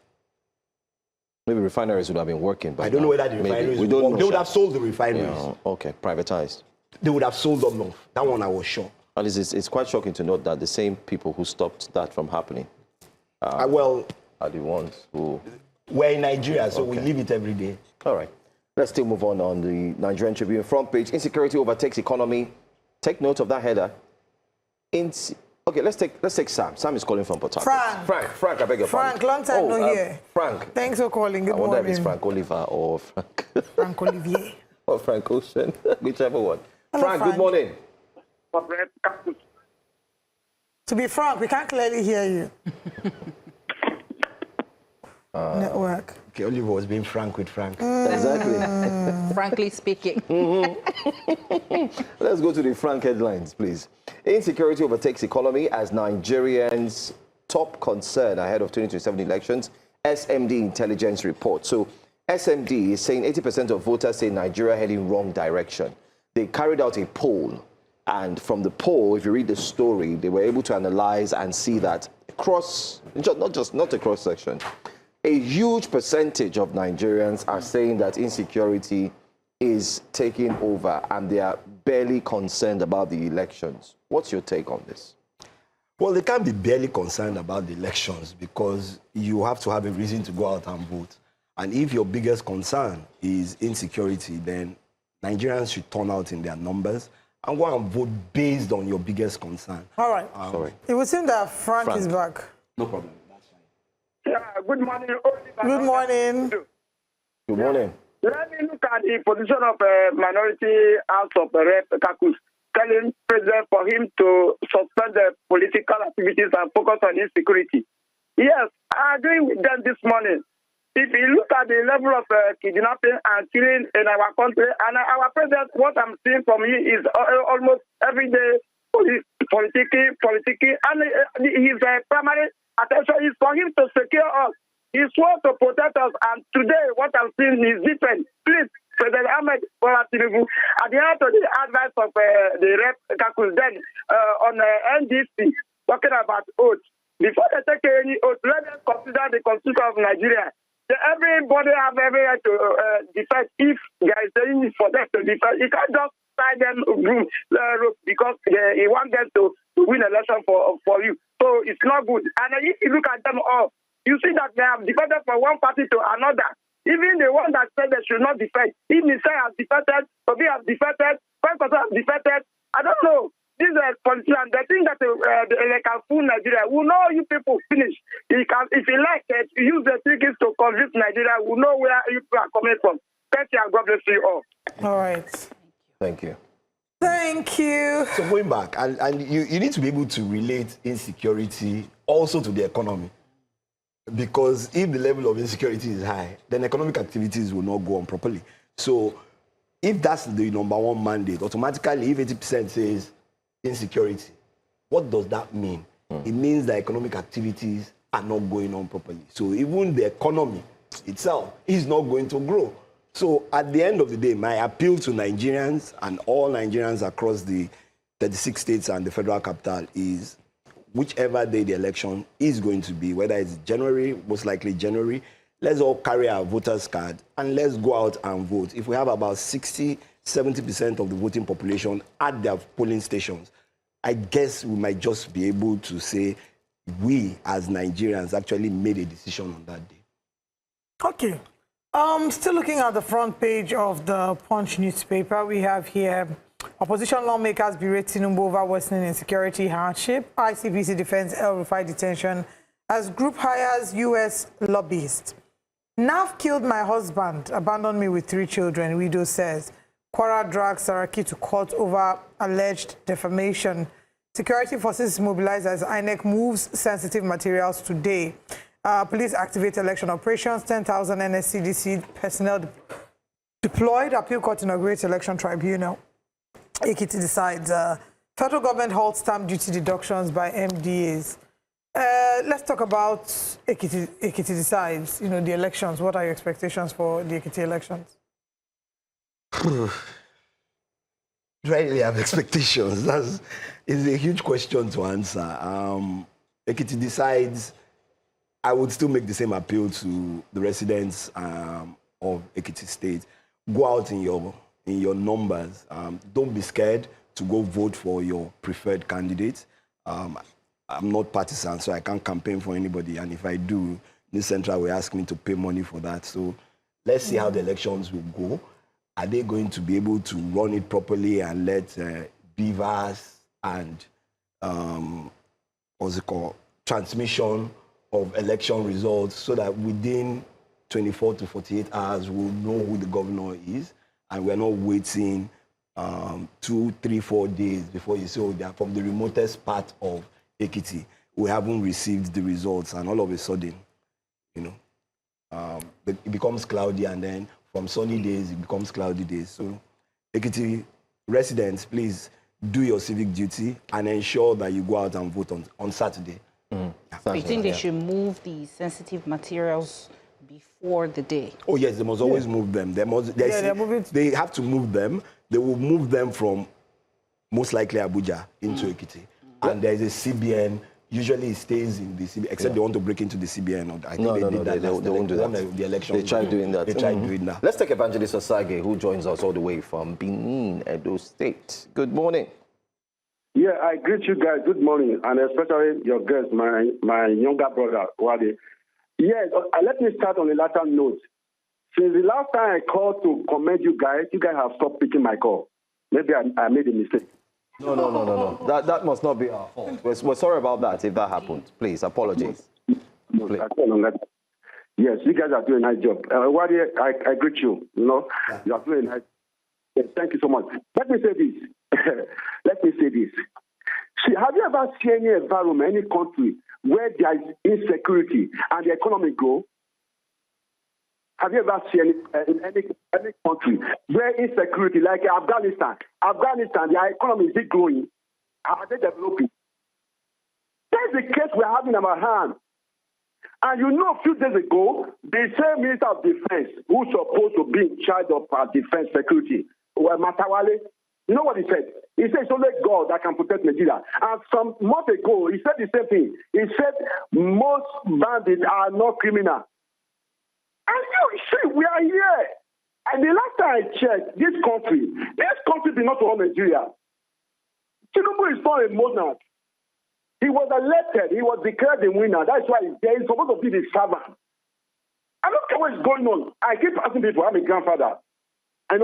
maybe refineries would have been working. I don't know whether the refineries would work. They would have sold the refineries. Yeah, okay, privatized. They would have sold them off. That one I was sure. At least it's quite shocking to note that the same people who stopped that from happening are the ones who... We're in Nigeria, so we live it every day. All right. Let's still move on the Nigerian Tribune front page. Insecurity overtakes economy. Take note of that header. Okay, let's take Sam. Sam is calling from Port Harcourt. Frank, I beg your pardon. Frank, long time no here. Frank. Thanks for calling. Good morning. I wonder if it's Frank Oliver or Frank. Frank Olivier. Or Frank Ocean, whichever one. Hello, Frank, good morning. To be frank, we can't clearly hear you. Network. Okay, Oliver was being frank with Frank. Exactly. Frankly speaking. Let's go to the Frank headlines, please. Insecurity overtakes economy as Nigerians' top concern ahead of 2027 elections, SMD intelligence report. So SMD is saying 80% of voters say Nigeria heading wrong direction. They carried out a poll, and from the poll, if you read the story, they were able to analyze and see that not a cross section, a huge percentage of Nigerians are saying that insecurity is taking over and they are barely concerned about the elections. What's your take on this? Well, they can't be barely concerned about the elections because you have to have a reason to go out and vote. And if your biggest concern is insecurity, then Nigerians should turn out in their numbers and go and vote based on your biggest concern. All right. Sorry. It would seem that Frank is back. No problem. Yeah, good morning. Good morning. Good morning. Let me look at the position of minority House of Rep Kakus, telling President for him to suspend the political activities and focus on insecurity. Yes, I agree with them this morning. If you look at the level of kidnapping and killing in our country, and our president, what I'm seeing from him is almost every day politicking, and his primary attention is for him to secure us. He swore to protect us, and today what I'm seeing is different. Please, President Ahmed Bola Tinubu, at the end of the advice of the Rep Kakus then on NDC, talking about oath. Before they take any oath, let them consider the Constitution of Nigeria. Everybody have every right to defend if there is a need for them to defend. You can't just tie them because he wants them to win election for you. So it's not good. And if you look at them all, you see that they have defended from one party to another. Even the one that said they should not defend, even Nisai has defended, Obi has defended, Frank has defended. I don't know. These are politicians. They think that they can fool Nigeria. We know you people finish. If you like it, use the tickets to convince Nigeria. We know where you people are coming from. Thank you and God bless you all. All right. Thank you. Thank you. So going back, and you need to be able to relate insecurity also to the economy. Because if the level of insecurity is high, then economic activities will not go on properly. So if that's the number one mandate, automatically if 80% says insecurity, what does that mean? It means that economic activities are not going on properly. So even the economy itself is not going to grow. So at the end of the day, my appeal to Nigerians and all Nigerians across the 36 states and the federal capital is whichever day the election is going to be, whether it's January, most likely January, let's all carry our voters' card and let's go out and vote. If we have about 60-70% of the voting population at their polling stations, I guess we might just be able to say we as Nigerians actually made a decision on that day. Okay. Still looking at the front page of the Punch newspaper, we have here opposition lawmakers berate Tinubu over worsening insecurity hardship. ICPC defends El-Rufai detention as group hires U.S. lobbyist. NAF killed my husband, abandoned me with 3 children, widow says. Kwara drags Saraki to court over alleged defamation. Security forces mobilized as INEC moves sensitive materials today. Police activate election operations. 10,000 NSCDC personnel deployed. Appeal court inaugurates election tribunal. Ekiti decides. Federal government halts stamp duty deductions by MDAs. Let's talk about Ekiti decides, the elections. What are your expectations for the Ekiti elections? Do I really have expectations? It's a huge question to answer. Ekiti decides, I would still make the same appeal to the residents of Ekiti State. Go out in your numbers. Don't be scared to go vote for your preferred candidate. I'm not partisan, so I can't campaign for anybody. And if I do, New Central will ask me to pay money for that. So let's see how the elections will go. Are they going to be able to run it properly and let beavers and what's it called, transmission of election results so that within 24 to 48 hours we'll know who the governor is, and we're not waiting 2, 3, 4 days before you say, oh, they're from the remotest part of Ekiti. We haven't received the results, and all of a sudden, it becomes cloudy, and then from sunny days, it becomes cloudy days. So, Ekiti residents, please do your civic duty and ensure that you go out and vote on Saturday. You think they should move the sensitive materials before the day? Oh, yes, they must always move them. They have to move them. They will move them from most likely Abuja into Ekiti. And there's a CBN. Usually it stays in the CBN, except they want to break into the CBN. I think they won't do that. The election. They tried doing that. They tried doing that. Let's take Evangelist Osage, who joins us all the way from Benin, Edo State. Good morning. Yeah, I greet you guys. Good morning, and especially your guest, my younger brother, Wade. Yes, let me start on a latter note. Since the last time I called to commend you guys have stopped picking my call. Maybe I made a mistake. No. That must not be our fault. We're sorry about that if that happened. Please, apologies. Please. Yes, you guys are doing a nice job. Wade, I greet you. You are doing a nice. Yes, thank you so much. Let me say this. See, have you ever seen any environment, any country where there is insecurity and the economy grow? Have you ever seen any country where insecurity, like Afghanistan, their economy is growing? Are they developing? That's the case we're having in our hands. And a few days ago, the same Minister of Defense, who's supposed to be in charge of our defense security, Matawale, you know what he said? He said it's only God that can protect Nigeria. And some months ago, he said the same thing. He said most bandits are not criminal. And you see, we are here. And the last time I checked, this country did not run Nigeria. Tinubu is not a monarch. He was elected. He was declared the winner. That's why he's there. He's supposed to be the servant. I don't care what is going on. I keep asking people, I'm a grandfather. If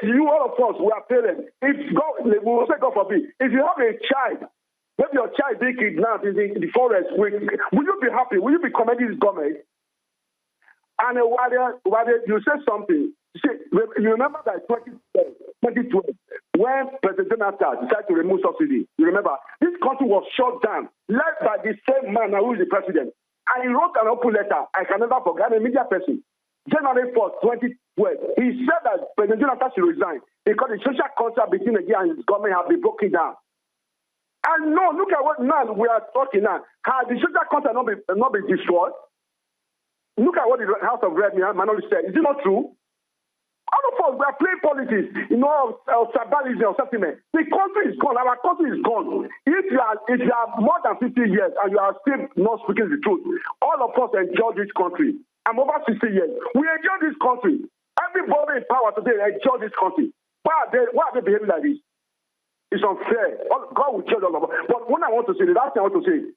you, all of us, we are parents, if God, we will say God forbid, if you have a child, maybe your child being kidnapped in the forest, will you be happy? Will you be commending this government? And while you say something, you remember that 2012, when President Jonathan decided to remove subsidy, you remember, this country was shut down, led by the same man who is the president. And he wrote an open letter, I can never forget, I'm a media person. January 4th, 2012, he said that President Jonathan should resign because the social contract between Nigeria and his government has been broken down. And no, look at what now we are talking now. Has the social contract not been destroyed? Look at what the House of Red Minority said. Is it not true? All of us, we are playing politics, of tribalism, of sentiment. The country is gone. Our country is gone. If you are more than 50 years and you are still not speaking the truth, all of us enjoy this country. I'm over 60 years. We enjoy this country. Everybody in power today enjoy this country. Why are they behaving like this? It's unfair. God will judge all of us. But when I want to say, the last thing I want to say,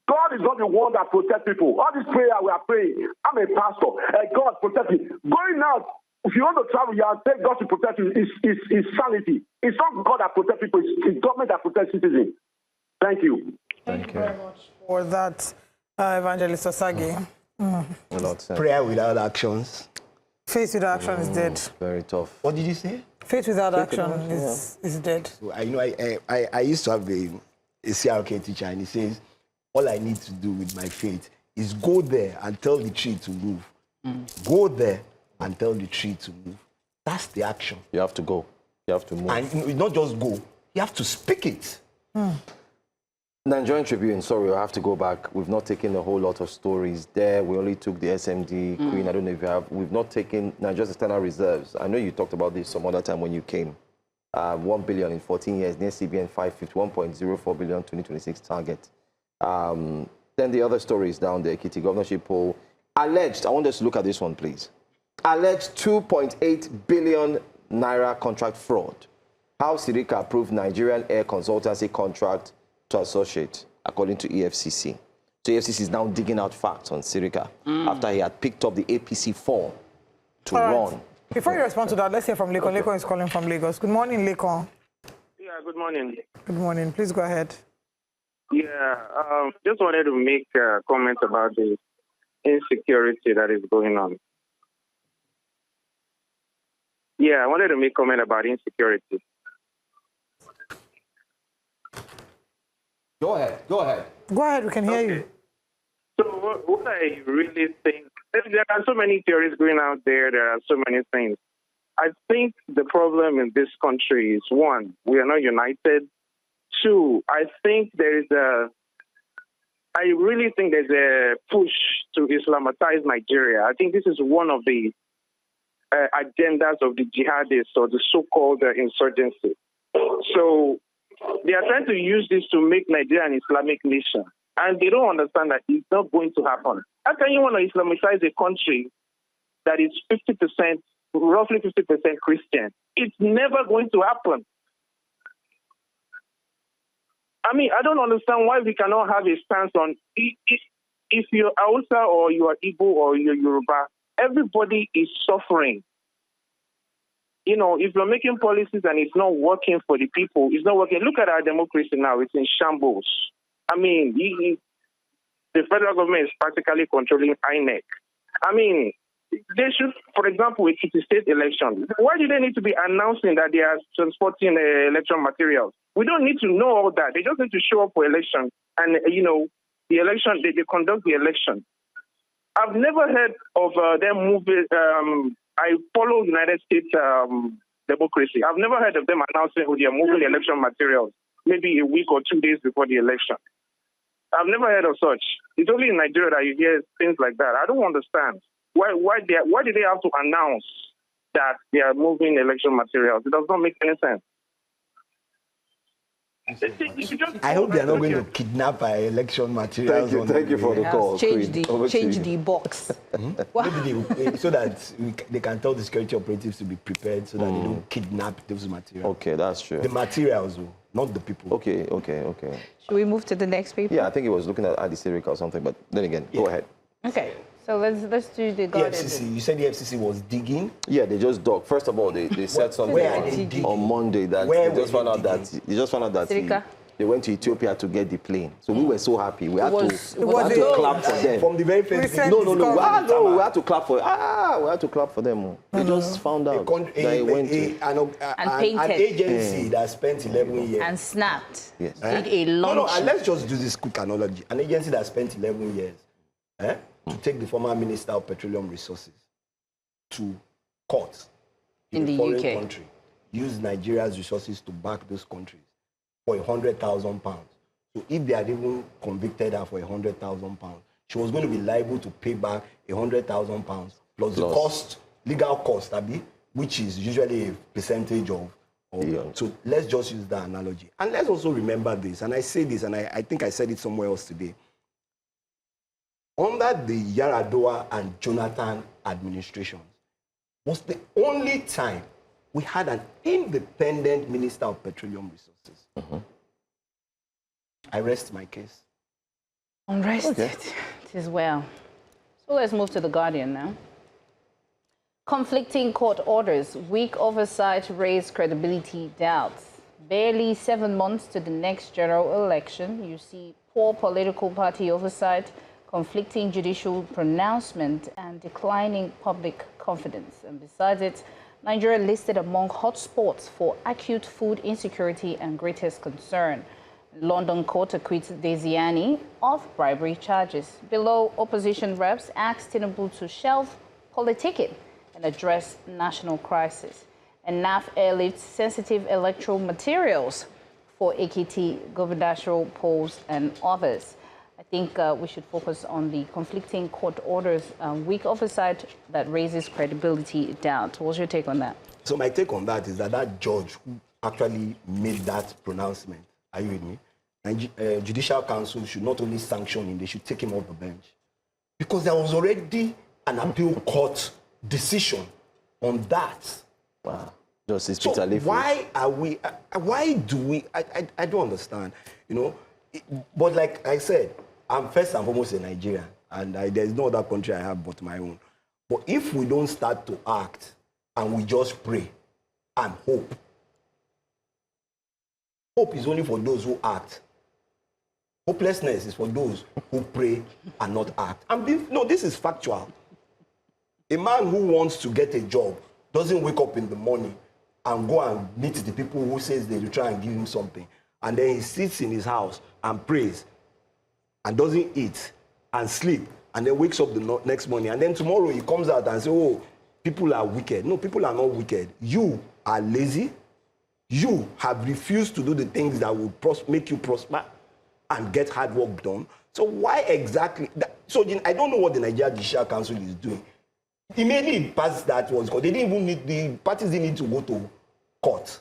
God is not the one that protects people. All this prayer we are praying, I'm a pastor. God protect me. Going out, if you want to travel, you are saying God to protect you. It's sanity. It's not God that protects people. It's government that protects citizens. Thank you. Thank you very much for that, Evangelist Osage. Prayer without actions. Faith without action is dead. Very tough. What did you say? Faith without action is dead. So, I used to have a CRK teacher, and he says, all I need to do with my faith is go there and tell the tree to move. Go there and tell the tree to move. That's the action. You have to go. You have to move. And not just go. You have to speak it. Nigerian Tribune, sorry, I have to go back. We've not taken a whole lot of stories there. We only took the SMD, Queen, I don't know if you have. We've not taken Nigeria's external reserves. I know you talked about this some other time when you came. 1 billion in 14 years, near CBN 551.04 billion 2026 target. Then the other stories down there, Kitty, governorship poll. Alleged, I want us to look at this one, please. Alleged 2.8 billion naira contract fraud. How Sirika approved Nigerian air consultancy contract to associate, according to EFCC. So EFCC is now digging out facts on Sirika after he had picked up the APC form to run. Before you respond to that, let's hear from Lekon. Lekon is calling from Lagos. Good morning, Lekon. Yeah, good morning. Good morning. Please go ahead. Yeah, just wanted to make a comment about the insecurity that is going on. Yeah, I wanted to make a comment about insecurity. Go ahead. Go ahead. Go ahead. We can hear you. So what I really think, there are so many theories going out there. There are so many things. I think the problem in this country is, one, we are not united. Two, I really think there's a push to Islamitize Nigeria. I think this is one of the agendas of the jihadists or the so-called insurgency. So they are trying to use this to make Nigeria an Islamic nation. And they don't understand that it's not going to happen. How can you want to Islamicize a country that is 50%, roughly 50% Christian? It's never going to happen. I mean, I don't understand why we cannot have a stance on if you're Hausa or you are Igbo or you're Yoruba, everybody is suffering. You know, if you're making policies and it's not working for the people, it's not working. Look at our democracy now. It's in shambles. I mean, the federal government is practically controlling INEC. I mean, they should, for example, with the state election, why do they need to be announcing that they are transporting election materials? We don't need to know all that. They just need to show up for election. And, you know, the election, they conduct the election. I've never heard of them moving. I follow United States democracy. I've never heard of them announcing they are moving the election materials maybe a week or 2 days before the election. I've never heard of such. It's only in Nigeria that you hear things like that. I don't understand. Why do they have to announce that they are moving election materials? It does not make any sense. I hope they are not going to kidnap our election materials. Thank you for the call. Change the box. Maybe so that they can tell the security operatives to be prepared so that they don't kidnap those materials. Okay, that's true. The materials, not the people. Okay. Should we move to the next paper? Yeah, I think he was looking at Adisirika or something, but then again, go ahead. Okay, so let's do the Guardian. FCC. You said the FCC was digging? Yeah, they just dug. First of all, they said something on Monday that they just found out that they went to Ethiopia to get the plane. So we were so happy. We had to clap for them. From the very first day. No. We had to clap for them. They just found out that they went to an agency that spent 11 years. And snapped. Yes. Did a launch. No, let's just do this quick analogy. An agency that spent 11 years to take the former Minister of Petroleum Resources to court in a foreign country, use Nigeria's resources to back those countries for £100,000. So if they had even convicted her for £100,000, she was going to be liable to pay back £100,000 plus the cost, legal cost, which is usually a percentage of. So let's just use that analogy. And let's also remember this, and I say this, and I think I said it somewhere else today. Under the Yar'Adua and Jonathan administrations was the only time we had an independent Minister of Petroleum Resources. I rest my case. Unrested. It is well. So let's move to the Guardian now. Conflicting court orders, weak oversight raise credibility doubts. Barely 7 months to the next general election, you see poor political party oversight, conflicting judicial pronouncement, and declining public confidence. And besides it, Nigeria listed among hotspots for acute food insecurity and greatest concern. London court acquits Diezani of bribery charges. Below, opposition reps asked Tinubu to shelve politicking and address national crisis. And NAF airlifts sensitive electoral materials for Ekiti gubernatorial post and others. I think we should focus on the conflicting court orders, weak oversight that raises credibility doubt. What's your take on that? So my take on that is that that judge who actually made that pronouncement, are you with me? And Judicial Council should not only sanction him, they should take him off the bench. Because there was already an appeal court decision on that. Wow. Justice So Peter Leafy. why are we, why do we, I don't understand, you know. But like I said, I'm first and foremost a Nigerian, and there's no other country I have but my own. But if we don't start to act and we just pray and hope, hope is only for those who act. Hopelessness is for those who pray and not act. No, this is factual. A man who wants to get a job doesn't wake up in the morning and go and meet the people who says they will try and give him something. And then he sits in his house and prays and doesn't eat and sleep and then wakes up the next morning. And then tomorrow he comes out and says, oh, people are wicked. No, people are not wicked. You are lazy. You have refused to do the things that will make you prosper and get hard work done. So why exactly? So I don't know what the Nigerian Judicial Council is doing. Immediately it passed that was because they didn't even need, the parties didn't need to go to court.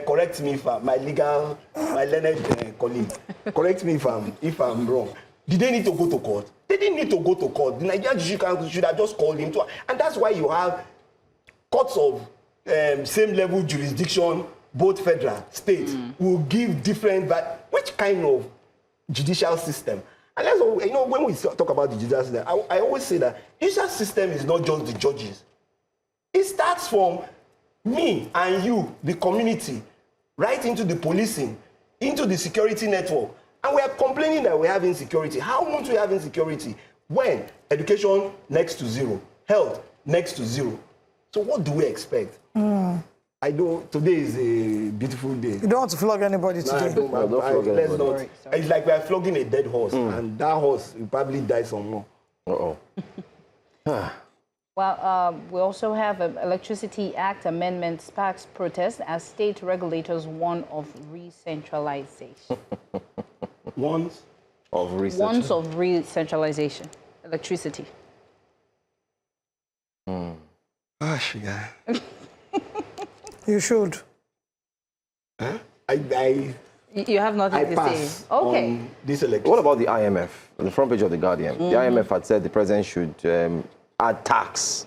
Correct me if my learned colleague, correct me if I'm wrong. Did they need to go to court? They didn't need to go to court. The Nigerian Judicial Council should have just called him to, and that's why you have courts of same level jurisdiction, both federal, state, will give different, but which kind of judicial system? And that's what, you know, when we talk about the judicial system, I always say that the judicial system is not just the judges. It starts from me and you, the community, right into the policing, into the security network. And we are complaining that we have insecurity. How much we have insecurity? When education next to zero, health next to zero. So what do we expect? I don't. Today is a beautiful day. You don't want to flog anybody today. Let's not. It's like we are flogging a dead horse, and that horse will probably die somewhere. Well, we also have an Electricity Act amendment sparks protest as state regulators warn of re-centralization. Warns of re-centralization. Electricity. Gosh, yeah. You should. Huh? You have nothing to say. Okay. This election. What about the IMF? On the front page of The Guardian, the IMF had said the president should add tax,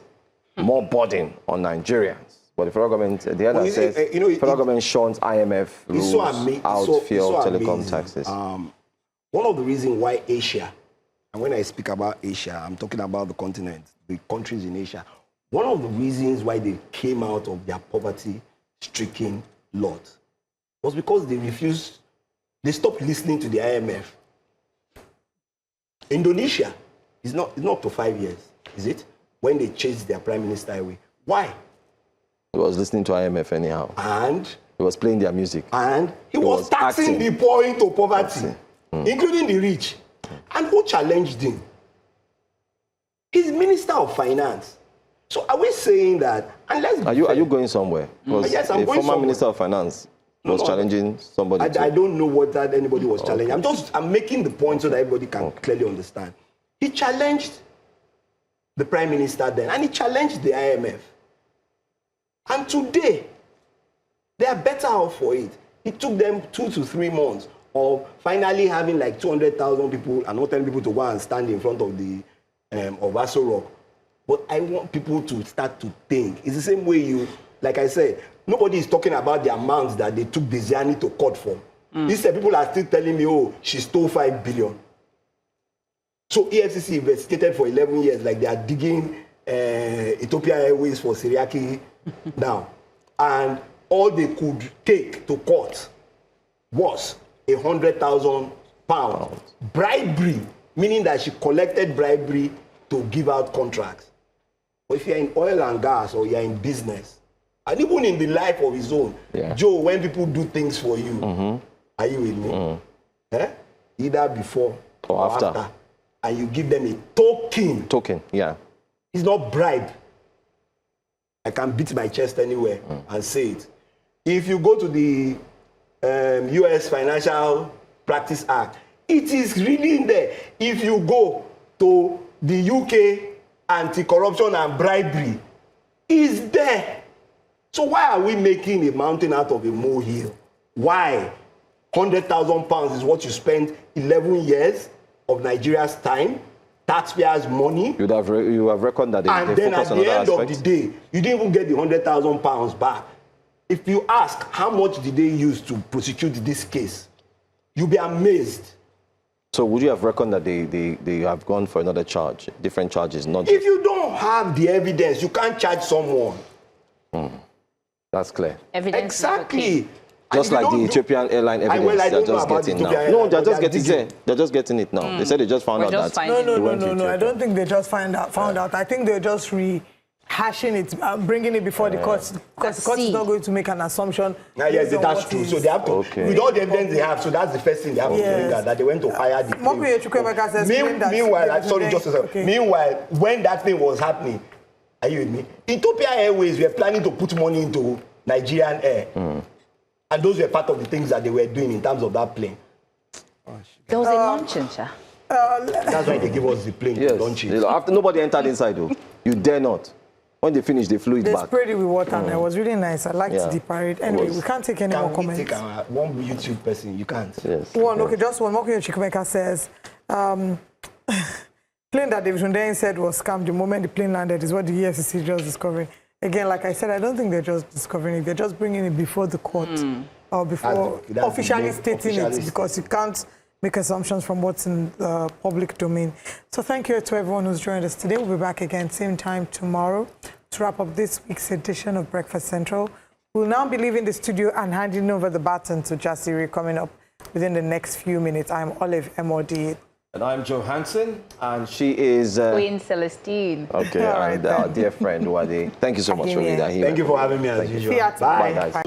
more burden on Nigerians. But the federal government, the other says, federal government shuns IMF rules out fuel telecom taxes. One of the reasons why Asia, and when I speak about Asia, I'm talking about the continent, the countries in Asia. One of the reasons why they came out of their poverty-stricken lot was because they refused, they stopped listening to the IMF. Indonesia is not up to 5 years, is it? When they chased their prime minister away. Why? He was listening to IMF anyhow. And? He was playing their music. And? He was taxing the poor into poverty, including the rich. And who challenged him? His Minister of Finance. So are we saying that, unless... Are you going somewhere? Because yes, I'm a going former somewhere. Minister of Finance was challenging somebody. I don't know what that anybody was challenging. I'm making the point so that everybody can clearly understand. He challenged the Prime Minister then, and he challenged the IMF. And today, they are better off for it. It took them 2 to 3 months of finally having like 200,000 people and not telling people to go and stand in front of the of Aso Rock. But I want people to start to think. It's the same way like I said, nobody is talking about the amounts that they took Diezani to court for. Instead, people are still telling me, oh, she stole 5 billion. So EFCC investigated for 11 years, like they are digging Ethiopian Airways for Siriaki now. And all they could take to court was 100,000 pounds. Bribery, meaning that she collected bribery to give out contracts. But if you're in oil and gas or you're in business, and even in the life of his own, Joe, when people do things for you, are you with me? Either before or after. And you give them a token. Token, yeah. It's not bribe. I can beat my chest anywhere and say it. If you go to the U.S. Financial Practice Act. It is really in there. If you go to the UK Anti-Corruption and Bribery, it's there. So why are we making a mountain out of a molehill? Why? £100,000 is what you spent 11 years of Nigeria's time, taxpayers' money. You have reckoned that and then at the end of the day, you didn't even get the £100,000 back. If you ask how much did they use to prosecute this case, you'll be amazed. So would you have reckoned that they have gone for another charge, different charges, not just... If you don't have the evidence, you can't charge someone. That's clear. Evidence. Exactly. Just like the Ethiopian airline evidence, they're just getting now. No, they're just getting it. They're just getting it now. They said they just found out that. No. I don't think they just found out. I think they're just rehashing it, bringing it before the courts. Because the court is not going to make an assumption. Yes, that's true. So they have to, with all the evidence they have, so that's the first thing they have to bring out, that they went to hire the claim. Meanwhile, when that thing was happening, are you with me? Ethiopia Airways were planning to put money into Nigerian Air. And those were part of the things that they were doing in terms of that plane. There was a launching, sir. That's why they give us the plane to launch it. After nobody entered inside, though. You dare not. When they finished, they flew it back. They sprayed it with water, and it was really nice. I liked the parade. Anyway, we can't take any more comments. Take one YouTube person, you can't. Yes. Okay, just one. Mokuyo Chikumeka says, plane that David Hundeyin said was scammed the moment the plane landed is what the EFCC just discovered. Again, like I said, I don't think they're just discovering it. They're just bringing it before the court or before officially stating it, because you can't make assumptions from what's in the public domain. So thank you to everyone who's joined us today. We'll be back again same time tomorrow to wrap up this week's edition of Breakfast Central. We'll now be leaving the studio and handing over the baton to Jasiri coming up within the next few minutes. I'm Olive MOD. And I'm Joe Hansen, and she is... Queen Celestine. Okay, and our dear friend, Wade. Thank you so much for being here. Thank you for having me as usual. Bye, guys. Bye.